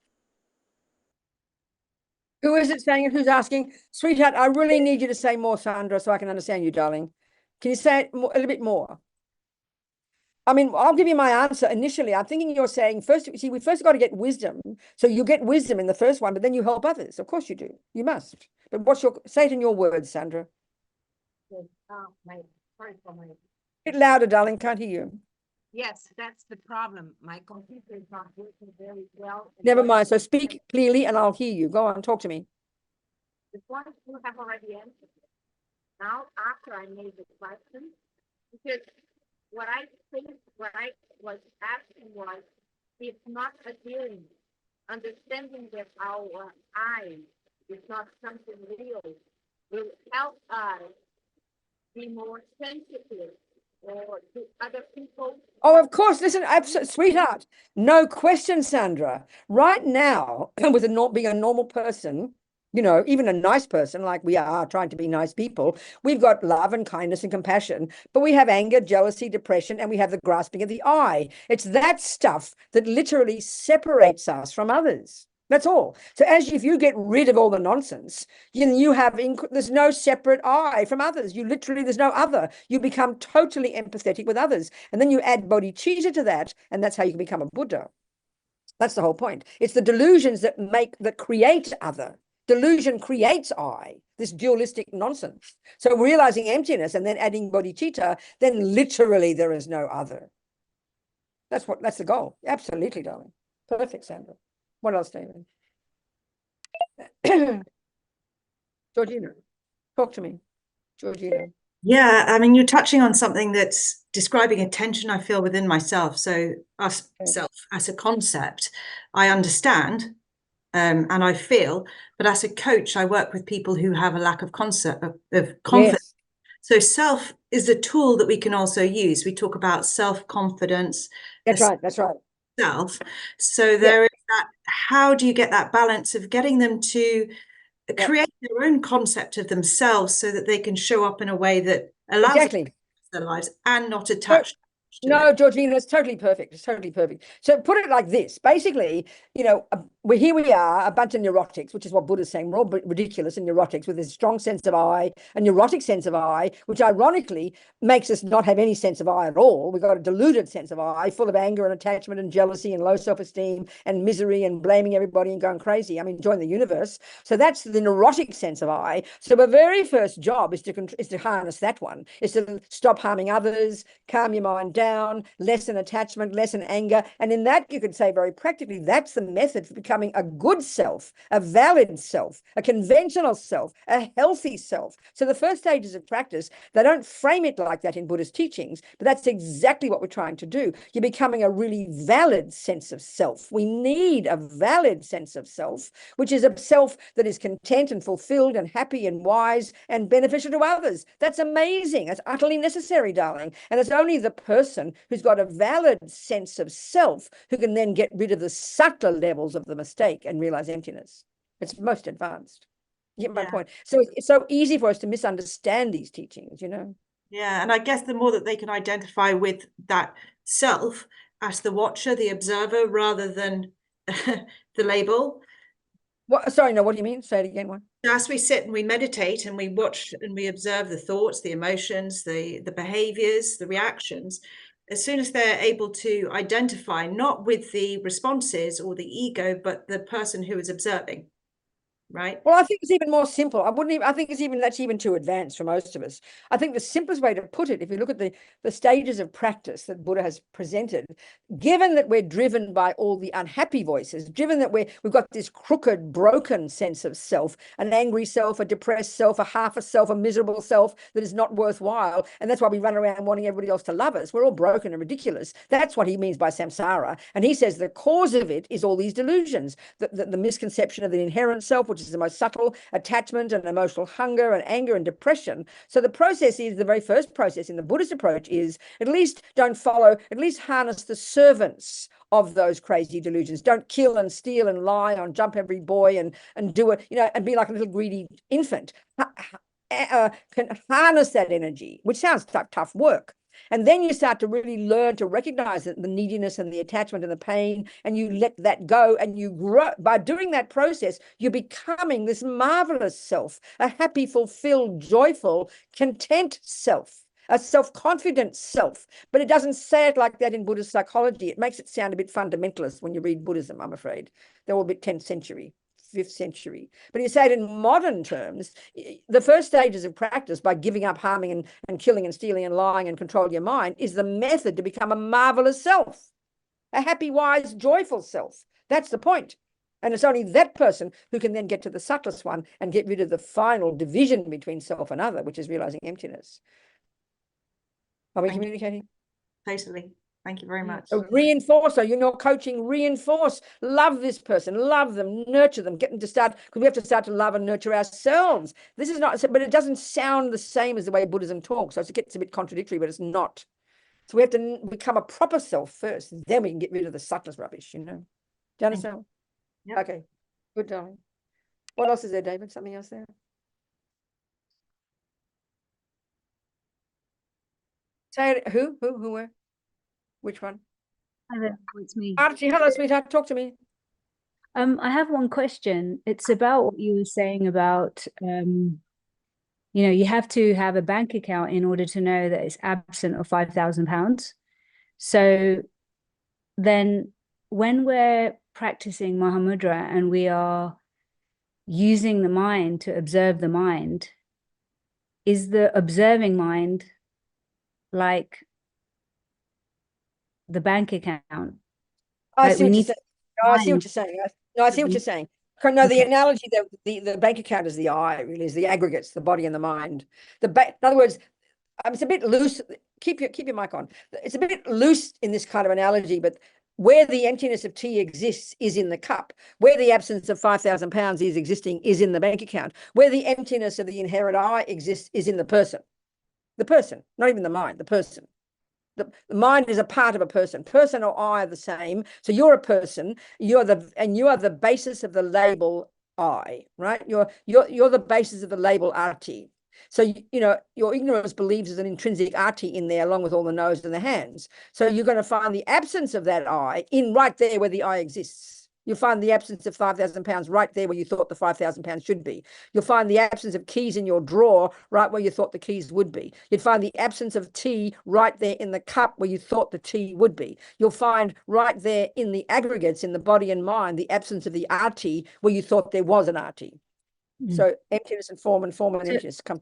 Who is it saying it? Who's asking? Sweetheart, I really need you to say more, Sandra, so I can understand you, darling. Can you say it a little bit more? I mean, I'll give you my answer initially. I'm thinking you're saying first, see, we first got to get wisdom. So you get wisdom in the first one, but then you help others. Of course you do. You must. But say it in your words, Sandra. A bit louder, darling. Can't hear you. Yes, that's the problem. My computer is not working very well. Never mind. So speak clearly and I'll hear you. Go on, talk to me. The one you have already answered. Now, after I made the question, because what I was asking was, if not adhering, understanding that our I is not something real, will help us be more sensitive or to other people. Oh, of course. Listen, sweetheart, no question, Sandra. Right now, with being a normal person, you know, even a nice person like we are trying to be nice people, we've got love and kindness and compassion, but we have anger, jealousy, depression, and we have the grasping of the I. It's that stuff that literally separates us from others. That's all. So if you get rid of all the nonsense, there's no separate I from others. There's no other. You become totally empathetic with others. And then you add bodhicitta to that, and that's how you can become a Buddha. That's the whole point. It's the delusions that create other. Delusion creates I, this dualistic nonsense. So realizing emptiness and then adding bodhicitta, then literally there is no other. That's the goal. Absolutely, darling. Perfect, Sandra. What else, David? Georgina, talk to me. Georgina. Yeah, I mean, you're touching on something that's describing a tension I feel within myself. So self as a concept, I understand and I feel, but as a coach, I work with people who have a lack of concept of confidence. Yes. So self is a tool that we can also use. We talk about self-confidence. That's right. That's right. Self. So there is that, how do you get that balance of getting them to create their own concept of themselves so that they can show up in a way that allows them to their lives and not attached. No, Georgina, it's totally perfect. It's totally perfect. So put it like this. Basically, you know, here we are, a bunch of neurotics, which is what Buddha's saying. We're all ridiculous and neurotics with this strong sense of I, a neurotic sense of I, which ironically makes us not have any sense of I at all. We've got a deluded sense of I, full of anger and attachment and jealousy and low self-esteem and misery and blaming everybody and going crazy. I mean, join the universe. So that's the neurotic sense of I. So the very first job is to harness that one, is to stop harming others, calm your mind down, lessen attachment, lessen anger. And in that, you could say very practically, that's the method for becoming a good self, a valid self, a conventional self, a healthy self. So the first stages of practice, they don't frame it like that in Buddhist teachings, but that's exactly what we're trying to do. You're becoming a really valid sense of self. We need a valid sense of self, which is a self that is content and fulfilled and happy and wise and beneficial to others. That's amazing. That's utterly necessary, darling. And it's only the person who's got a valid sense of self who can then get rid of the subtler levels of the mistake and realize emptiness. It's most advanced. You get my point? So it's so easy for us to misunderstand these teachings, you know? Yeah, and I guess the more that they can identify with that self as the watcher, the observer, rather than the label. What? Sorry, no. What do you mean? Say it again. One. As we sit and we meditate and we watch and we observe the thoughts, the emotions, the behaviors, the reactions, as soon as they're able to identify not with the responses or the ego, but the person who is observing. Right. Well, I think it's even more simple. I think that's even too advanced for most of us. I think the simplest way to put it, if you look at the stages of practice that Buddha has presented, given that we're driven by all the unhappy voices, given that we've got this crooked, broken sense of self, an angry self, a depressed self, a half a self, a miserable self that is not worthwhile, and that's why we run around wanting everybody else to love us. We're all broken and ridiculous. That's what he means by samsara. And he says the cause of it is all these delusions, the misconception of the inherent self, which is the most subtle, attachment and emotional hunger and anger and depression. So the process is, the very first process in the Buddhist approach is, at least don't follow, at least harness the servants of those crazy delusions. Don't kill and steal and lie and jump every boy and do it, and be like a little greedy infant. Can harness that energy, which sounds tough work. And then you start to really learn to recognize the neediness and the attachment and the pain, and you let that go, and you grow. By doing that process, you're becoming this marvelous self, a happy, fulfilled, joyful, content self, a self-confident self. But it doesn't say it like that in Buddhist psychology. It makes it sound a bit fundamentalist when you read Buddhism, I'm afraid. They're all a bit 10th century. 5th century. But you say it in modern terms, the first stages of practice, by giving up harming and killing and stealing and lying and control your mind, is the method to become a marvelous self, a happy, wise, joyful self. That's the point. And it's only that person who can then get to the subtlest one and get rid of the final division between self and other, which is realizing emptiness. Are we communicating? Totally. Thank you very much. So reinforce, so you're not coaching, reinforce, love this person, love them, nurture them, get them to start, because we have to start to love and nurture ourselves. This is not, but it doesn't sound the same as the way Buddhism talks. So it gets a bit contradictory, but it's not. So we have to become a proper self first, then we can get rid of the subtlest rubbish, Do you understand? Yep. Okay, good, darling. What else is there, David? Something else there? Say it, who, where? Which one? Hello, it's me. Archie, hello, sweetheart. Talk to me. I have one question. It's about what you were saying about, you have to have a bank account in order to know that it's absent of £5,000. So then when we're practicing Mahamudra and we are using the mind to observe the mind, is the observing mind like the bank account? I see what you're saying. No, I see what you're saying. I see what you're saying. No, the analogy that the bank account is the I, really, is the aggregates, the body and the mind. In other words, it's a bit loose. Keep your mic on. It's a bit loose in this kind of analogy, but where the emptiness of tea exists is in the cup. Where the absence of £5,000 is existing is in the bank account. Where the emptiness of the inherent I exists is in the person. The person, not even the mind, the person. The mind is a part of a person. Person or I are the same. So you're a person. You are the basis of the label I, right? You're the basis of the label RT. So your ignorance believes there's an intrinsic RT in there, along with all the nose and the hands. So you're going to find the absence of that I in right there where the I exists. You'll find the absence of £5,000 right there where you thought the £5,000 should be. You'll find the absence of keys in your drawer right where you thought the keys would be. You'd find the absence of tea right there in the cup where you thought the tea would be. You'll find right there in the aggregates, in the body and mind, the absence of the RT where you thought there was an RT. So emptiness and form and emptiness come.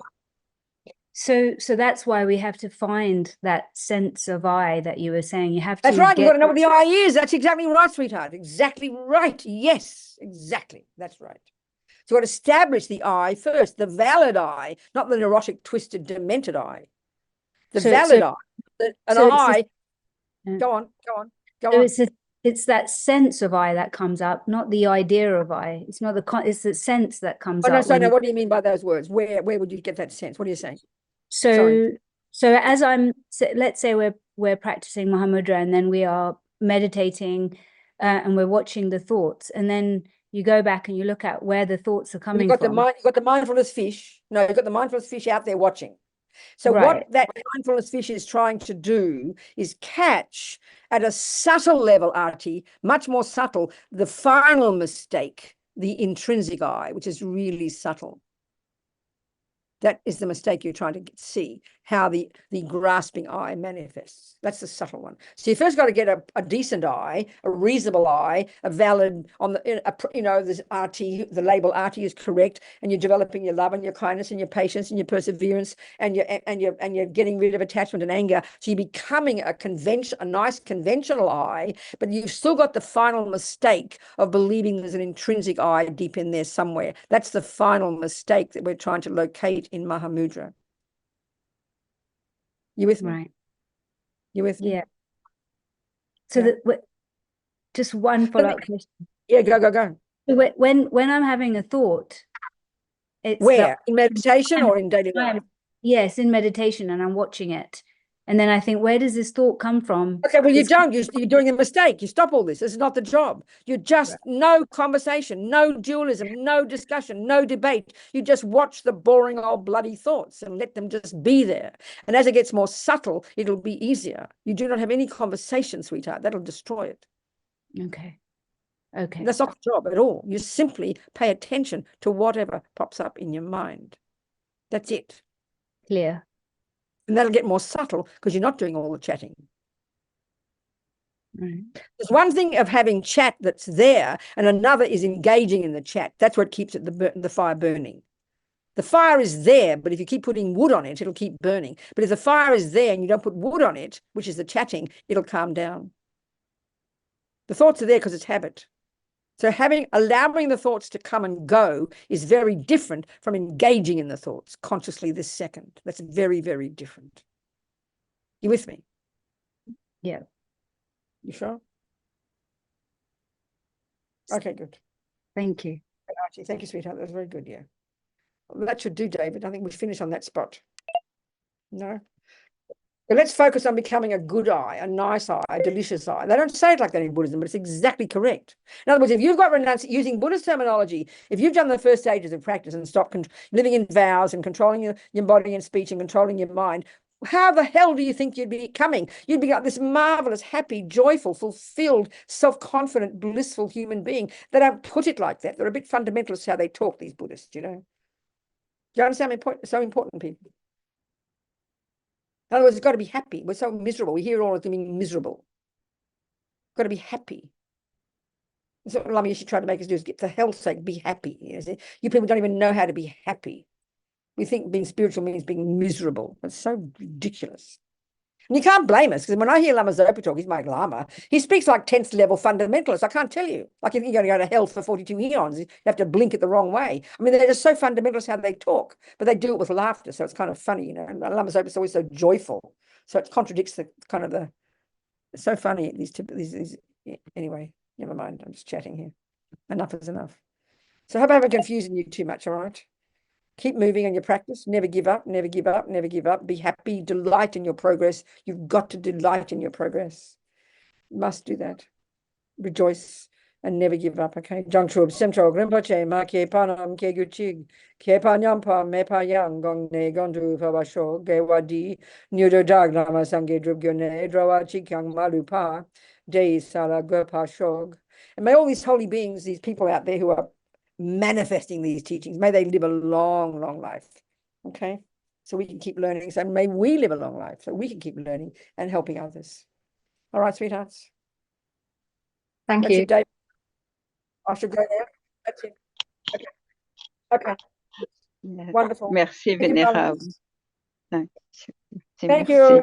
So that's why we have to find that sense of I that you were saying. You have to. That's right. You've got to know what the I is. That's exactly right, sweetheart. Exactly right. Yes, exactly. That's right. So you've got to establish the I first, the valid I, not the neurotic, twisted, demented I. The valid I. Go on. It's that sense of I that comes up, not the idea of I. It's not it's the sense that comes up. No, what do you mean by those words? Where would you get that sense? What are you saying? So as let's say we're practicing Mahamudra, and then we are meditating and we're watching the thoughts, and then you go back and you look at where the thoughts are coming from. You've got the mindfulness fish. No, you've got the mindfulness fish out there watching. So Right. what that mindfulness fish is trying to do is catch at a subtle level, Artie, much more subtle, the final mistake, the intrinsic I, which is really subtle. That is the mistake you're trying to see, how the grasping I manifests. That's the subtle one. So you first got to get a decent I, a reasonable I, a valid, on the, this RT, the label RT is correct, and you're developing your love and your kindness and your patience and your perseverance, and you're getting rid of attachment and anger. So you're becoming a nice conventional I, but you've still got the final mistake of believing there's an intrinsic I deep in there somewhere. That's the final mistake that we're trying to locate in Mahamudra. You with me? Right. You with me? Yeah. So Yeah. just one follow-up question. Yeah, go. So when I'm having a thought, it's where? In meditation or in daily life? Yes, in meditation, and I'm watching it. And then I think, where does this thought come from? Okay, well, you don't. You're doing a mistake. You stop all this. This is not the job. You just, no conversation, no dualism, no discussion, no debate. You just watch the boring old bloody thoughts and let them just be there. And as it gets more subtle, it'll be easier. You do not have any conversation, sweetheart. That'll destroy it. Okay. That's not the job at all. You simply pay attention to whatever pops up in your mind. That's it. Clear. And that'll get more subtle because you're not doing all the chatting. Right. There's one thing of having chat that's there, and another is engaging in the chat. That's what keeps the fire burning. The fire is there, but if you keep putting wood on it, it'll keep burning. But if the fire is there and you don't put wood on it, which is the chatting, it'll calm down. The thoughts are there because it's habit. So allowing the thoughts to come and go is very different from engaging in the thoughts consciously this second. That's very, very different. You with me? Yeah. You sure? Okay, good. Thank you. Archie, thank you, sweetheart. That was very good, yeah. Well, that should do, David. I think we finish on that spot. No? But let's focus on becoming a good I, a nice I, a delicious I. They don't say it like that in Buddhism, but it's exactly correct. In other words, if you've got using Buddhist terminology, if you've done the first stages of practice and stopped living in vows and controlling your body and speech and controlling your mind, how the hell do you think you'd be coming? You'd be like this marvelous, happy, joyful, fulfilled, self-confident, blissful human being. They don't put it like that. They're a bit fundamentalist how they talk, these Buddhists, you know. Do you understand my point? It's so important, people. In other words, it's got to be happy. We're so miserable. We hear all of them being miserable. Got to be happy. That's what Lama Yeshe tried to make us do, is get for hell's sake, be happy. You people don't even know how to be happy. We think being spiritual means being miserable. It's so ridiculous. And you can't blame us, because when I hear Lama Zopa talk, he's my Lama, he speaks like 10th level fundamentalist. I can't tell you. Like if you're going to go to hell for 42 eons, you have to blink it the wrong way. I mean, they're just so fundamentalist how they talk, but they do it with laughter, so it's kind of funny, you know. And Lama Zopa is always so joyful, so it contradicts the kind of the. It's so funny. These anyway. Never mind. I'm just chatting here. Enough is enough. So I hope I haven't confused you too much. All right. Keep moving on your practice. Never give up, never give up, never give up. Be happy, delight in your progress. You've got to delight in your progress. You must do that. Rejoice and never give up, okay? Jangchub, Semchog, Rinpoche, Ma Ke Panam, Ke Guchig, Ke Panyampa, Me Pa Yang, Gong Ne, Gondu, Fabasho, Ge Wadi, Nudo Dagnama, Sangye Drubgyone, Drawa Chikyang, Malupa, Dei Sala, Gurpa Shog. And may all these holy beings, these people out there who are manifesting these teachings, may they live a long, long life. Okay, so we can keep learning. So may we live a long life so we can keep learning and helping others. All right, sweethearts. Thank you. It, Dave. I should go now. That's it. Okay. Yes. Wonderful. Merci, Thank you, Vénérable. Thank Merci. you.